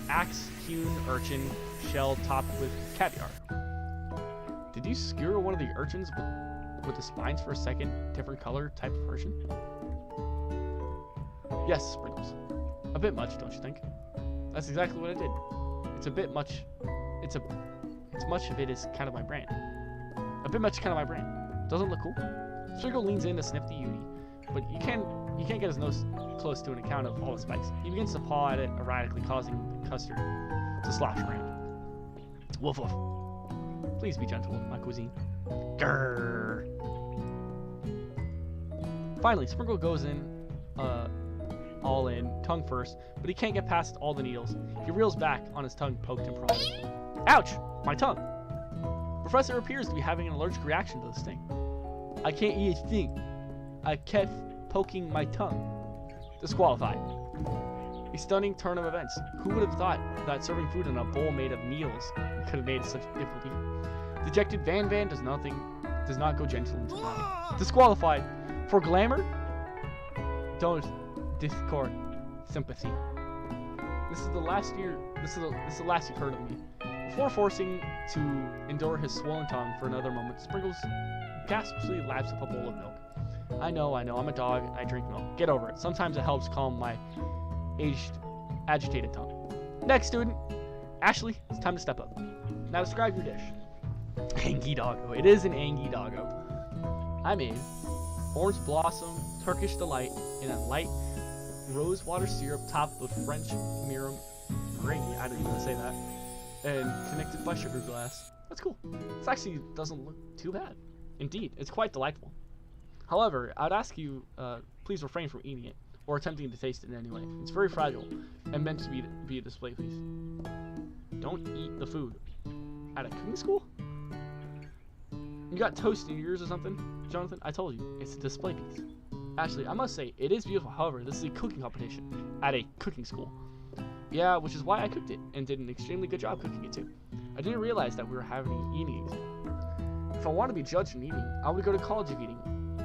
axe-hewn urchin shell topped with caviar. Did you skewer one of the urchins with the spines for a second different color type of urchin? Yes, Sprinkles. A bit much, don't you think? That's exactly what I did. It's a bit much. It's much of it is kind of my brand. A bit much kind of my brand. Doesn't look cool? Sprinkle leans in to sniff the uni, but you can't get his nose close to an account of all the spikes. He begins to paw at it erratically, causing the custard to slosh around. Woof woof. Please be gentle with my cuisine. Grrr. Finally, Sprinkle goes in, all in, tongue first, but he can't get past all the needles. He reels back on his tongue poked and prodded. Ouch! My tongue! Professor appears to be having an allergic reaction to this thing. I can't eat a thing. I kept poking my tongue. Disqualified. A stunning turn of events. Who would have thought that serving food in a bowl made of meals could have made such difficulty? Dejected Van does not go gentle into battle. Disqualified. For glamour? Don't discord sympathy. This is the last you've heard of me. Before forcing to endure his swollen tongue for another moment, Sprinkles gaspingly laps up a bowl of milk. I know, I'm a dog, I drink milk. Get over it. Sometimes it helps calm my agitated tongue. Next student, Ashley, it's time to step up. Now describe your dish. Angie doggo. It is an Angie doggo. I made orange blossom, Turkish delight, in a light rose water syrup topped with French mirum gravy. I didn't even say that. And connected by sugar glass. That's cool. This actually doesn't look too bad. Indeed, it's quite delightful. However, I'd ask you, please refrain from eating it or attempting to taste it in any way. It's very fragile and meant to be a display piece. Don't eat the food. At a cooking school? You got toast in your ears or something, Jonathan? I told you, it's a display piece. Actually, I must say, it is beautiful. However, this is a cooking competition at a cooking school. Yeah, which is why I cooked it and did an extremely good job cooking it too. I didn't realize that we were having an eating exam. If I want to be judged in eating, I would go to college of eating,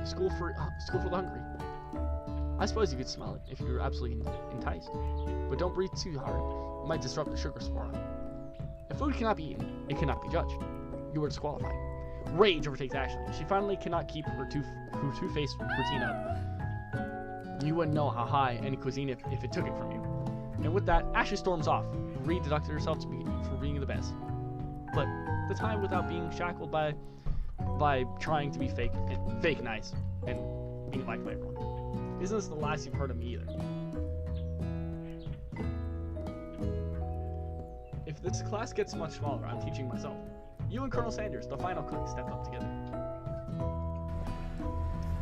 school for the hungry. I suppose you could smell it if you're absolutely enticed, but don't breathe too hard. It might disrupt the sugar spora. If food cannot be eaten, it cannot be judged. You are disqualified. Rage overtakes Ashley. She finally cannot keep her two-faced routine up. You wouldn't know how high any cuisine if it took it from you. And with that, Ashley storms off, re-deducted herself for being the best. But the time without being shackled by trying to be fake nice and being liked by everyone. Isn't this the last you've heard of me either? If this class gets much smaller, I'm teaching myself. You and Colonel Sanders, the final cook, step up together.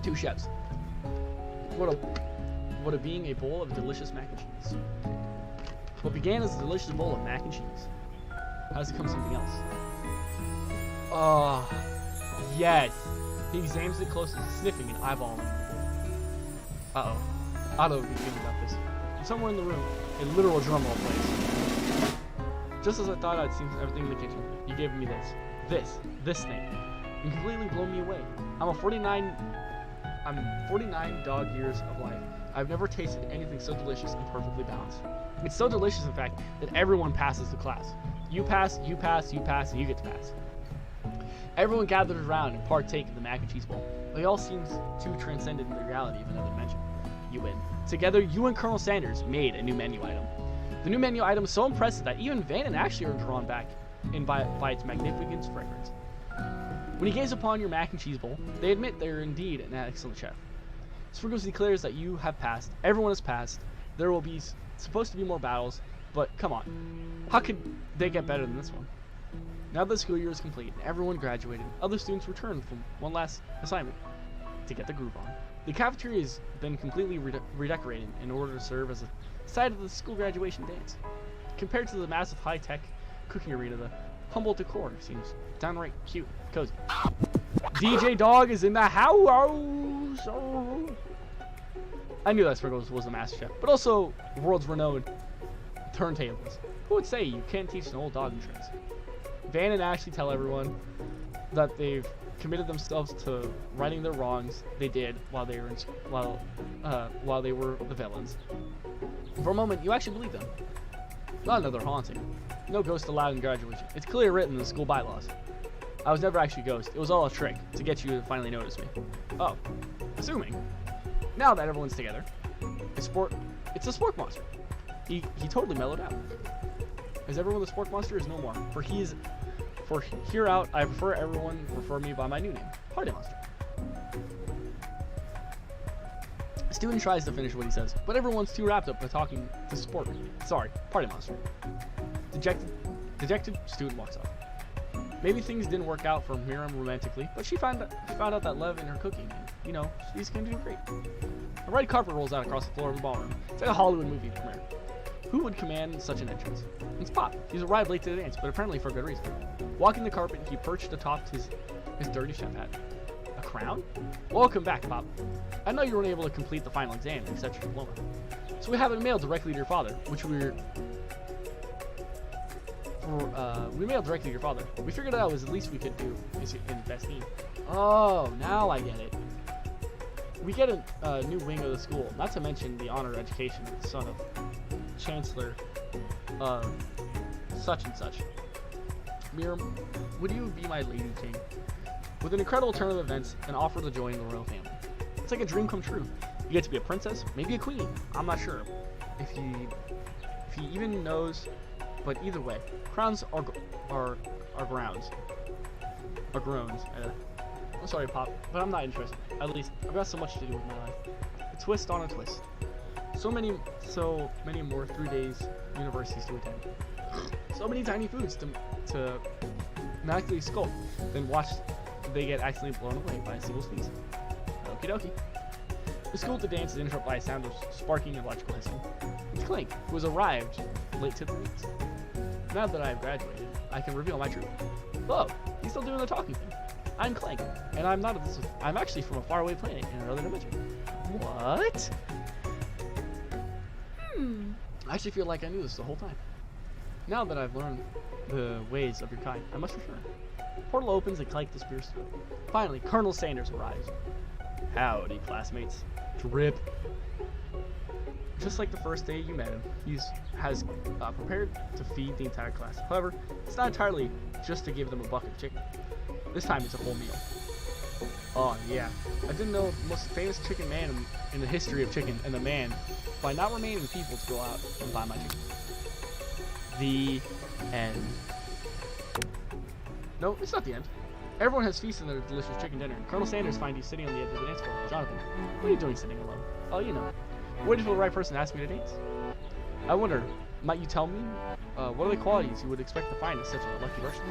Two chefs. What a being a bowl of delicious mac and cheese. What began as a delicious bowl of mac and cheese has become something else. Oh, yes. He examines it closely, sniffing and eyeballing. Uh-oh. I don't know what feeling about this. From somewhere in the room, a literal drumroll plays. Just as I thought I'd seen everything in the kitchen, you gave me this thing. You completely blown me away. I'm 49 dog years of life. I've never tasted anything so delicious and perfectly balanced. It's so delicious, in fact, that everyone passes the class. You pass, and you get to pass. Everyone gathers around and partake of the mac and cheese bowl. They all seem too transcendent in the reality of another dimension. You win. Together, you and Colonel Sanders made a new menu item. The new menu item is so impressive that even Van and Ashley are drawn back by its magnificent fragrance. When you gaze upon your mac and cheese bowl, they admit they are indeed an excellent chef. Sprinkles declares that you have passed. Everyone has passed. There will be supposed to be more battles, but come on. How could they get better than this one? Now that the school year is complete and everyone graduated, other students return from one last assignment to get the groove on. The cafeteria has been completely redecorated in order to serve as a site of the school graduation dance. Compared to the massive high-tech cooking arena, the humble decor seems downright cute, cozy. DJ Dog is in the house. I knew that Sprinkles was a master chef, but also world's renowned turntables. Who would say you can't teach an old dog new tricks? Van and Ashley tell everyone that they've committed themselves to righting their wrongs they did while they were the villains. For a moment, you actually believe them. Not another haunting. No ghost allowed in graduation. It's clearly written in the school bylaws. I was never actually a ghost. It was all a trick to get you to finally notice me. Oh, assuming. Now that everyone's together, it's a spork monster. He totally mellowed out. As everyone, the spork monster is no more. For here out, I prefer everyone refer me by my new name, Party Monster. The student tries to finish what he says, but everyone's too wrapped up by talking to Party Monster. Dejected student walks off. Maybe things didn't work out for Miriam romantically, but she found out that love in her cooking, and, she's gonna do great. A red carpet rolls out across the floor of the ballroom. It's like a Hollywood movie premiere. Who would command such an entrance? It's Pop. He's arrived late to the dance, but apparently for good reason. Walking the carpet, he perched atop his dirty chef hat. A crown? Welcome back, Pop. I know you weren't able to complete the final exam and accept your diploma. So we have it mailed directly to your father, which we mailed directly to your father. We figured that was the least we could do in Bastine. Oh, now I get it. We get a new wing of the school, not to mention the honor education of the son of Chancellor such and such. Miriam, would you be my lady king? With an incredible turn of events, an offer to join the royal family. It's like a dream come true. You get to be a princess, maybe a queen. I'm not sure if he even knows, but either way, crowns are grounds. Are groans. I'm sorry, Pop, but I'm not interested. At least I've got so much to do with my life. A twist on a twist. So many more 3 days universities to attend. So many tiny foods to magically sculpt, then watch they get accidentally blown away by a single sneeze. Okie dokie. The school to dance is interrupted by a sound of sparking electrical hissing. It's Clank, who has arrived late to the meet. Now that I have graduated, I can reveal my truth. Hello, he's still doing the talking thing. I'm Clank, and I'm actually from a faraway planet in another dimension. What? I actually feel like I knew this the whole time. Now that I've learned the ways of your kind, I must return. Portal opens and Clank disappears through. Finally, Colonel Sanders arrives. Howdy, classmates. Drip. Just like the first day you met him, he has prepared to feed the entire class. However, it's not entirely just to give them a bucket of chicken. This time it's a full meal. Oh yeah, I didn't know the most famous chicken man in the history of chicken, and the man by not remaining people to go out and buy my chicken. The end. No, it's not the end. Everyone has feasted on their delicious chicken dinner, and Colonel Sanders finds you sitting on the edge of the dance floor. Jonathan, what are you doing sitting alone? Oh, you know. Waiting for the right person to ask me to dance. I wonder, might you tell me, what are the qualities you would expect to find in such a lucky person?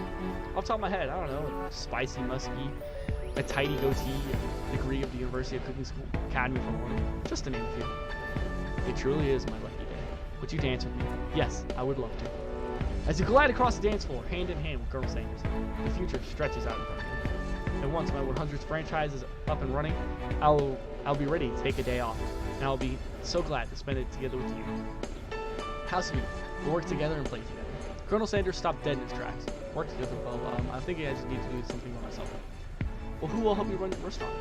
Off the top of my head, I don't know, like spicy, musky, a tidy goatee, a degree of the University of Cooking School, Academy for Morning, just to name a few. It truly is my lucky day. Would you dance with me? Yes, I would love to. As you glide across the dance floor, hand in hand with Colonel Sanders, the future stretches out in front of you. And once my 100th franchise is up and running, I'll be ready to take a day off, and I'll be so glad to spend it together with you. How sweet. We'll work together and play together. Colonel Sanders stopped dead in his tracks. Work together? Well, I think I just need to do something by myself. Well, who will help me run the restaurant?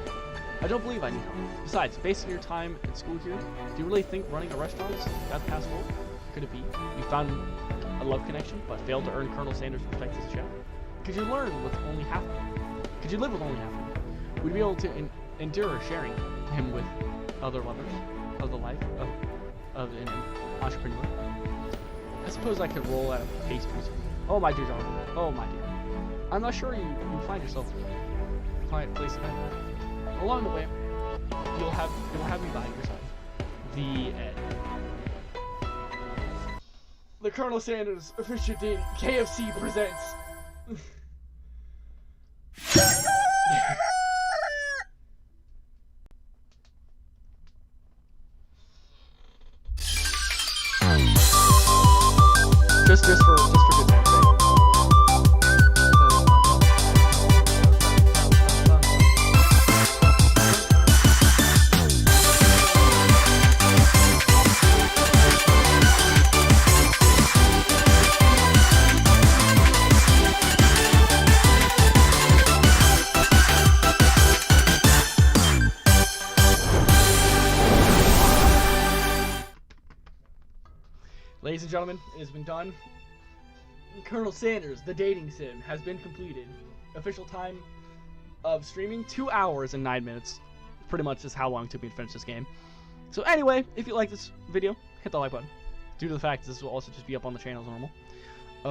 I don't believe I need help. Besides, based on your time at school here, do you really think running a restaurant is that past goal? Could it be you found a love connection, but failed to earn Colonel Sanders' respect as a chef? Could you learn with only half of him? Could you live with only half of him? Would you be able to endure sharing him with other lovers of the life of an entrepreneur? I suppose I could roll out of pastries. Oh my dear Jonathan. Oh my dear. I'm not sure you find yourself a quiet place of heaven. Along the way, you'll have me by your side. The end. The Colonel Sanders official dating KFC presents. just for good time's sake. Ladies and gentlemen, it has been done. Colonel Sanders, the dating sim, has been completed. Official time of streaming, 2 hours and 9 minutes. Pretty much is how long it took me to finish this game. So anyway, if you like this video, hit the like button. Due to the fact this will also just be up on the channel as normal.